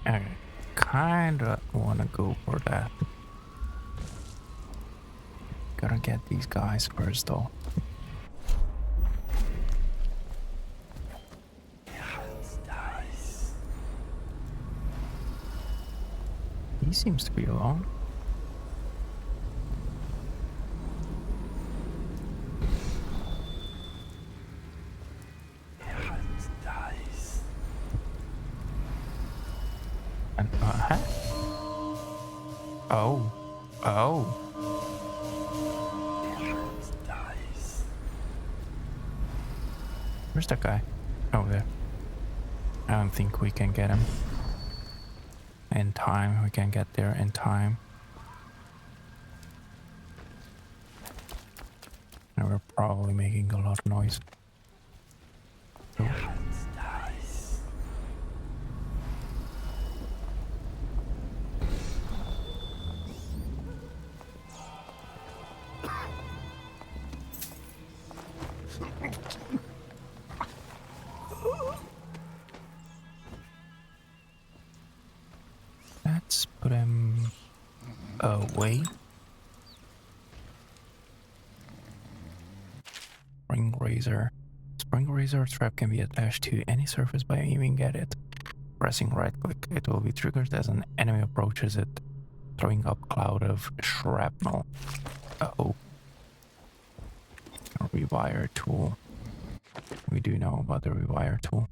I kinda wanna go for that. Gotta get these guys first though. He seems to be alone. And, huh? Oh. Oh. Where's that guy? Over there. I don't think we can get him in time. We can get there in time. And we're probably making a lot of noise. So. Let's put him away. Spring razor. Spring razor trap can be attached to any surface by aiming at it. Pressing right click, it will be triggered as an enemy approaches it, throwing up a cloud of shrapnel. Uh-oh. A rewire tool. We do know about the rewire tool.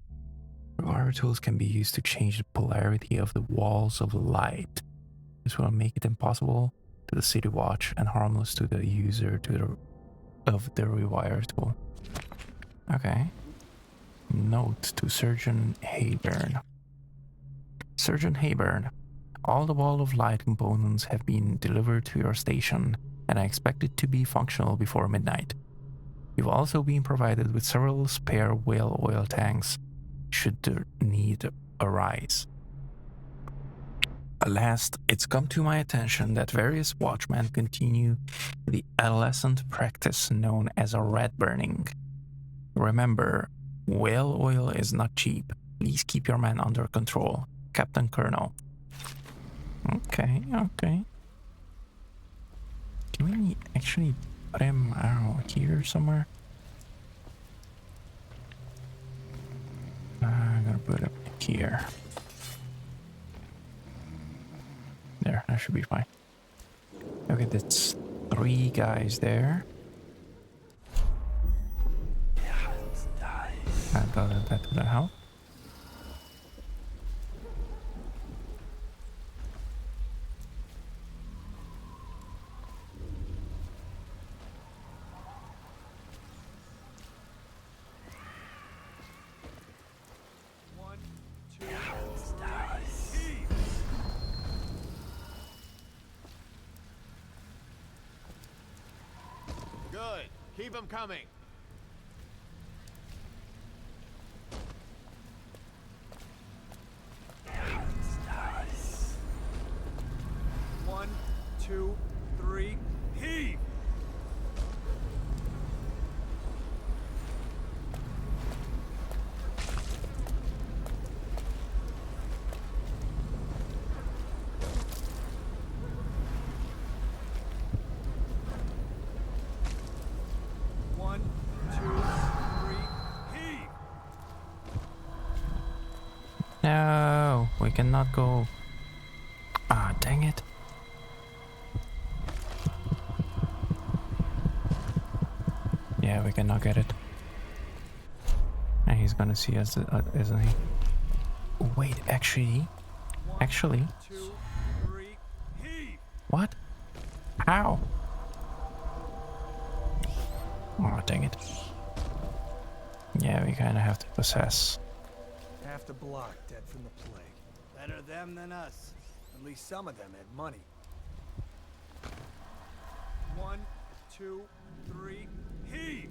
Rewire tools can be used to change the polarity of the walls of light. This will make it impossible to the City Watch and harmless to the user of the rewire tool. Okay. Note to Surgeon Hayburn. Surgeon Hayburn, all the wall of light components have been delivered to your station, and I expect it to be functional before midnight. You've also been provided with several spare whale oil tanks should the need arise. Last, it's come to my attention that various watchmen continue the adolescent practice known as a rat burning. Remember, whale oil is not cheap. Please keep your men under control. Captain Colonel. Okay, okay. Can we actually put him, I don't know, here somewhere? I'm gonna put him here. There, that should be fine. Okay, that's 3 guys there. I thought that would help. Good. Keep them coming. One, two, three, heave! One, two, three, heave! No, we cannot go. Ah, dang it. Yeah, we cannot get it. And he's gonna see us, isn't he? Wait, actually. What? How? Oh, dang it. Yeah, we kind of have to possess. Half the block dead from the plague. Better them than us. At least some of them had money. One, two, three, heave!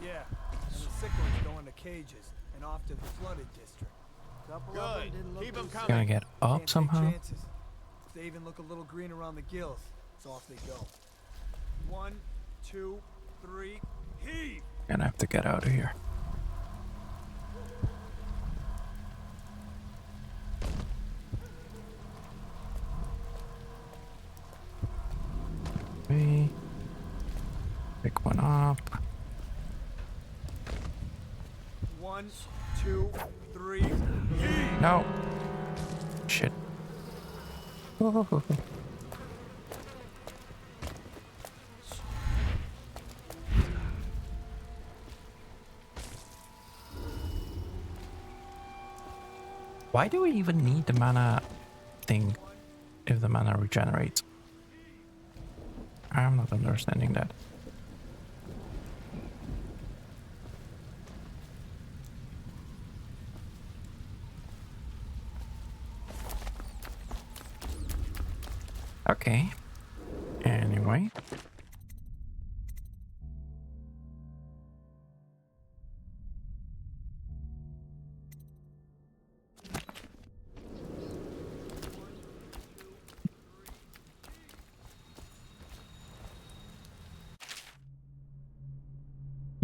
Yeah, and the sick ones go into cages and off to the flooded district. Couple of them didn't look Keep them too coming. Gonna get up Can't take somehow. chances. If they even look a little green around the gills, so off they go. One, two, three, heave! Gonna have to get out of here. Okay. Pick one up. One, two, three, heave! No. Shit. Why do we even need the mana thing if the mana regenerates? I'm not understanding that. Okay. Anyway.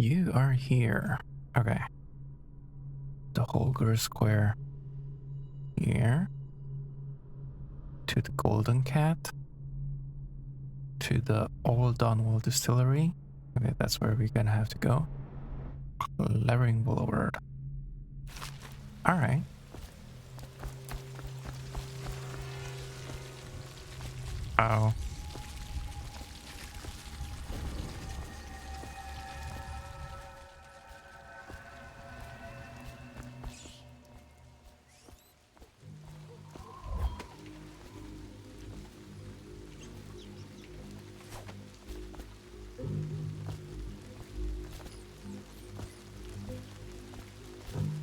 You are here. Okay. The Holger Square. Here. To the Golden Cat. To the Old Donwell Distillery. Okay, that's where we're gonna have to go. Levering Boulevard. Alright. Oh.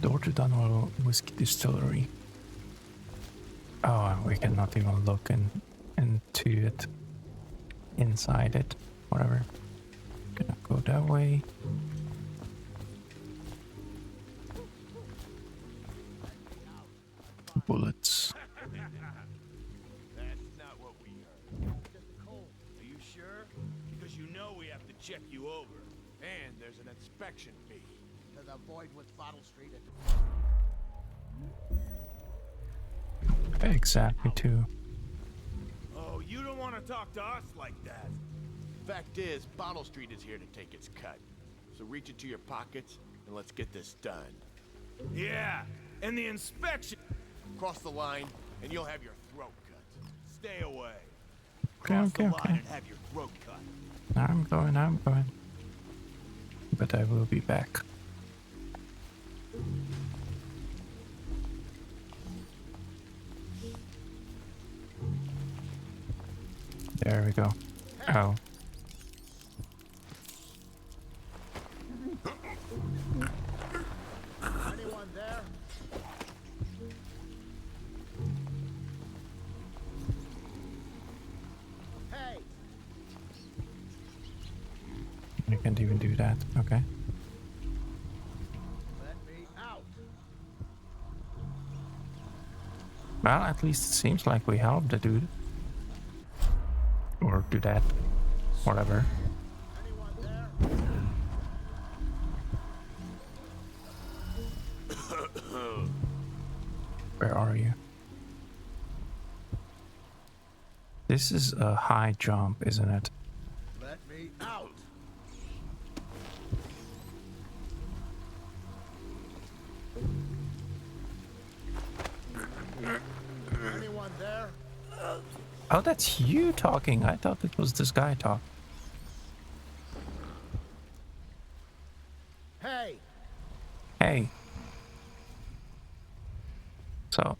Door to Donwell Whiskey Distillery. Oh, we cannot even look into it. inside it. Whatever. Gonna go that way. Bullets. That's not what we heard. Are you sure? Because you know we have to check you over. And there's an inspection fee. To avoid what's Bottle Street Exactly, too. Oh, you don't want to talk to us like that. Fact is, Bottle Street is here to take its cut. So reach into your pockets and let's get this done. Yeah, and the inspection. Cross the line and you'll have your throat cut. Stay away. Cross the line and have your throat cut. I'm going. But I will be back. There we go. Oh. Anyone there? Hey! I can't even do that. Okay. Let me out. Well, at least it seems like we helped the dude. Or do that. Whatever. Where are you? This is a high jump, isn't it? Let me out. Anyone there? Oh, that's you talking. I thought it was this guy talking. Hey! Hey. So.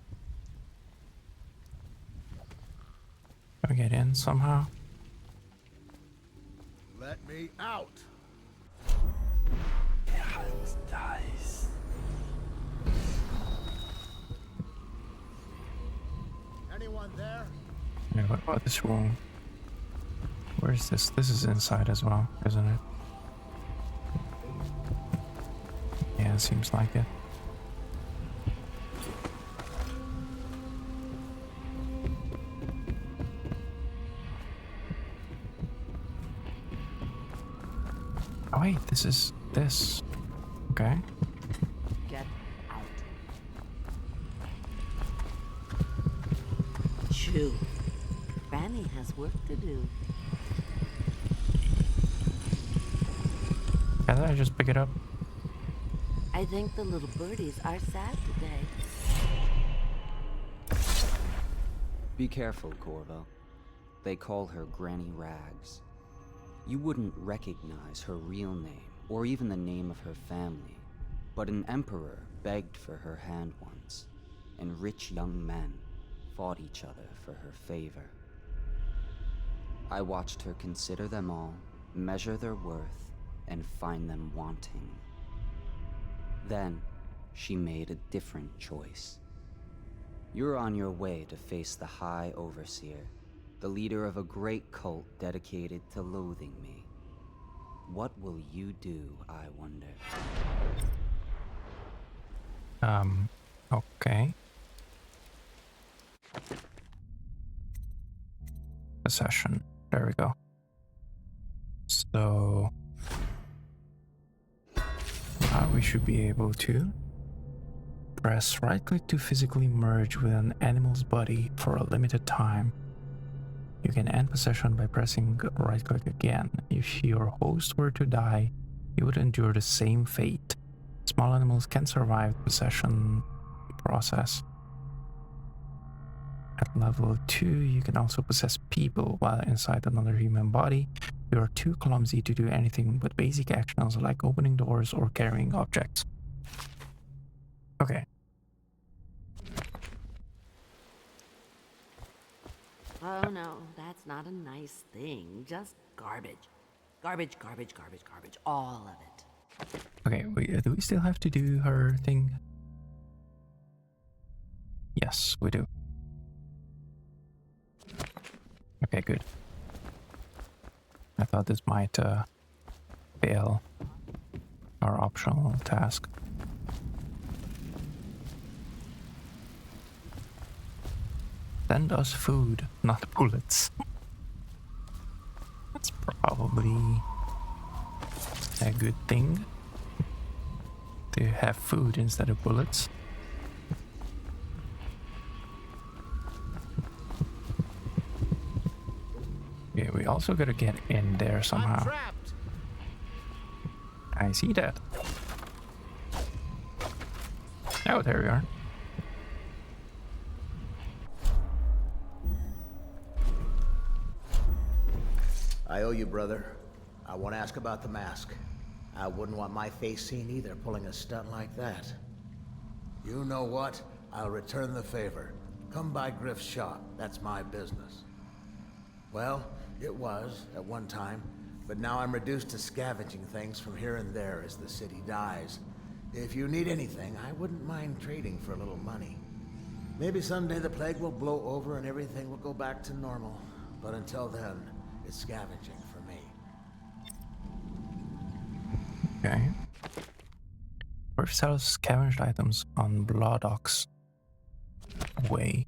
Can we get in somehow? Let me out. Nice. Anyone there? Yeah, what about this room? Where is this? This is inside as well, isn't it? Yeah, it seems like it. Oh wait, this is this. Okay. Get out. Chew. Granny has work to do. Can't I just pick it up? I think the little birdies are sad today. Be careful, Corvo. They call her Granny Rags. You wouldn't recognize her real name, or even the name of her family, but an emperor begged for her hand once, and rich young men fought each other for her favor. I watched her consider them all, measure their worth, and find them wanting. Then, she made a different choice. You're on your way to face the High Overseer, the leader of a great cult dedicated to loathing me. What will you do, I wonder? Okay. Possession. There we go. So... we should be able to press right click to physically merge with an animal's body for a limited time. You can end possession by pressing right click again. If your host were to die, you would endure the same fate. Small animals can survive the possession process. At level 2, you can also possess people while inside another human body. You are too clumsy to do anything but basic actions like opening doors or carrying objects. Okay. Oh no, that's not a nice thing. Just garbage. Garbage, garbage, garbage, garbage. All of it. Okay, wait, do we still have to do her thing? Yes, we do. Okay, good. I thought this might fail our optional task. Send us food, not bullets. That's probably a good thing to have food instead of bullets. Okay, we also gotta get in there somehow. I see that. Oh, there we are. I owe you, brother. I want to ask about the mask. I wouldn't want my face seen either, pulling a stunt like that. You know what? I'll return the favor. Come by Griff's shop. That's my business. Well, it was, at one time, but now I'm reduced to scavenging things from here and there as the city dies. If you need anything, I wouldn't mind trading for a little money. Maybe someday the plague will blow over and everything will go back to normal. But until then, it's scavenging for me. Okay. Griff sells scavenged items on Bloodox Way.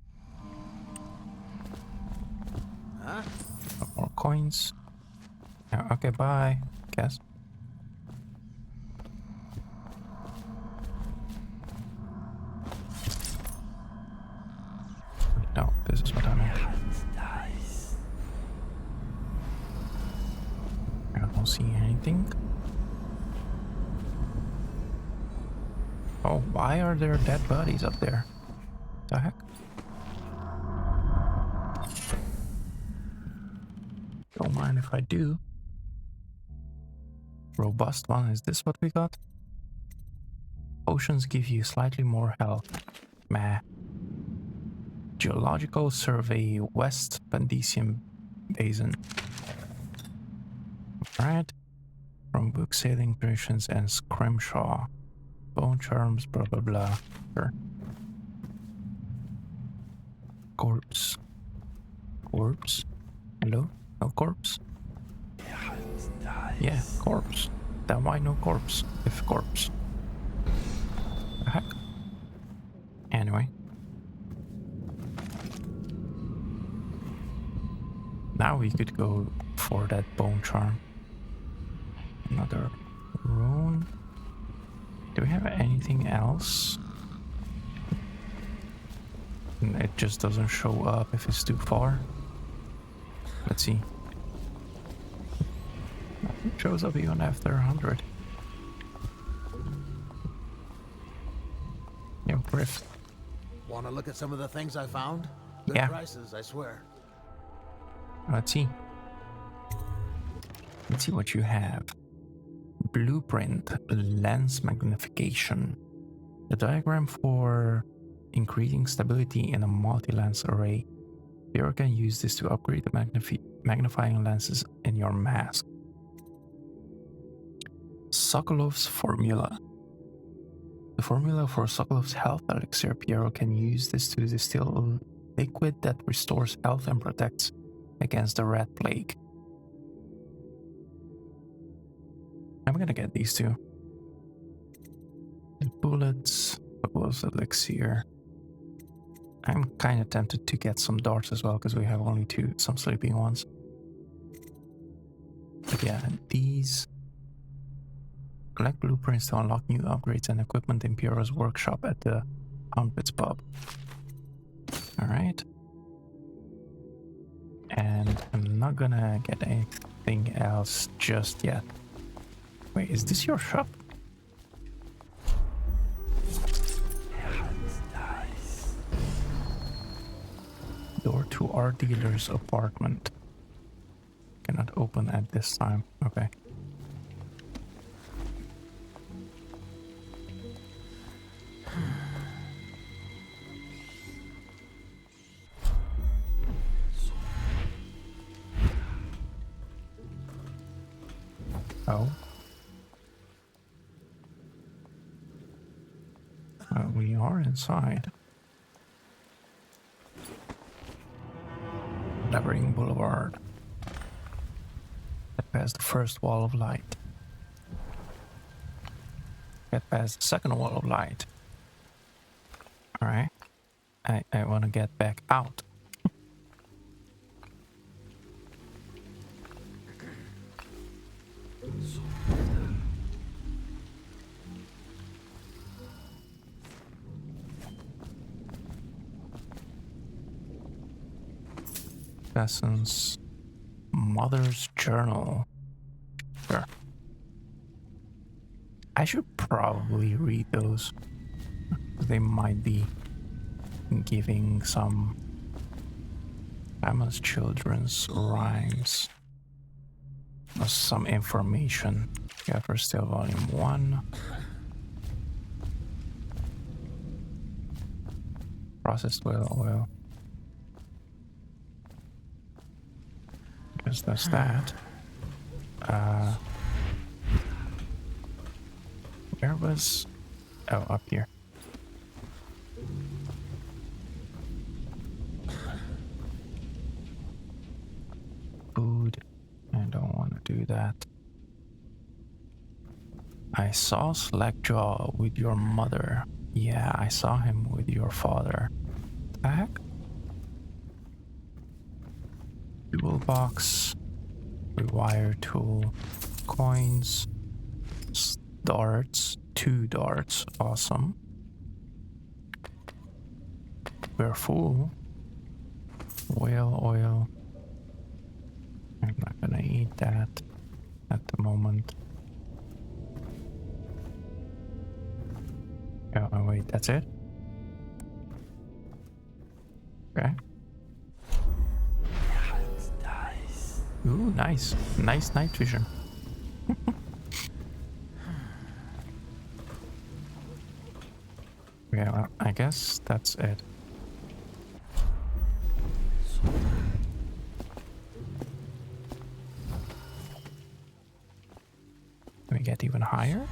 Huh? More coins. Oh, okay, bye. Guess. No, this is what I meant. I don't see anything. Oh, why are there dead bodies up there? The heck? Don't mind if I do. Robust one, is this what we got? Potions give you slightly more health. Meh. Geological Survey West Pandesium Basin. Alright. From book sailing traditions and Scrimshaw. Bone charms, blah blah blah. Sure. Corpse. Corpse? Hello? No corpse? Yeah, corpse. Then why no corpse if corpse? The heck? Anyway. Now we could go for that bone charm. Another rune. Do we have anything else? It just doesn't show up if it's too far. Let's see. Nothing shows up even after 100. Yeah, Griff. Want to look at some of the things I found? Good Yeah. prices, I swear. Let's see. Let's see what you have. Blueprint, lens magnification. The diagram for increasing stability in a multi-lens array. You can use this to upgrade the magnifying lenses in your mask. Sokolov's formula. The formula for Sokolov's health elixir. Piero can use this to distill a liquid that restores health and protects against the rat plague. I'm gonna get these two. The bullets, Sokolov's elixir. I'm kind of tempted to get some darts as well because we have only some sleeping ones. But yeah, these. Collect blueprints to unlock new upgrades and equipment in Piero's workshop at the Houndpits pub. Alright. And I'm not gonna get anything else just yet. Wait, is this your shop? Door to our dealer's apartment. Cannot open at this time. Okay. Oh. We are inside. Levering Boulevard. past the first wall of light. Get past the second wall of light. Alright. I want to get back out. Lessons. Mother's journal. Sure. I should probably read those. They might be giving some famous children's rhymes or some information. Yeah, for still volume 1. Processed whale oil. Guess that's that. Where was... Oh, up here. Food. I don't want to do that. I saw Slackjaw with your mother. Yeah, I saw him with your father. What the heck? Toolbox. Rewire tool. Coins. Darts. 2 darts. Awesome. We're full. Whale oil. I'm not gonna eat that at the moment. Oh, wait, that's it? Okay. Ooh, nice. Nice night vision. Yeah, well, I guess that's it. Can we get even higher?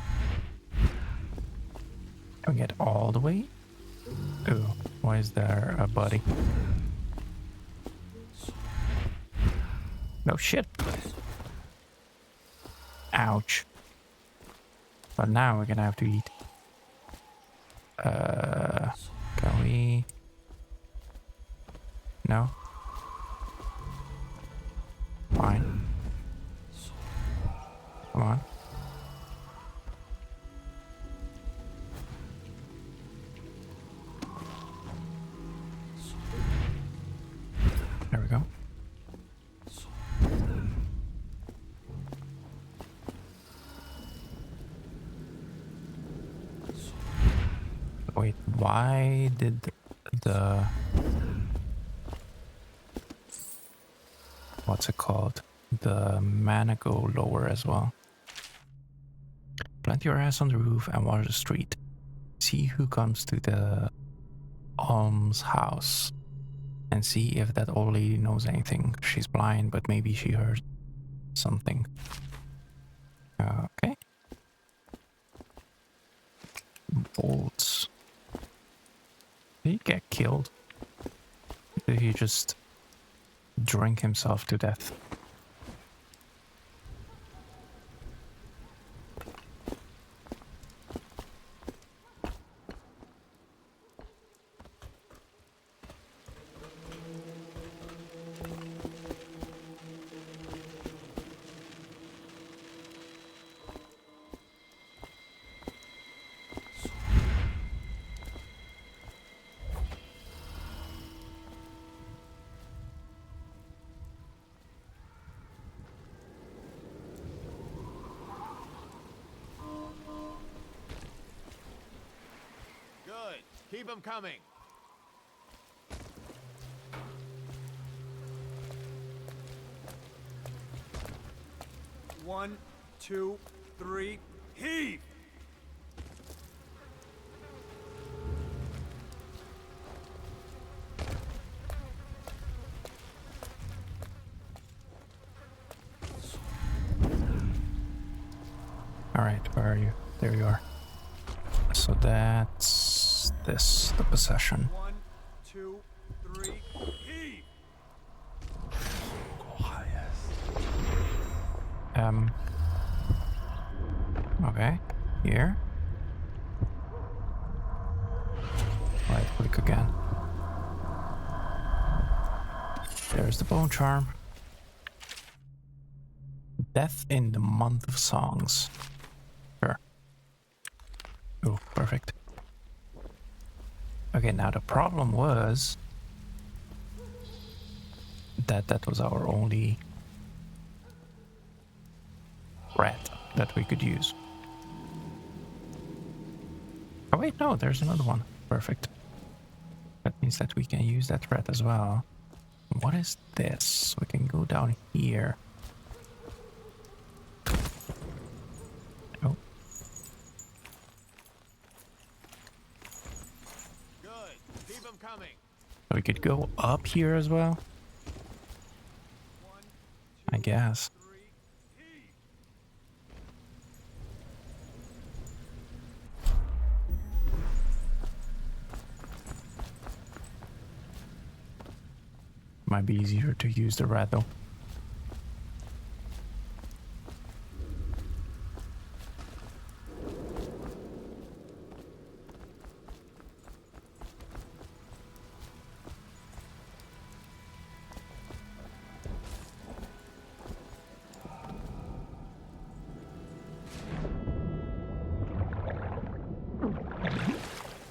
Can we get all the way? Ooh, why is there a buddy? No shit. Ouch. But now we're gonna have to eat. Can we? No? Fine. Come on. There we go. Wait, why did the... What's it called? The mana go lower as well. Plant your ass on the roof and watch the street. See who comes to the almshouse. And see if that old lady knows anything. She's blind, but maybe she heard something. Okay. Bolts. Did he get killed? Did he just drink himself to death? Keep them coming. One, two, three, heave! Alright, where are you? There you are. So that's this, the possession. 1, 2, 3, heave! here. Right click again. There's the bone charm. Death in the month of songs. Sure. Oh, perfect. Okay, now the problem was that that was our only rat that we could use. Oh wait, no, there's another one. Perfect. That means that we can use that rat as well. What is this? We can go down here. Oh. Good. Keep them coming. We could go up here as well. I guess. Might be easier to use the rat though.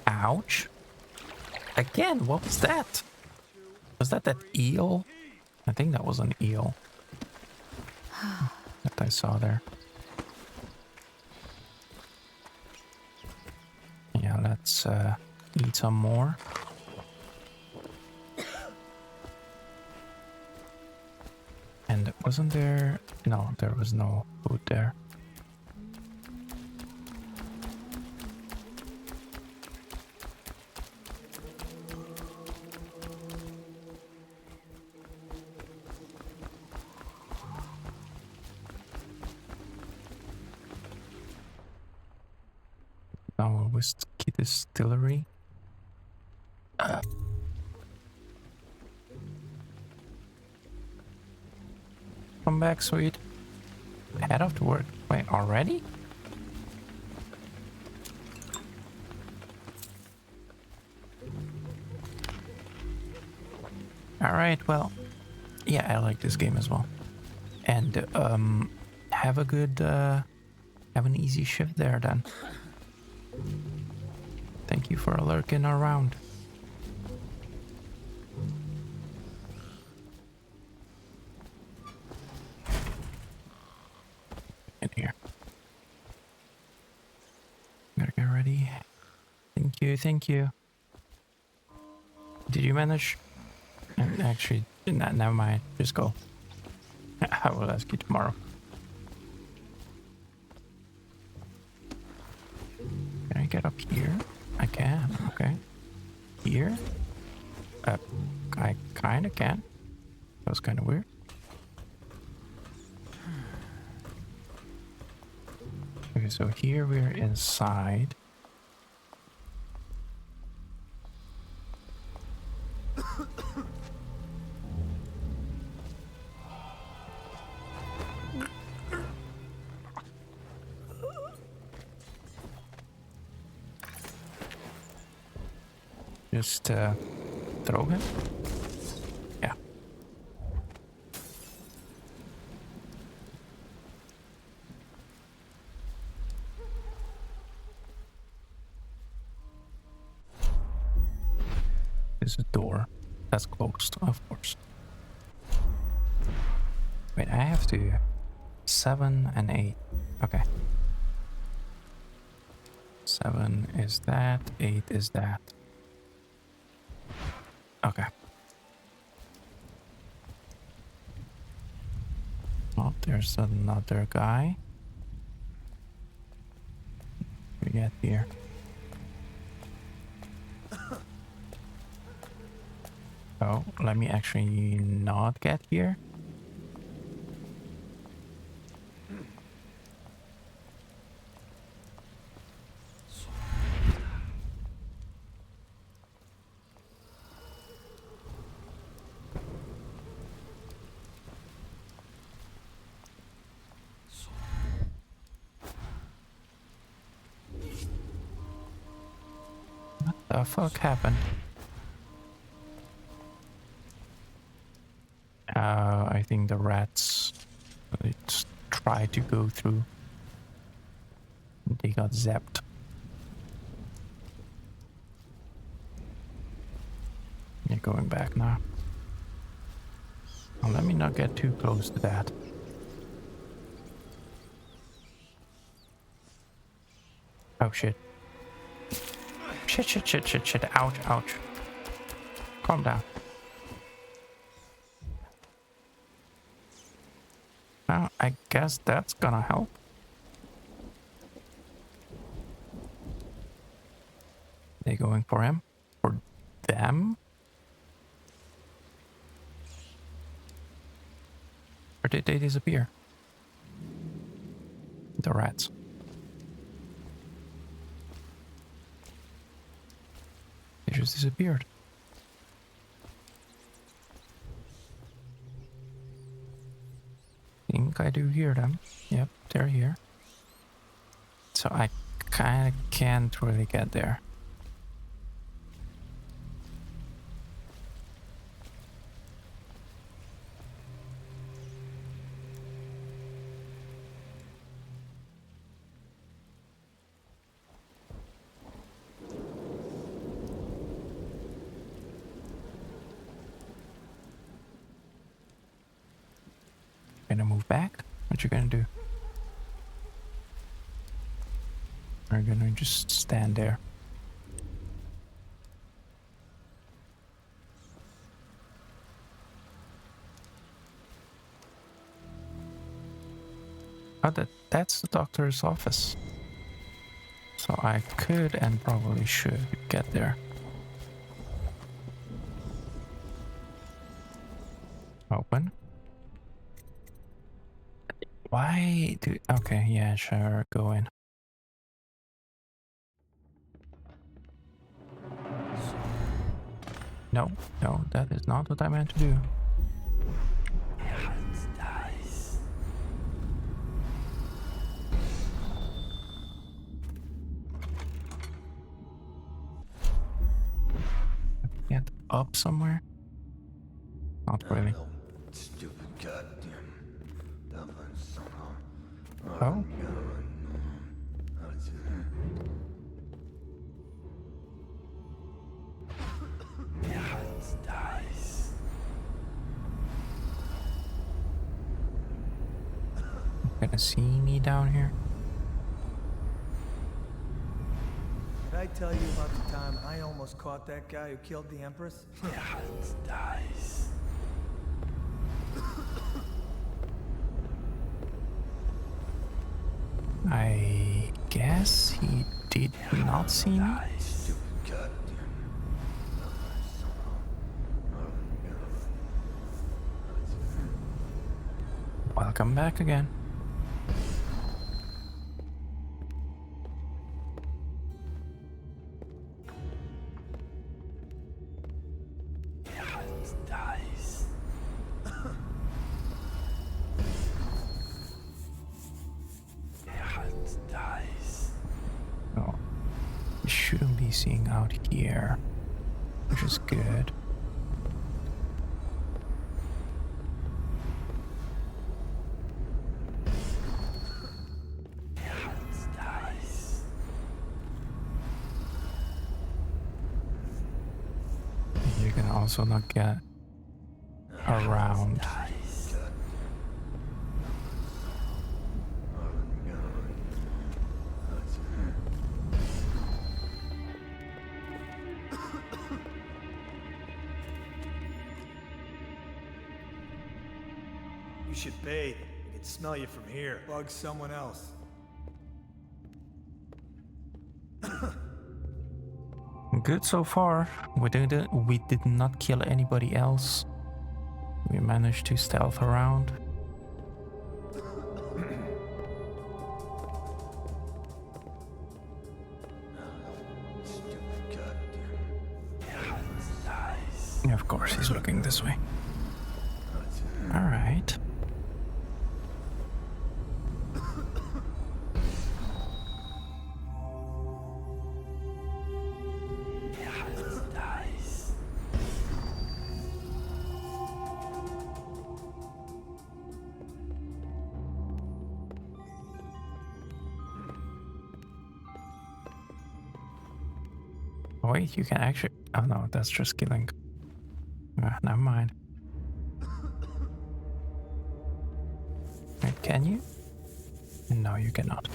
Ouch. Again, what was that? Was that eel? I think that was an eel that I saw there. Yeah, let's eat some more. And wasn't there... No, there was no food there. Now whiskey distillery. Come back, sweet. Head off to work. Wait, already? Alright, well, yeah, I like this game as well. And have a good, have an easy shift there then. Thank you for lurking around. In here. Gotta get ready. Thank you, thank you. Did you manage? Actually, never mind. Just go. I will ask you tomorrow. Can I get up here? I can, okay. Here? I kinda can. That was kinda weird. Okay, so here we're inside. Just throw him? Yeah. There's a door. That's closed, of course. Wait, I have to... 7 and 8. Okay. 7 is that, 8 is that. Okay. Oh, there's another guy. We get here. Oh, let me actually not get here. The fuck happened? I think the rats tried to go through. They got zapped. You're going back now. Well, let me not get too close to that. Oh shit. Shit. Ouch. Calm down. Well, I guess that's gonna help. They going for him? For them? Or did they disappear? The rats. They just disappeared. Think I do hear them. Yep, they're here. So I kinda can't really get there. Gonna move back? What you gonna do? Are you gonna just stand there? Oh, that's the doctor's office. So I could and probably should get there. Open. Why do... Okay, yeah, sure, go in. No, that is not what I meant to do. Get up somewhere? Not really. Stupid goddamn. Oh? Gonna see me down here? Did I tell you about the time I almost caught that guy who killed the Empress? I guess he did not see me. Welcome back again. Oh, you shouldn't be seeing out here, which is good. You can also not get around. You should bathe. I can smell you from here. Bug someone else. Good so far. We did not kill anybody else. We managed to stealth around. Of course, he's looking this way. All right. Oh, wait, you can actually... Oh no, that's just killing. Never mind. Wait, can you? No, you cannot.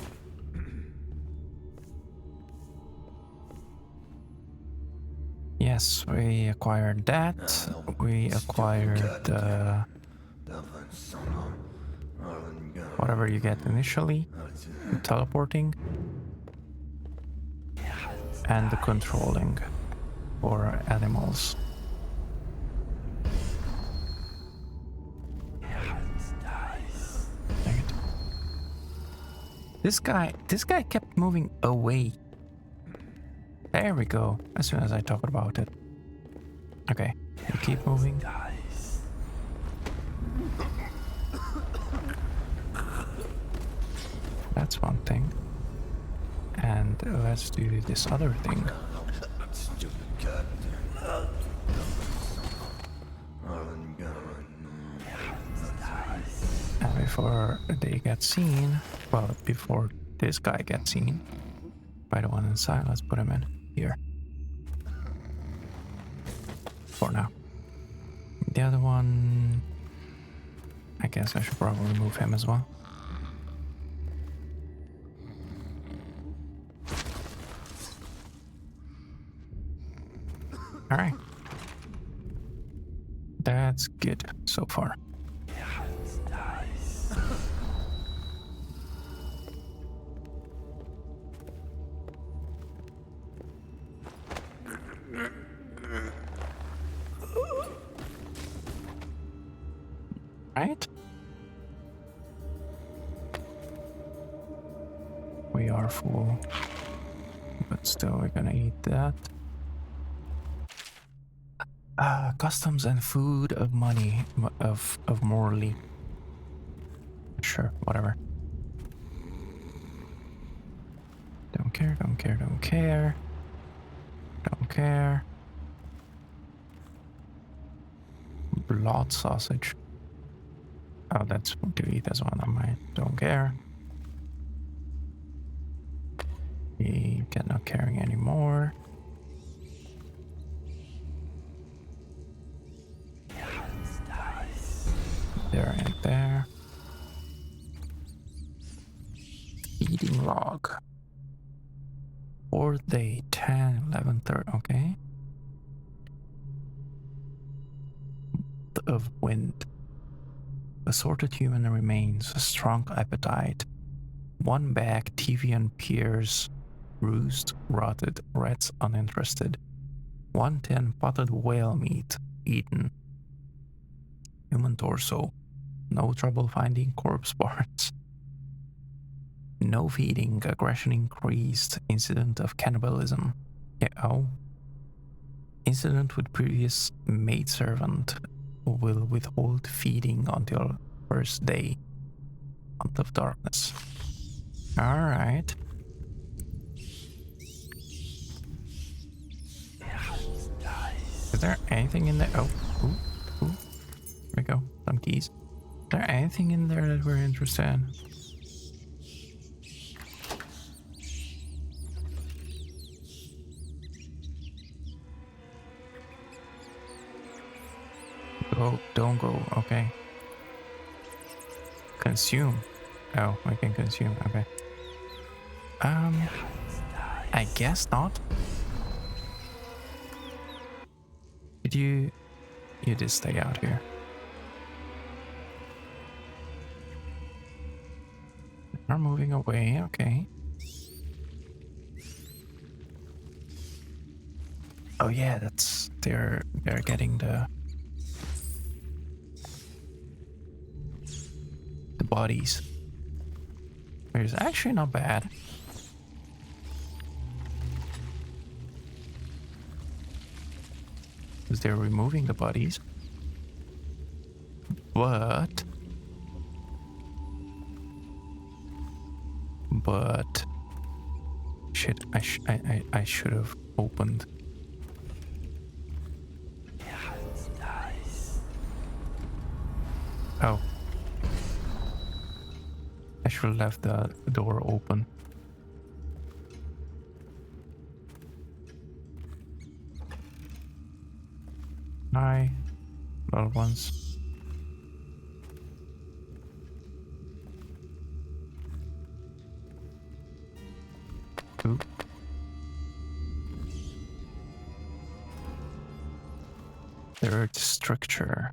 Yes, we acquired that. We acquired whatever you get initially, the teleporting, and the controlling for animals. Dang it. This guy kept moving away. There we go, as soon as I talk about it. Okay, you keep moving. That's one thing. And let's do this other thing. Stupid goddamn. And before they get seen, well, before this guy gets seen by the one inside, let's put him in here. For now. The other one, I guess I should probably remove him as well. Alright. That's good so far. Right? We are full, but still we're gonna eat that. Customs and food of money, of morally. Sure, whatever. Don't care, don't care, don't care. Don't care. Blood sausage. Oh, that's to eat as one of mine. Don't care. We cannot carry anymore. There and there. Eating log. 4th day, 10, 11, 3. Okay. Of wind. Assorted human remains, a strong appetite. 1 bag, Tevian pears, roost, rotted, rats uninterested. 1 tin potted whale meat, eaten. Human torso, no trouble finding corpse parts. No feeding, aggression increased, incident of cannibalism. Yeah, oh. Incident with previous maidservant will withhold feeding until 1st day. Month of darkness. Alright. Is there anything in there? Oh, ooh. There we go. Some keys. Is there anything in there that we're interested in? Go, don't go, okay. Consume. Oh, I can consume, okay. I guess not. Did you just stay out here? Are moving away, okay. Oh yeah, that's they're getting the bodies. Which is actually not bad. Because they're removing the bodies. But shit, I should have opened. Oh. I should have left the door open. Hi, little ones. Two. Third structure.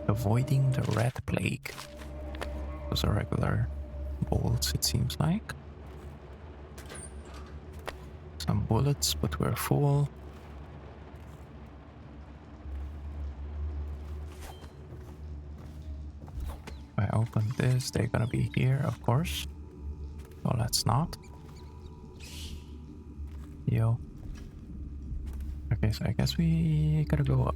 Avoiding the red plague. Those are regular bolts, it seems like. Some bullets, but we're full. If I open this, they're gonna be here, of course. So let's not. Yo. Okay, so I guess we gotta go up.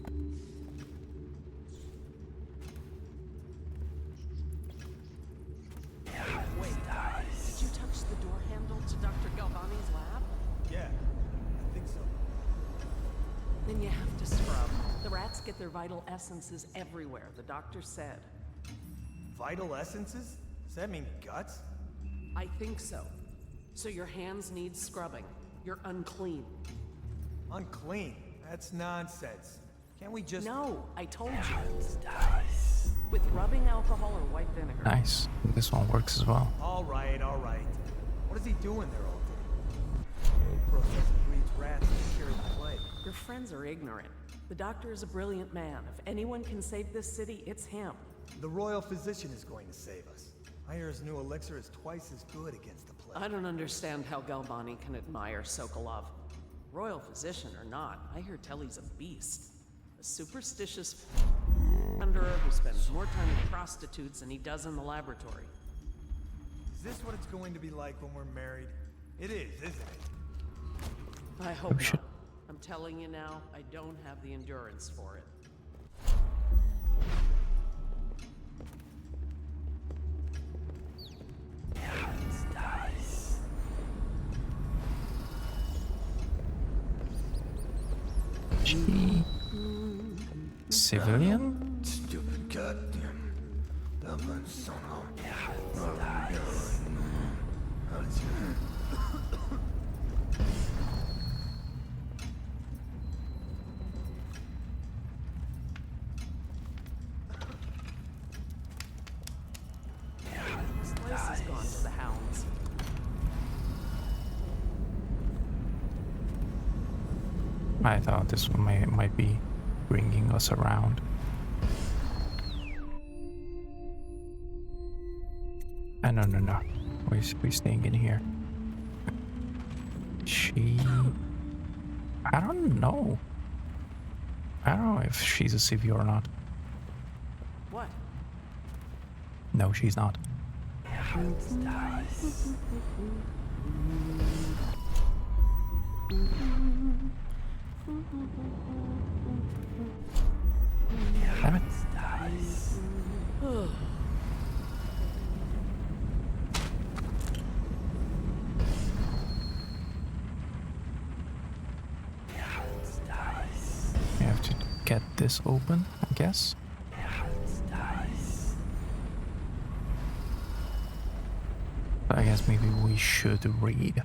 Wait, did you touch the door handle to Dr. Galvani's lab? Yeah, I think so. Then you have to scrub. The rats get their vital essences everywhere, the doctor said. Vital essences? Does that mean guts? I think so. So your hands need scrubbing. You're unclean. Unclean? That's nonsense. Can't we just... No, I told you. With rubbing alcohol or white vinegar. Nice. This one works as well. All right, all right. What is he doing there all day? The process breeds rats to carry the plague. Your friends are ignorant. The doctor is a brilliant man. If anyone can save this city, it's him. The royal physician is going to save us. I hear his new elixir is twice as good against the plague. I don't understand how Galvani can admire Sokolov. Royal physician or not, I hear tell he's a beast. A superstitious wanderer who spends more time with prostitutes than he does in the laboratory. Is this what it's going to be like when we're married? It is, isn't it? I hope not. I'm telling you now, I don't have the endurance for it. Civilian? Stupid goddamn. Dublin son of This place has gone to the hounds. I thought this one might be bringing us around. No. We're staying in here. I don't know. I don't know if she's a civvy or not. What? No, she's not. Damn it. We have to get this open, I guess. I guess maybe we should read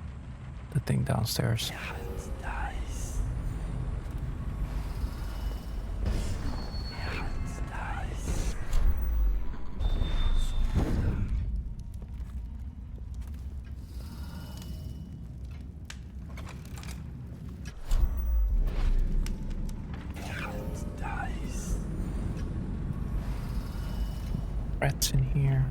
the thing downstairs. Rats in here.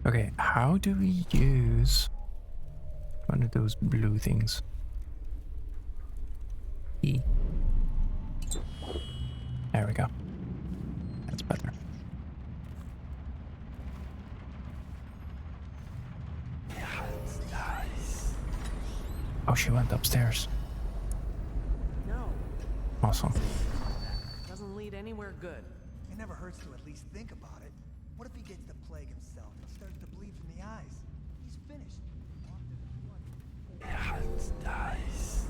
Okay, how do we use one of those blue things? E. There we go. That's better. Oh, she went upstairs. No. Awesome. Doesn't lead anywhere good. It never hurts to at least think about it. What if he gets the plague himself and starts to bleed from the eyes? He's finished. Dies.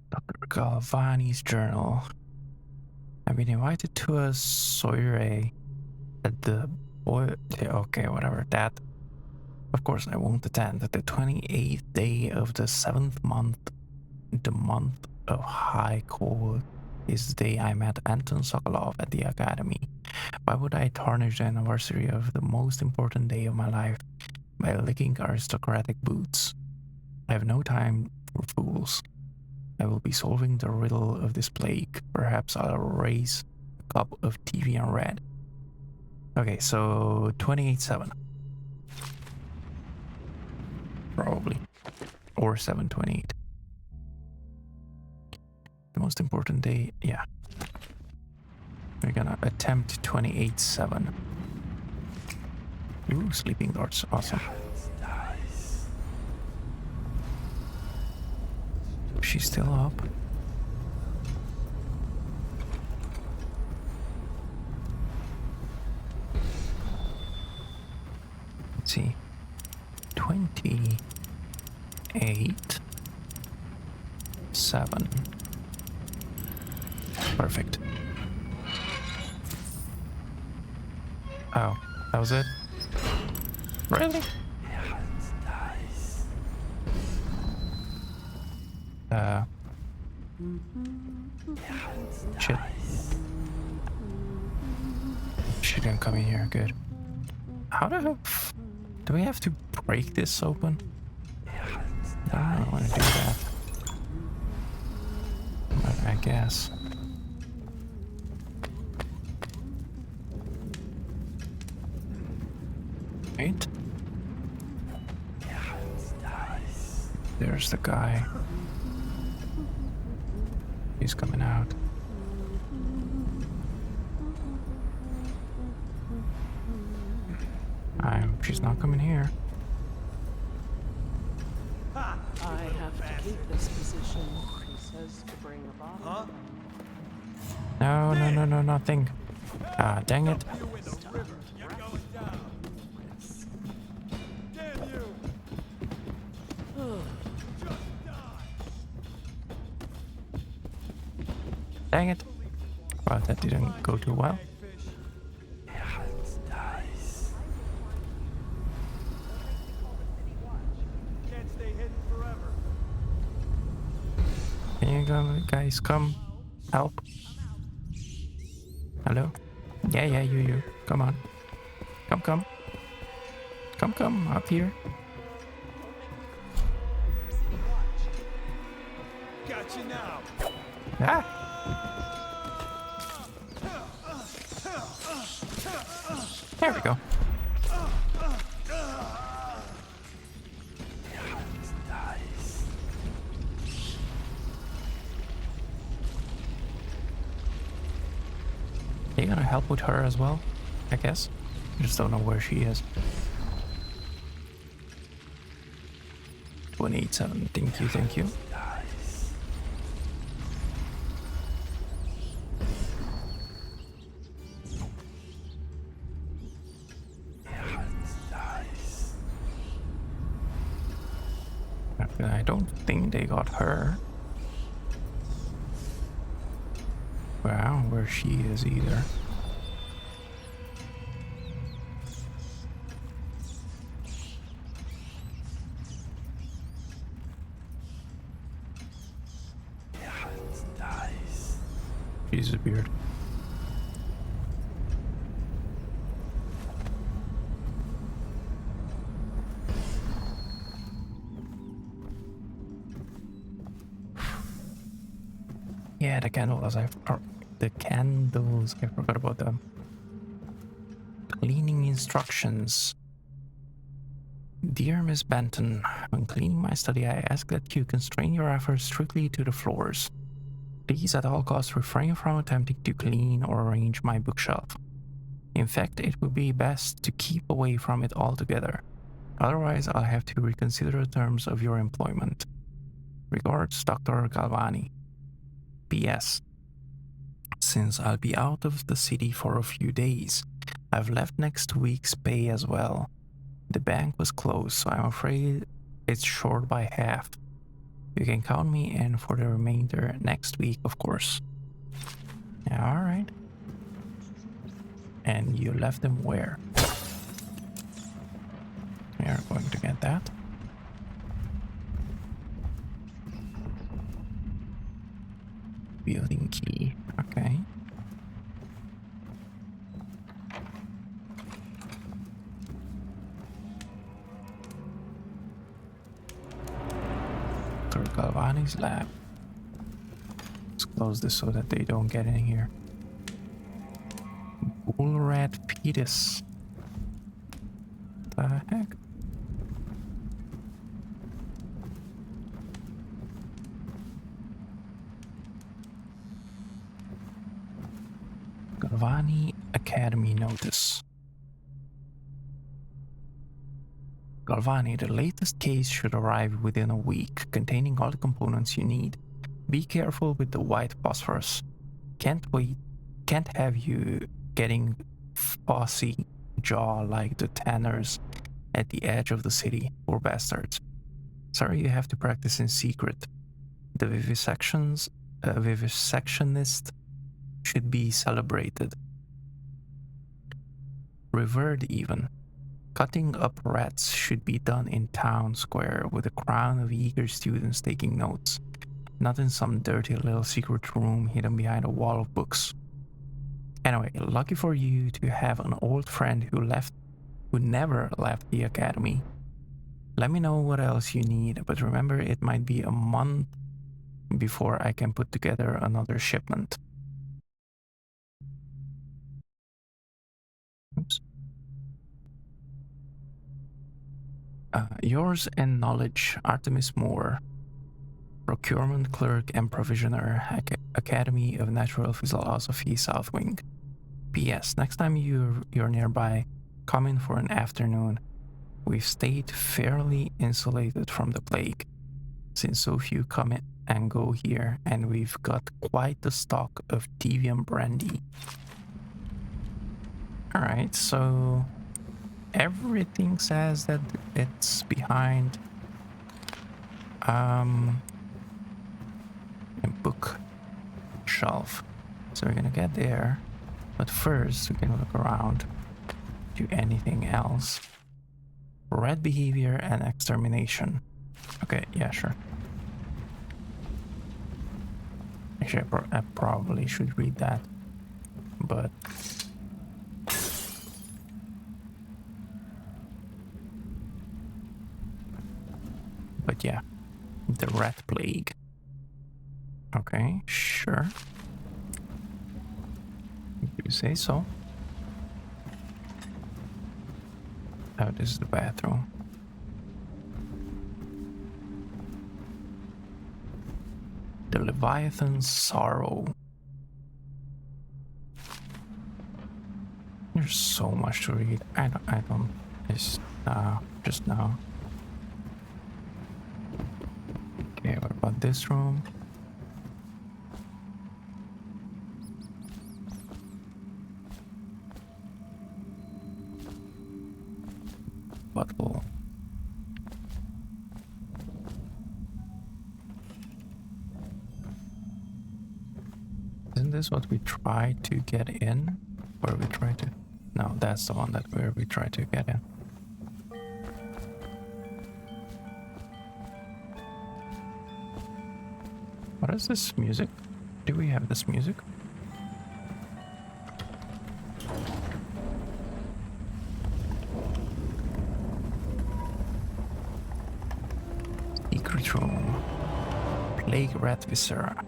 Dr. Galvani's journal. I've been invited to a soiree at the okay, whatever that. Of course, I won't attend. The 28th day of the 7th month, the month of High Cold, is the day I met Anton Sokolov at the Academy. Why would I tarnish the anniversary of the most important day of my life by licking aristocratic boots? I have no time for fools. I will be solving the riddle of this plague. Perhaps I'll raise a cup of TV and red. Okay, so 28-7. Probably. Or 7/28. The most important day, yeah. We're gonna attempt 28-7. Ooh, sleeping guards, awesome. She's still up. Let's see. 28-7. Perfect. Oh, that was it? Really? Shit. She didn't come in here, good. How the hell? Do we have to break this open? I don't want to do that. But I guess. Right? There's the guy. He's coming out. She's not coming here. I have to keep this position. He says to bring a bottle. No, nothing. Ah, dang it. Dang it. Well, that didn't go too well. Can you guys come help? Hello? Yeah, you. Come on. Come up here. Got you now. Ah! There we go. Are you gonna help with her as well? I guess. I just don't know where she is. 28-7. Thank you. I don't think they got her. Well, I don't know where she is either. She disappeared. Yeah, the candles. The candles. I forgot about them. Cleaning instructions. Dear Miss Benton, when cleaning my study, I ask that you constrain your efforts strictly to the floors. Please, at all costs, refrain from attempting to clean or arrange my bookshelf. In fact, it would be best to keep away from it altogether. Otherwise, I'll have to reconsider the terms of your employment. Regards, Dr. Galvani. P.S. Since I'll be out of the city for a few days, I've left next week's pay as well. The bank was closed, so I'm afraid it's short by half. You can count me in for the remainder next week, of course. Alright. And you left them where? We are going to get that. Building key. Okay. Dr. Galvani's lab. Let's close this so that they don't get in here. Bull rat fetus. The heck? Galvani Academy notice. Galvani, the latest case should arrive within a week, containing all the components you need. Be careful with the white phosphorus. Can't have you getting fussy jaw like the tanners at the edge of the city, poor bastards. Sorry you have to practice in secret. The vivisectionist should be celebrated. Revered even. Cutting up rats should be done in town square with a crowd of eager students taking notes, not in some dirty little secret room hidden behind a wall of books. Anyway, lucky for you to have an old friend who never left the academy. Let me know what else you need, but remember it might be a month before I can put together another shipment. Oops. Yours in knowledge, Artemis Moore, Procurement Clerk and Provisioner, Academy of Natural Philosophy, South Wing. P.S. Next time you're nearby, come in for an afternoon. We've stayed fairly insulated from the plague, since so few come in and go here, and we've got quite the stock of Devium brandy. Alright, so everything says that it's behind a book shelf. So we're gonna get there, but first we're gonna look around. Do anything else? Red behavior and extermination. Okay, yeah, sure. Actually, I probably should read that, but yeah, the rat plague. Okay, sure. If you say so. Oh, this is the bathroom. The Leviathan's Sorrow. There's so much to read. I don't. It's just now. Okay, what about this room? Bottle. Isn't this what we tried to get in? Where we tried to... No, that's the one where we tried to get in. What is this music? Do we have this music? Secret room. Plague rat viscera.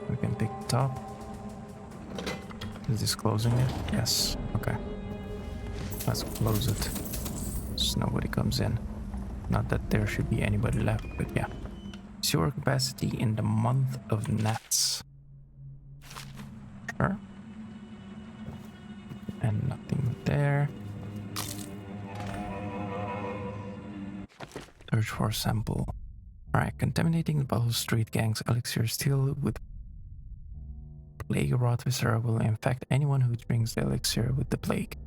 We can pick it up. Is this closing it? Yes. Okay. Let's close it so nobody comes in. Not that there should be anybody left, but yeah. Sewer capacity in the month of gnats. Sure. And nothing there. Search for sample. Alright, contaminating the Bottle Street Gang's elixir still with plague rot viscera will infect anyone who drinks the elixir with the plague.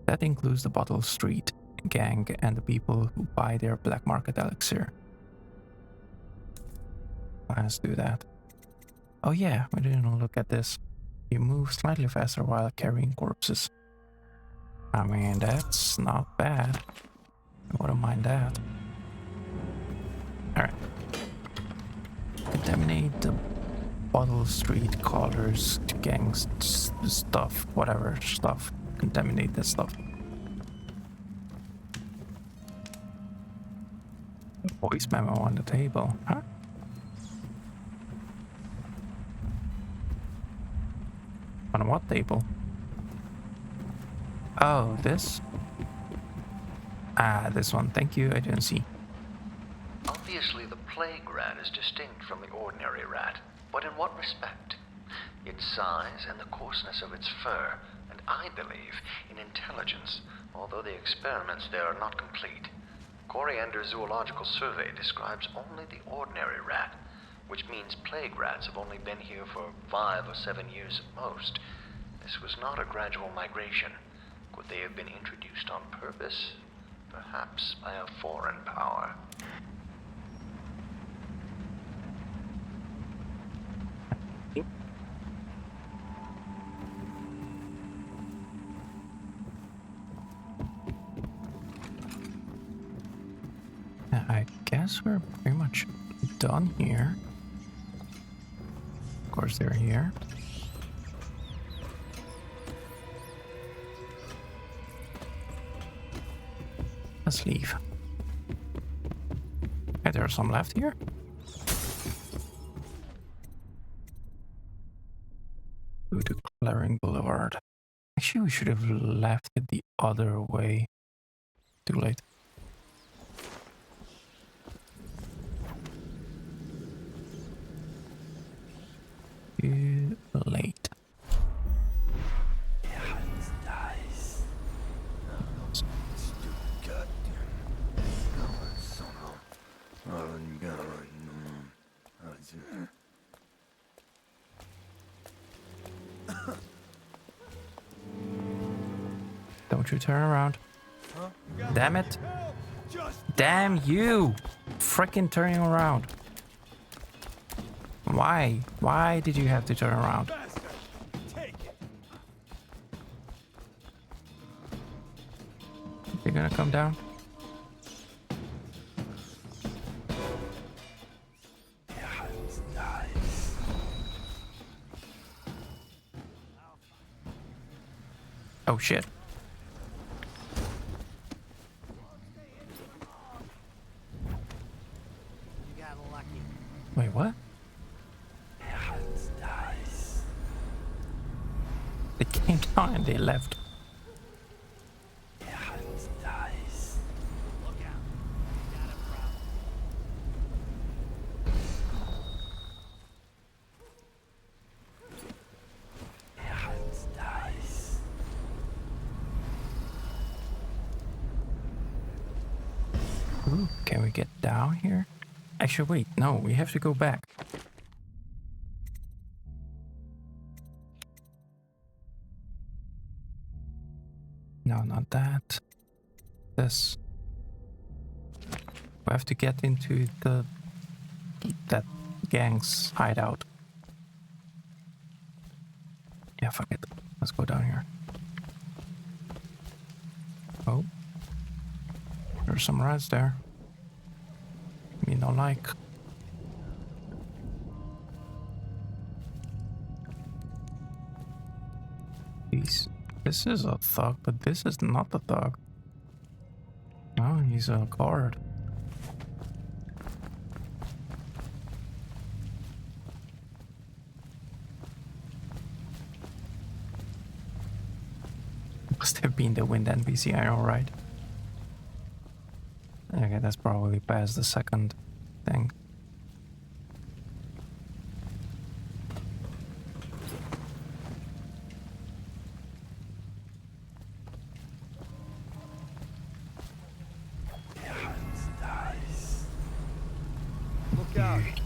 That includes the Bottle Street Gang and the people who buy their black market elixir. Let's do that. Oh yeah, we didn't look at this. You move slightly faster while carrying corpses. I mean, that's not bad. I wouldn't mind that. Alright. Contaminate the Bottle Street callers, gangs, stuff, whatever stuff. Contaminate that stuff. Voice memo on the table, huh? On what table? Oh, this? Ah, this one. Thank you, I didn't see. Obviously, the plague rat is distinct from the ordinary rat, but in what respect? Its size and the coarseness of its fur, and I believe in intelligence, although the experiments there are not complete. Coriander's zoological survey describes only the ordinary rat, which means plague rats have only been here for 5 or 7 years at most. This was not a gradual migration. Could they have been introduced on purpose? Perhaps by a foreign power. I guess we're pretty much done here. Of course, they're here. Let's leave. Okay, there are some left here. Go to Clearing Boulevard. Actually, we should have left it the other way. Too late. Too late. Don't you turn around. Damn it. Damn you. Frickin' turning around. Why? Why did you have to turn around? You're gonna come down? Oh shit. You got lucky. Wait, what? They came down and they left. Ooh, can we get down here? Actually, wait, no, we have to go back. No, not that. This. We have to get into that gang's hideout. Yeah, fuck it. Let's go down here. Oh. There's some rats there. Me don't like. This is a thug, but this is not the thug. Oh, he's a guard. Must have been the wind NPC, I know, right? Okay, that's probably past the second thing.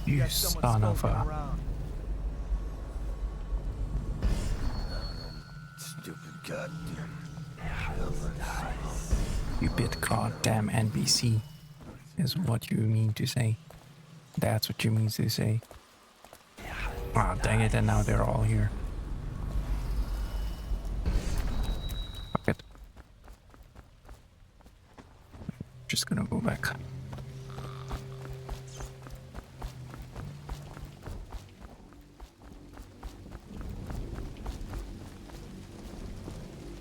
You got someone son of skulking a... around. Stupid goddamn. You bit goddamn NPC is what you mean to say. That's what you mean to say. Ah, dang it, and now they're all here. Fuck it. Just gonna go back.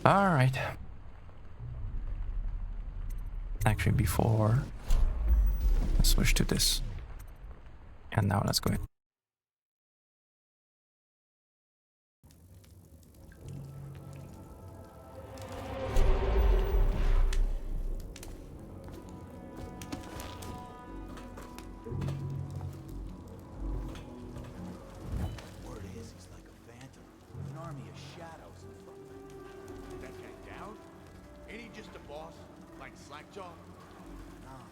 Alright. Actually, before, let's switch to this. And now let's go ahead. Word is he's like a phantom, with an army of shadows in front of him. That guy down? Ain't he just a boss? Like Slackjaw? Nah,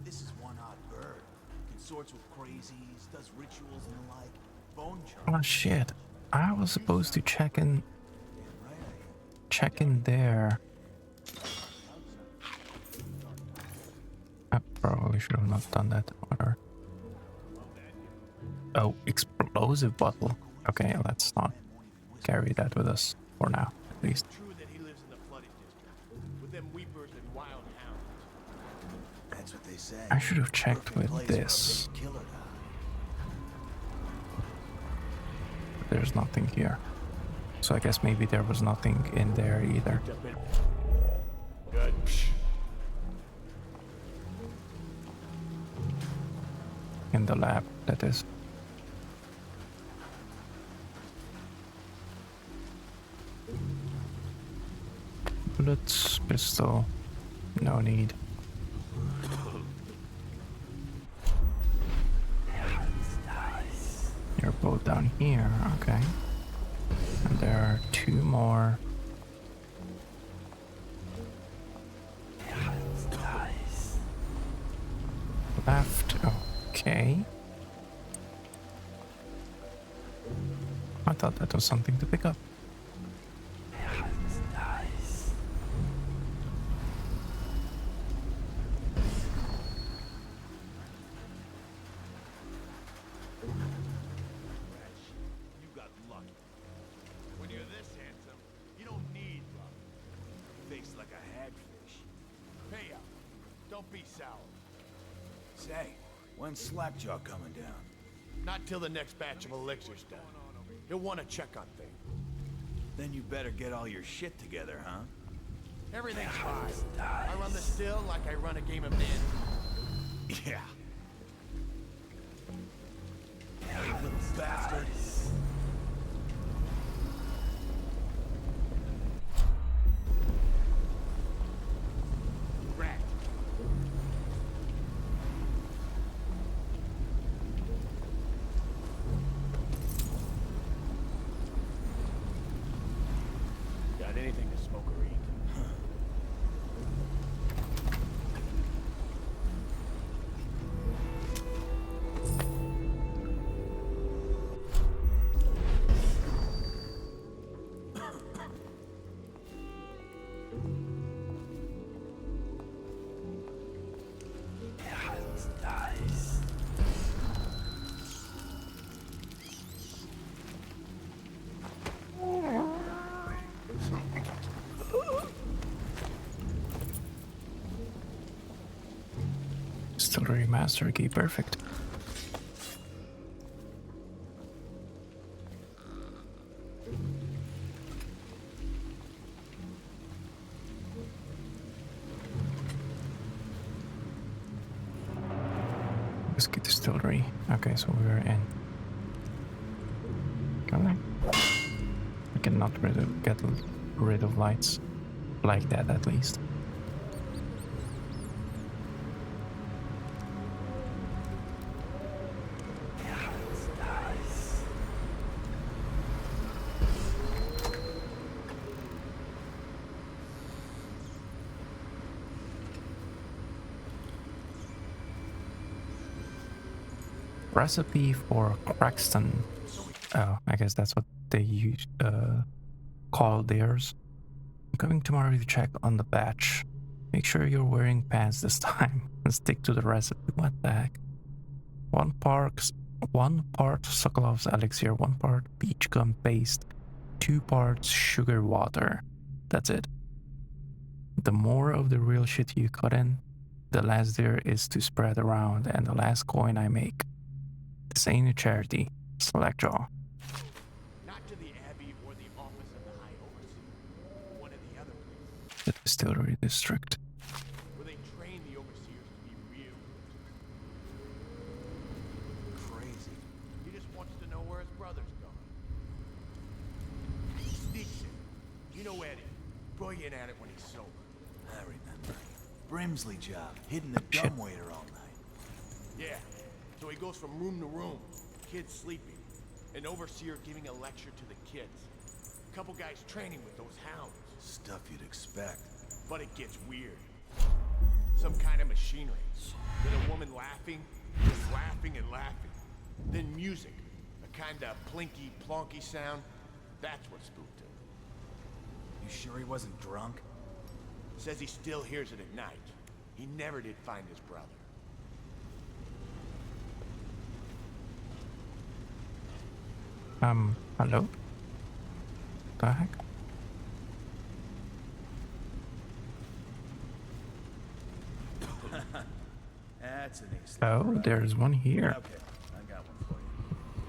this is one odd bird. Consorts with crazies, does rituals and the like. Bone char. Oh shit. I was supposed to check in there. I probably should have not done that. Or... Oh, explosive bottle. Okay, let's not carry that with us for now, at least. True that he lives in the flooded district, with them weepers and wild hounds. That's what they say. I should have checked with this. There's nothing here. So I guess maybe there was nothing in there either. Good. In the lab, that is. Bullets, pistol, no need. You're both down here, okay. And there are two more. Left, okay. I thought that was something to pick up. You got lucky. When you're this handsome, you don't need luck. Face like a hagfish. Pay up. Don't be sour. Say, when's Slackjaw coming down? Not till the next batch of elixirs done. He'll want to check on things. Then you better get all your shit together, huh? Everything's fine. I run the still like I run a game of Nancy. Yeah. You little bastard. Rat. Got anything to smoke or eat? Distillery master key, perfect. Whiskey distillery. Okay, so we're in. Can I cannot get rid of lights like that, at least. Recipe for Craxton. Oh, I guess that's what they use, call theirs. I'm coming tomorrow to check on the batch. Make sure you're wearing pants this time and stick to the recipe. What the heck? 1 part Sokolov's elixir, 1 part beach gum paste, 2 parts sugar water. That's it. The more of the real shit you cut in, the less there is to spread around and the less coin I make. This ain't a charity. Slackjaw. Not to the Abbey or the office of the High Overseer. One of the other places. The distillery district. Where they train the overseers to be real. Crazy. He just wants to know where his brother's going. He sneaks in. You know Eddie. Brilliant at it when he's sober. I remember. Brimsley job, hidden the dumbwaiter all night. Yeah. So he goes from room to room. Kids sleeping. An overseer giving a lecture to the kids. A couple guys training with those hounds. Stuff you'd expect. But it gets weird. Some kind of machinery. Then a woman laughing, just laughing and laughing. Then music. A kind of plinky, plonky sound. That's what spooked him. You sure he wasn't drunk? Says he still hears it at night. He never did find his brother. Hello? The heck? That's an easy. Oh, there's one here. Okay, I got one for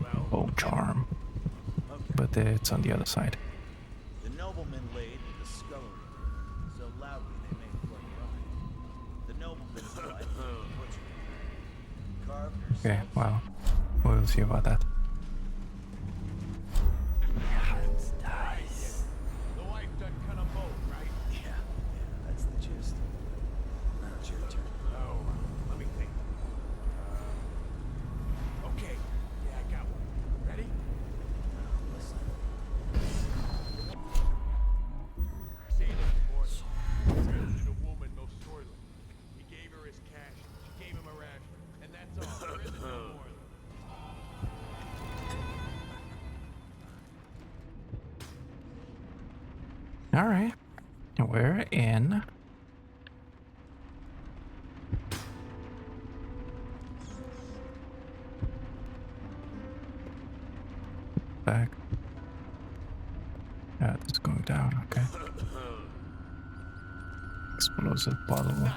you. Oh, charm. But it's on the other side. The nobleman laid with the scullery so loudly they made blood cry. The nobleman's wife butchered. Carved her. Okay, well, we'll see about that. The wife done cut them both, right? Yeah, that's the gist. Now it's your turn. Oh, let me think. Okay, yeah, I got one. Ready? Listen. Sailor boy. Visited a woman most sorely. He gave her his cash. She gave him a ration. And that's all. There isn't no more. All right, we're in. Back. Yeah, it's going down. Okay. Explosive bottle.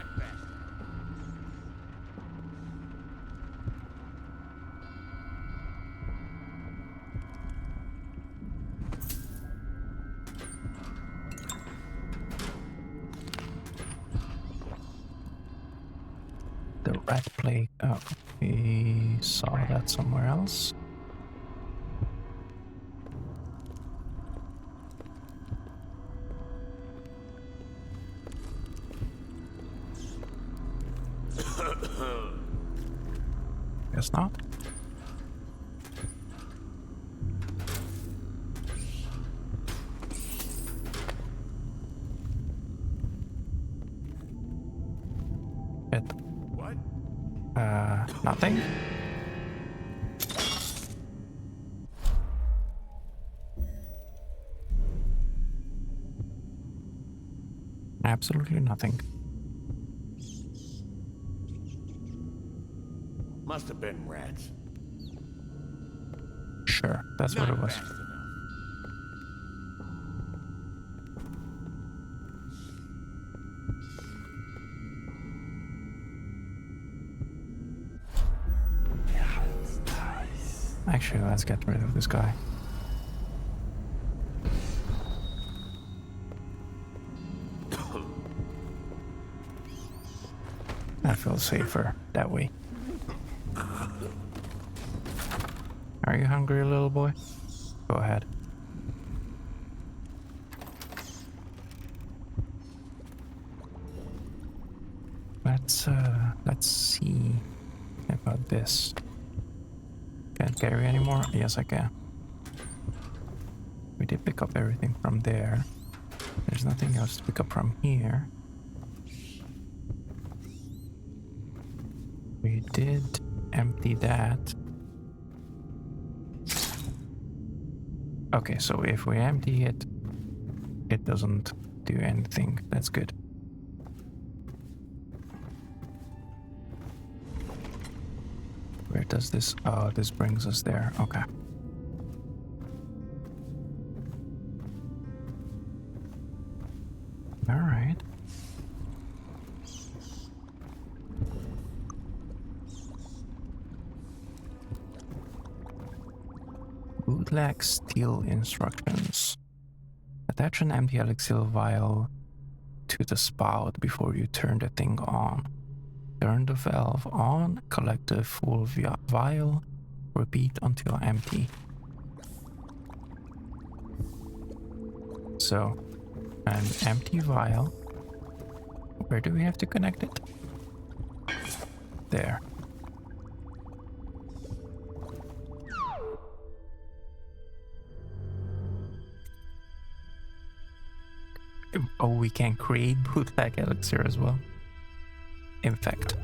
The rat plague. Oh, we saw that somewhere else. Guess not. It. What? Nothing. Absolutely nothing. Must have been rats. Sure, that's what it was. Fast enough. Actually, let's get rid of this guy. I feel safer that way. Are you hungry, little boy? Go ahead. Let's see about this. Can't carry anymore? Yes, I can. We did pick up everything from there. There's nothing else to pick up from here. We did empty that. Okay, so if we empty it, it doesn't do anything. That's good. Where does this... Oh, this brings us there. Okay. Alright. Bootleg steel instructions. Attach an empty elixir vial to the spout before you turn the thing on. Turn the valve on, collect the full vial, repeat until empty. So, an empty vial. Where do we have to connect it? There. Oh, we can create bootleg elixir as well. In fact.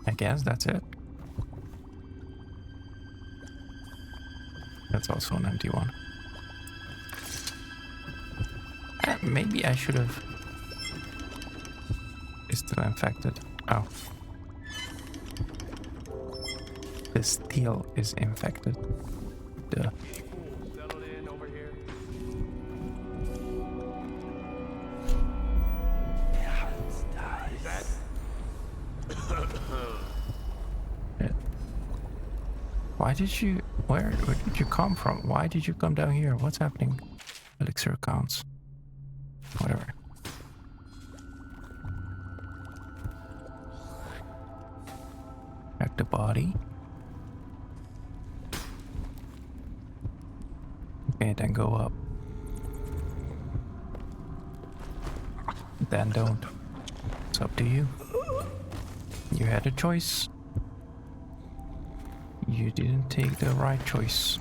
I guess that's it. That's also an empty one. Maybe I should have... It's still infected. Oh. The steel is infected. Duh. Why did you... Where did you come from? Why did you come down here? What's happening? Elixir counts. Whatever. Back the body. Okay, then go up. Then don't. It's up to you. You had a choice. You didn't take the right choice.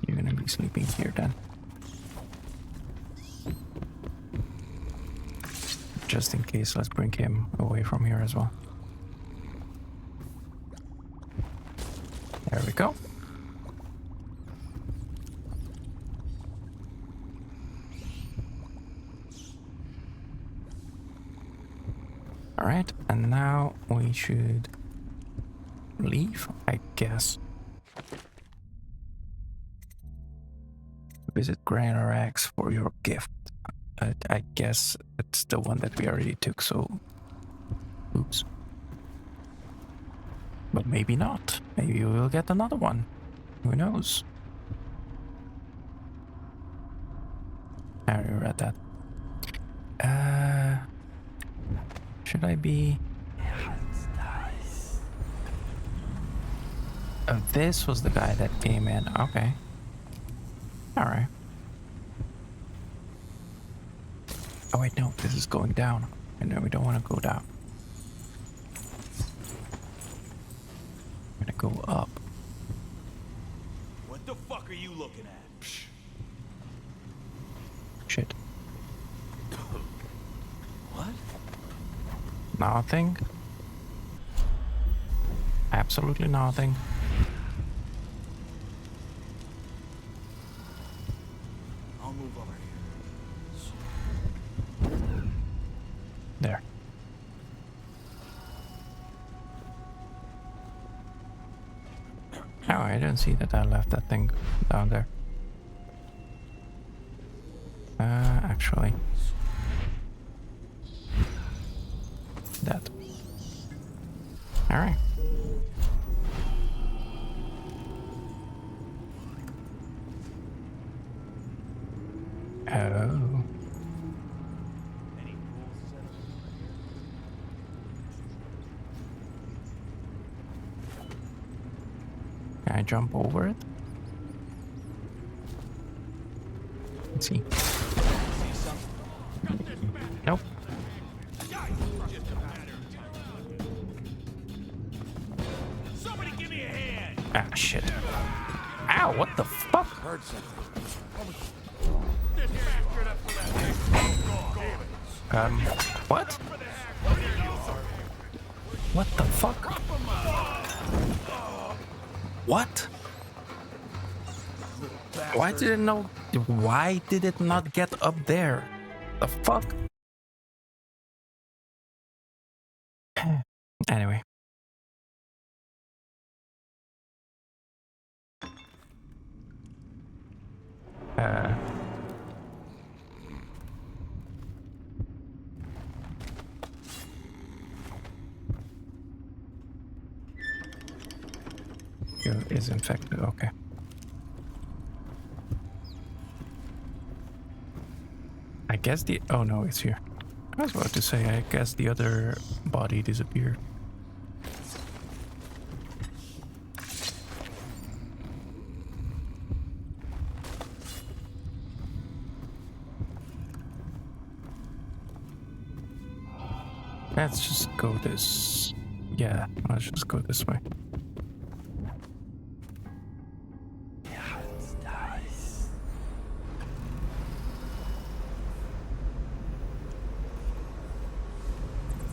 You're gonna be sleeping here then. Just in case, let's bring him away from here as well. There we go. Alright, and now we should leave, I guess. Visit Granar X for your gift. I guess it's the one that we already took, so... Oops. But maybe not. Maybe we'll get another one. Who knows? I already read that. Should I be... Oh, this was the guy that came in. Okay. Alright. Oh wait, no, this is going down. And no, we don't want to go down. I'm gonna go up. What the fuck are you looking at? Psh. Shit. What? Nothing. Absolutely nothing. I'll move over here. There. Oh, I didn't see that I left that thing down there. Actually. That. Alright. Oh. Can I jump over it? Let's see. Nope. Somebody give me a hand. Ah, shit. Ow, what the fuck? Heard something. This bastard up to that. What? What the fuck? What? Why did it not get up there? The fuck? Anyway. Is infected, okay. I guess oh no, it's here. I was about to say, I guess the other body disappeared. Let's just go this... Yeah, let's just go this way.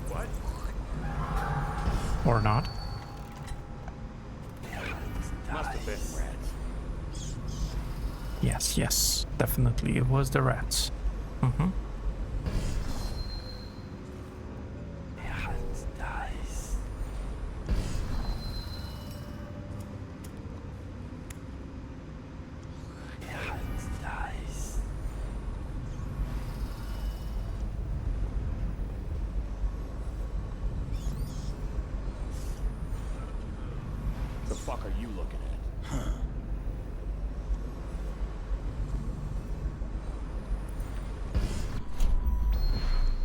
What? Or not. Must have been rats. Yes, definitely it was the rats. Mm-hmm. The fuck are you looking at?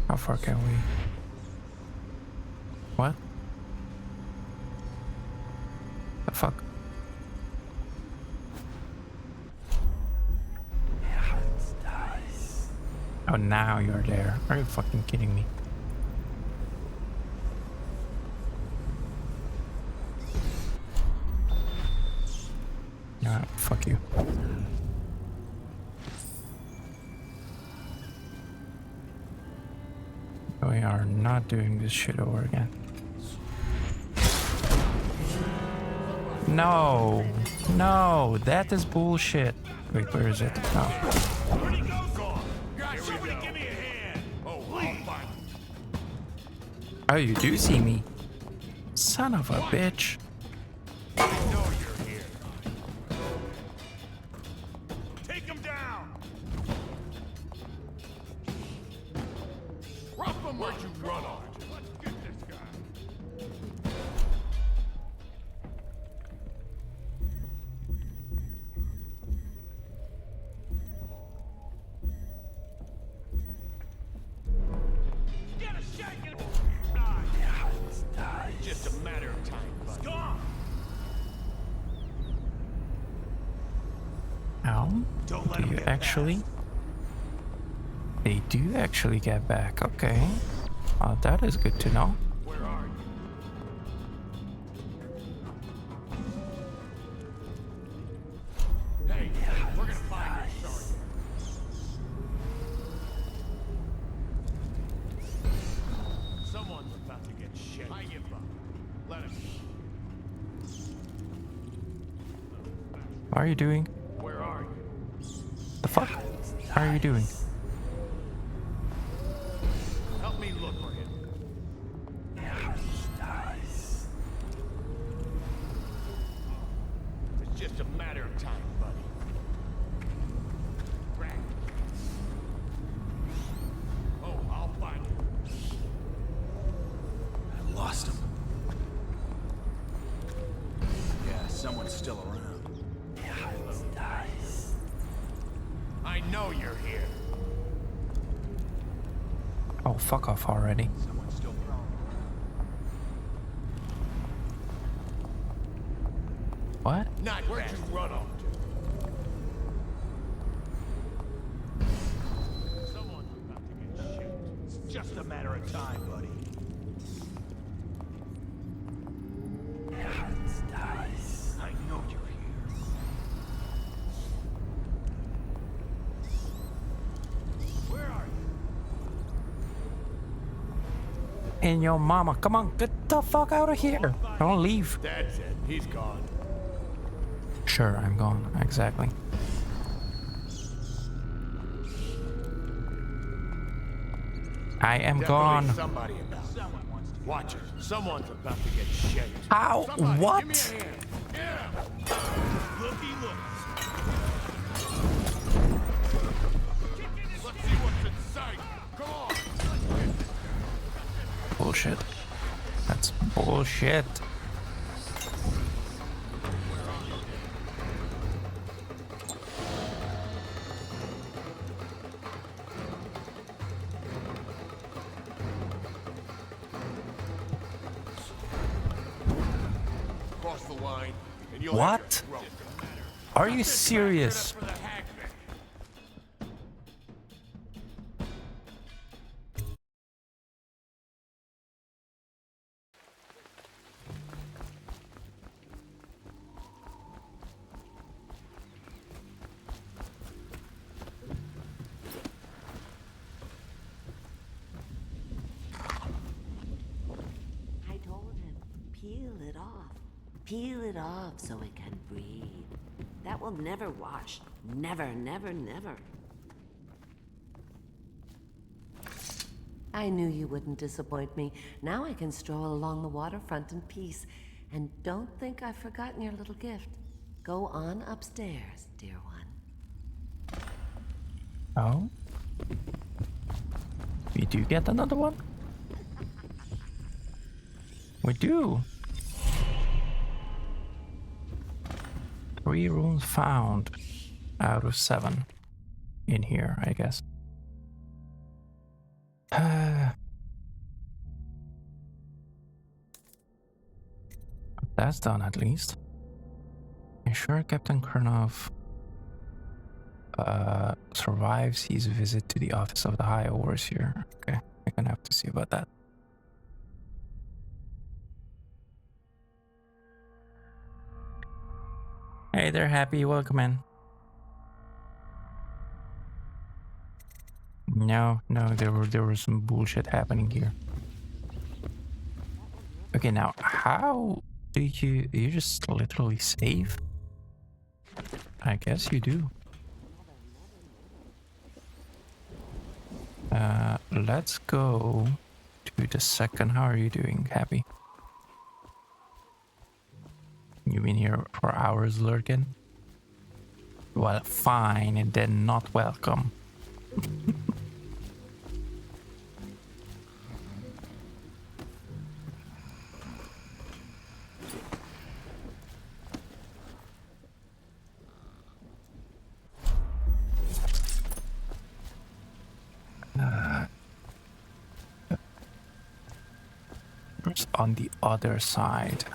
How far can we? What? The fuck? Oh, now you're there. Are you fucking kidding me? Yeah, fuck you. We are not doing this shit over again. No, no, that is bullshit. Wait, where is it? Oh. Where'd he go? Guys, somebody give me a hand. Oh, I'll find him. Oh, you do see me. Son of a bitch. I know you're here. Take him down. Rough him. Where'd you run off to? Let's get this guy. Get a shake. Die. Just a matter of time. It's gone. Ow. Don't let Do him you get actually? They do actually get back. Okay. That is good to know. Where are you? Hey, we're gonna find you, sorry. Someone's about to get shit. I give up. Let him. What are you doing? Where are you? The fuck? What are you doing? Help me look for him. It's just a matter of time, buddy. Right. Oh, I'll find him. I lost him. Yeah, someone's still around. I know you're here. Oh, fuck off already. Someone's still prone. What? Not where'd you run off to? Someone's about to get shit. It's just a matter of time, buddy. I know you're here. Where are you? in your mama. Come on, get the fuck out of here. Don't leave. That's it. He's gone. Sure, I'm gone. Exactly. I am Definitely gone. somebody about. Watch it. Someone's about to get shaped. How? Somebody, What? Give me a hand. Yeah. Looky, look. Let's see what's inside. Come on. Bullshit. That's bullshit. Cross the line, and you'll What? Are you serious? I told him, peel it off. Peel it off so it can breathe. That will never wash. Never, never, never. I knew you wouldn't disappoint me. Now I can stroll along the waterfront in peace. And don't think I've forgotten your little gift. Go on upstairs, dear one. Oh? We do get another one? We do. 3 rooms found out of 7 in here, I guess. That's done at least. Ensure Captain Kernov survives his visit to the office of the High Overseer. Okay, I'm gonna have to see about that. Hey there, Happy. Welcome in. No, there was some bullshit happening here. Okay, now how do you just literally save? I guess you do. Let's go to the second. How are you doing, Happy? You've been here for hours lurking? Well, fine, and then not welcome. Where's on the other side?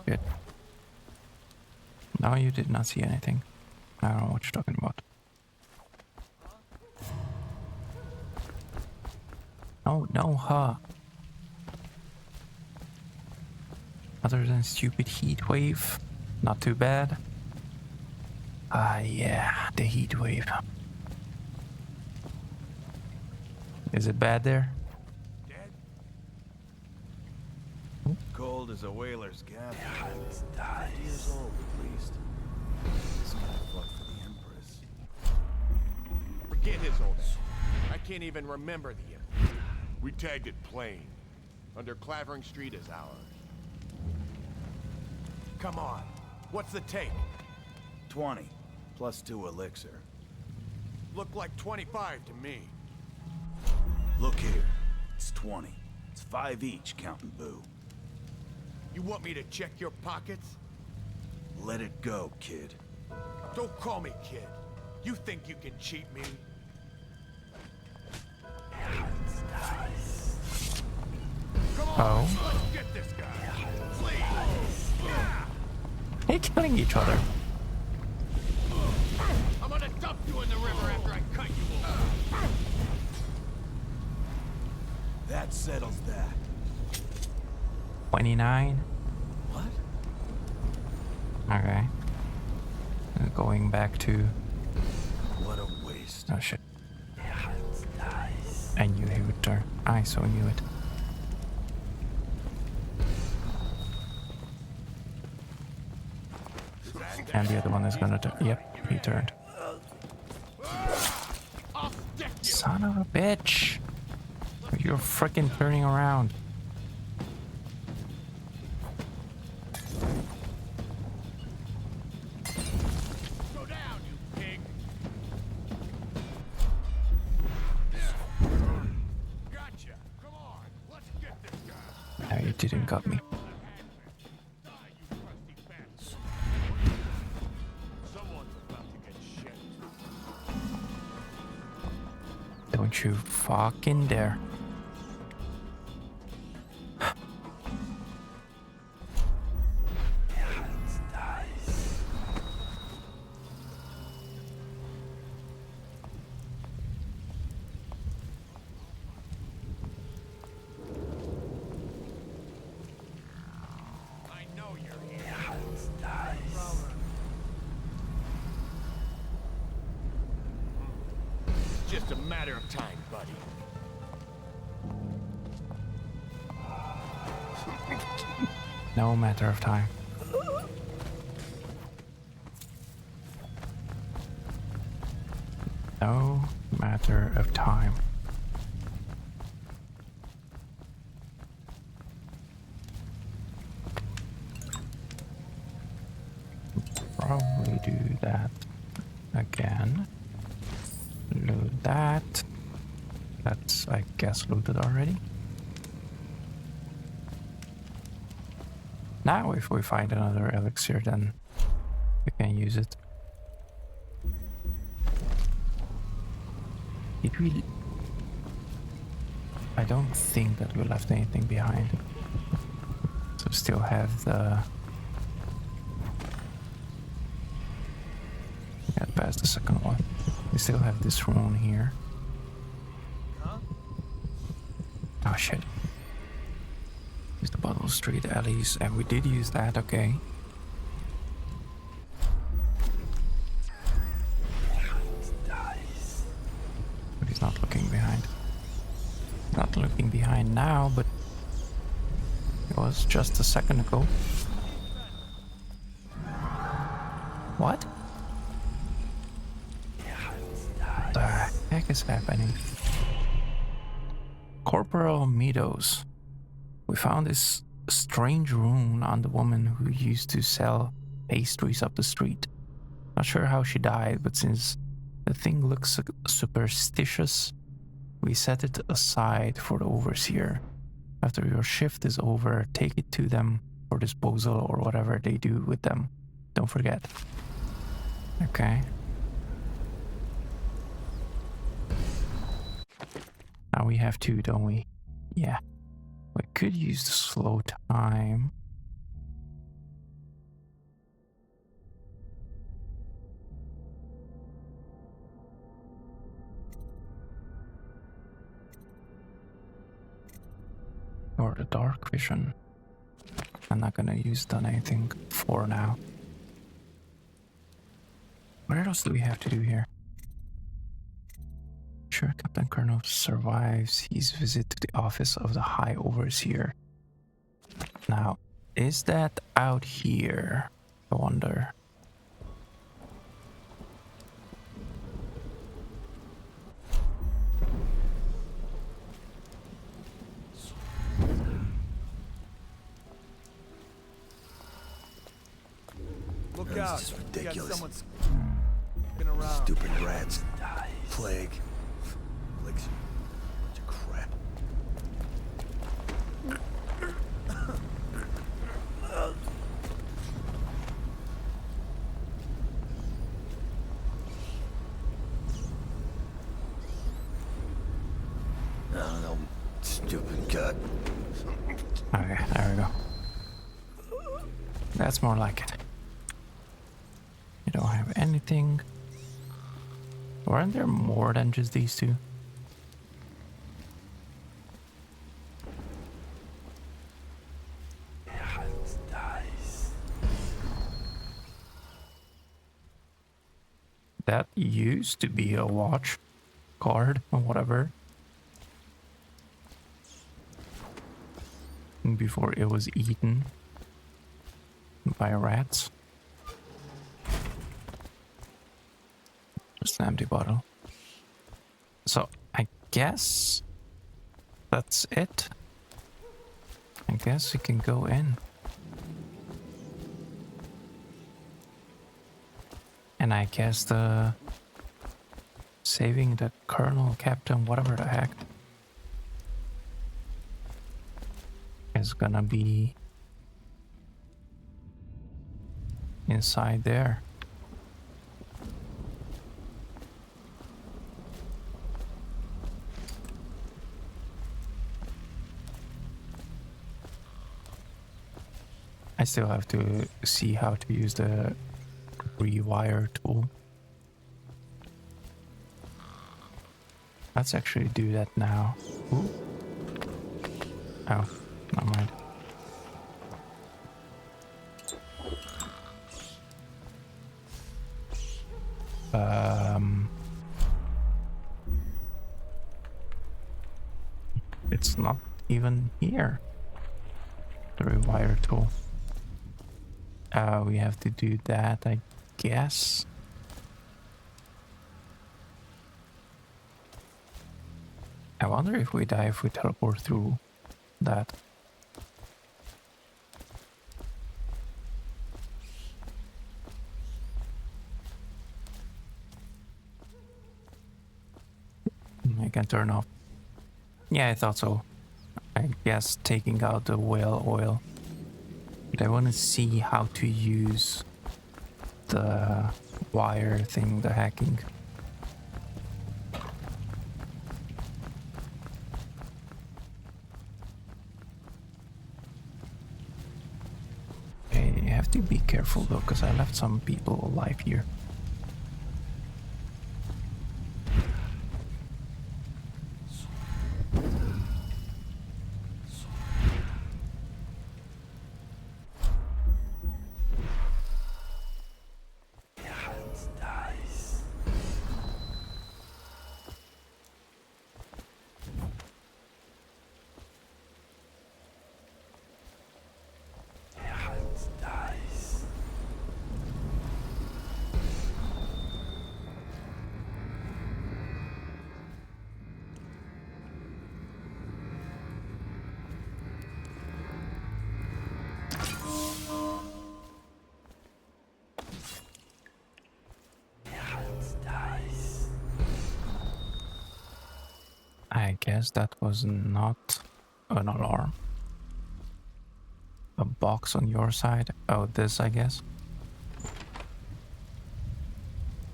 Good. No, you did not see anything. I don't know what you're talking about. Oh, no, huh? Other than stupid heat wave, not too bad. Ah, yeah, the heat wave. Is it bad there? Cold as a whaler's gap. 50 years old, at least. This guy fought for the Empress. Forget his old ass. I can't even remember the Empress. We tagged it plain. Under Clavering Street is ours. Come on. What's the take? 20, plus 2 elixir. Look like 25 to me. Look here. It's 20. It's 5 each, counting Boo. You want me to check your pockets? Let it go, kid. Don't call me kid. You think you can cheat me? Come on, let's get this guy. Please. They're killing each other. I'm gonna dump you in the river after I cut you off. That settles that. 29. What? Okay. Going back to... What a waste. Oh shit. turn. I so knew it. And the other one is gonna turn. Yep, he turned. Son of a bitch! You're freaking turning around. Go down, you pig! Gotcha! Come on, let's get this guy! No, you didn't got me. Don't you fucking dare. Just a matter of time, buddy. No matter of time. No matter of time. Probably do that again. Load that. That's, I guess, loaded already. Now, if we find another elixir, then we can use it. Did we... I don't think that we left anything behind. So still have the... Get past the second one. We still have this rune here. Huh? Oh shit. Use the Bottle Street alleys, and we did use that, okay. But he's not looking behind. Not looking behind now, but it was just a second ago. What? What the heck is happening? Corporal Meadows. We found this strange rune on the woman who used to sell pastries up the street. Not sure how she died, but since the thing looks superstitious, we set it aside for the overseer. After your shift is over, take it to them for disposal or whatever they do with them. Don't forget. Okay. Now we have two, don't we? Yeah. We could use the slow time. Or the dark vision. I'm not gonna use that anything for now. What else do we have to do here? Sure, Captain Colonel survives his visit to the office of the High Overseer. Now, is that out here? I wonder. Look This out. is You got ridiculous. someone s***ing around. Stupid rats. Plague. Elixir. Bunch of crap. Oh, no. Stupid gut. Okay, there we go. That's more like it. You don't have anything. Weren't there more than just these two? That used to be a watch card or whatever. before it was eaten by rats. Just an empty bottle. So I guess that's it. I guess we can go in. And I guess the saving the colonel, captain, whatever the heck, is gonna be inside there. I still have to see how to use the rewire tool. Let's actually do that now. Ooh. Oh, never mind. It's not even here. The rewire tool. We have to do that, I guess. I wonder if we die if we teleport through that. I can turn off. Yeah, I thought so. I guess taking out the whale oil. But I want to see how to use the wire thing, the hacking. Okay, you have to be careful though, because I left some people alive here. I guess that was not an alarm. A box on your side? Oh, this, I guess.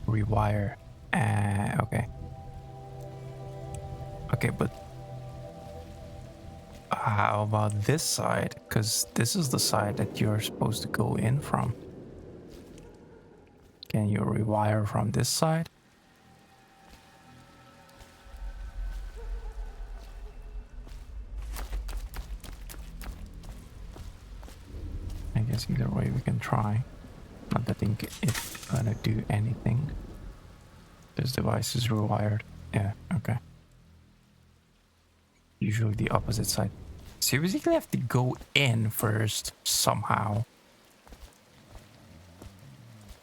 Rewire. Okay. Okay, but how about this side? Because this is the side that you're supposed to go in from. Can you rewire from this side? I guess either way we can try. Not that I think it's gonna do anything. This device is rewired. Yeah, okay. Usually the opposite side. So you basically have to go in first somehow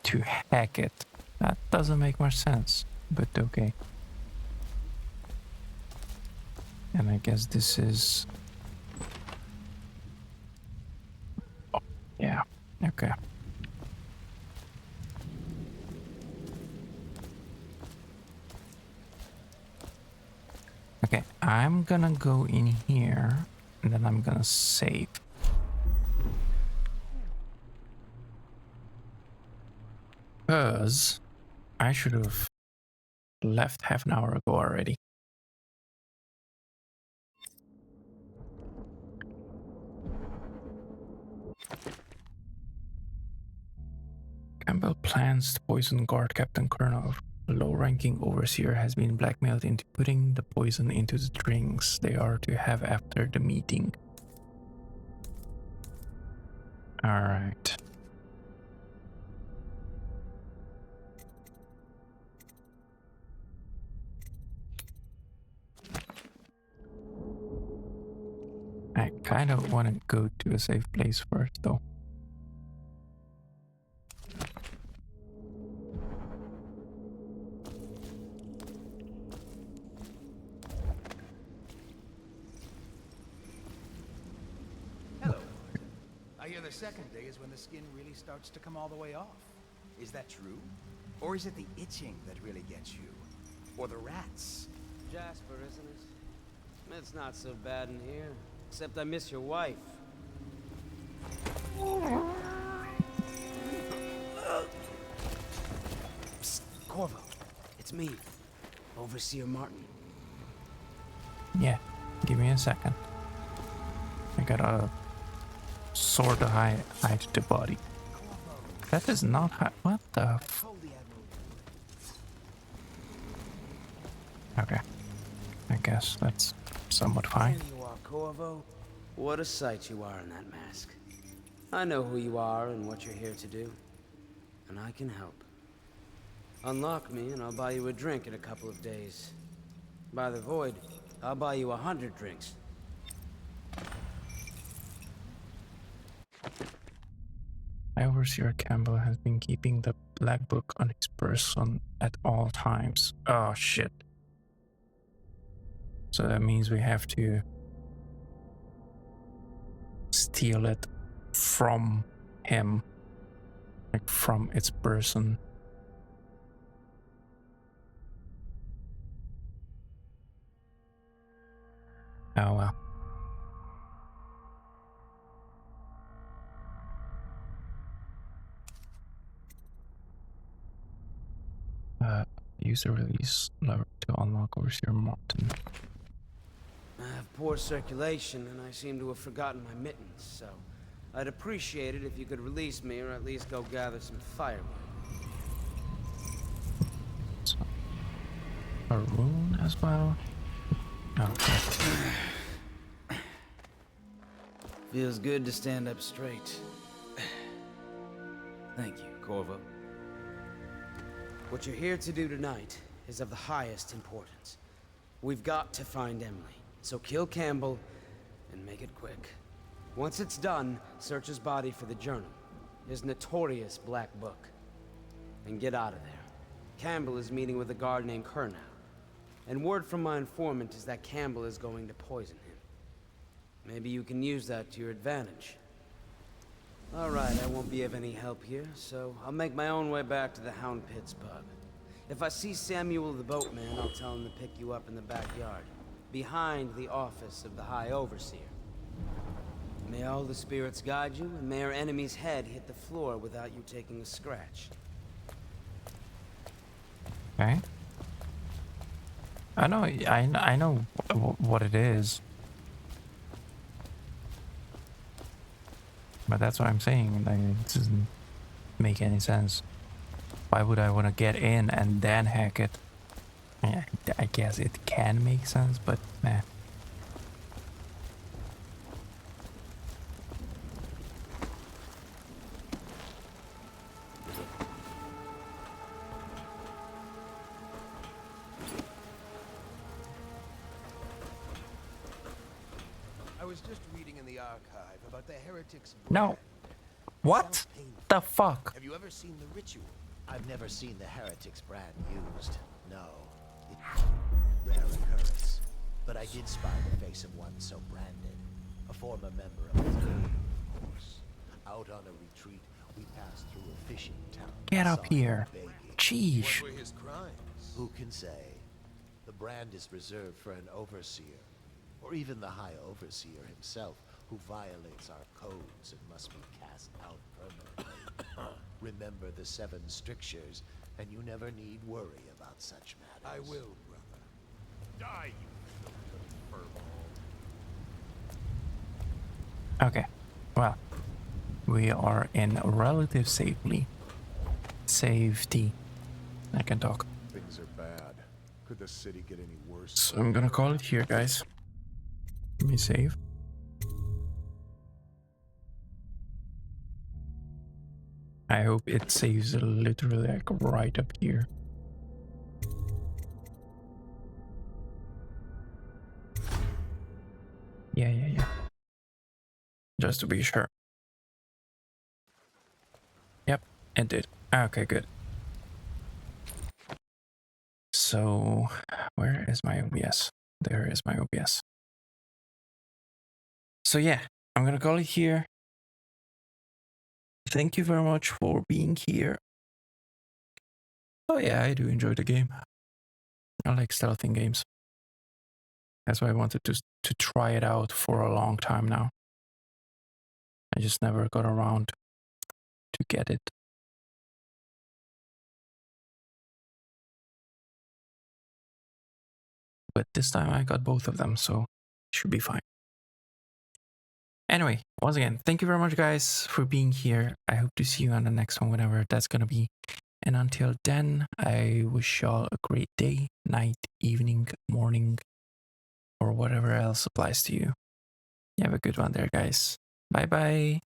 to hack it. That doesn't make much sense, but okay. And I guess this is... Oh, yeah, okay. Okay, I'm gonna go in here and then I'm gonna save. Because I should have left half an hour ago already. Campbell plans to poison guard Captain Colonel. A low-ranking overseer has been blackmailed into putting the poison into the drinks they are to have after the meeting. Alright. I I kind of want to go to a safe place first, though. Hello. I hear the second day is when the skin really starts to come all the way off. Is that true? Or is it the itching that really gets you? Or the rats? Jasper, isn't it? It's not so bad in here. Except I miss your wife. Psst, Corvo. It's me. Overseer Martin. Yeah, give me a second. I gotta sort of hide the body. That is not what the Okay. I guess that's somewhat fine. There you are, Corvo. What a sight you are in that mask. I know who you are and what you're here to do. And I can help. Unlock me and I'll buy you a drink in a couple of days. By the void, I'll buy you 100 drinks. Overseer Campbell has been keeping the black book on his person at all times. Oh shit. So that means we have to steal it from him, like from its person. Oh well. Use the release lever to unlock Overseer Martin. I have poor circulation, and I seem to have forgotten my mittens, so I'd appreciate it if you could release me, or at least go gather some firewood. So, a rune as well? Okay. Feels good to stand up straight. Thank you, Corvo. What you're here to do tonight is of the highest importance. We've got to find Emily, so kill Campbell and make it quick. Once it's done, search his body for the journal, his notorious black book, and get out of there. Campbell is meeting with a guard named Kernow, and word from my informant is that Campbell is going to poison him. Maybe you can use that to your advantage. All right, I won't be of any help here, so I'll make my own way back to the Hound Pits pub. If I see Samuel the boatman, I'll tell him to pick you up in the backyard, behind the office of the High Overseer. May all the spirits guide you, and may our enemy's head hit the floor without you taking a scratch. Okay. I know what it is. But that's what I'm saying, like, it doesn't make any sense. Why would I want to get in and then hack it? Yeah, I guess it can make sense, but meh. I was just reading in the archive about the heretics. No. What the fuck? Have you ever seen the ritual? I've never seen the heretics brand used. No. It's rare occurrence. But I did spy the face of one so branded. A former member of the force. Out on a retreat, we passed through a fishing town. Get up here. Jeez. What were his crimes? Who can say? The brand is reserved for an overseer. Or even the High Overseer himself, who violates our codes and must be cast out permanently. Remember the 7 strictures, and you never need worry about such matters. I will, brother. Die, you filthy furball. Okay. Well, we are in relative safety. I can talk. Things are bad. Could the city get any worse? So I'm gonna call it here, guys. Let me save. I hope it saves literally like right up here. Yeah. just to be sure. Yep, it did. Okay, good. So, where is my OBS? There is my OBS. So yeah, I'm gonna call it here. Thank you very much for being here. Oh yeah, I do enjoy the game. I like stealthing games. That's why I wanted to try it out for a long time now. I just never got around to get it. But this time I got both of them, so it should be fine. Anyway, once again, thank you very much, guys, for being here. I hope to see you on the next one, whenever that's gonna be. And until then, I wish y'all a great day, night, evening, morning, or whatever else applies to you. You have a good one there, guys. Bye-bye.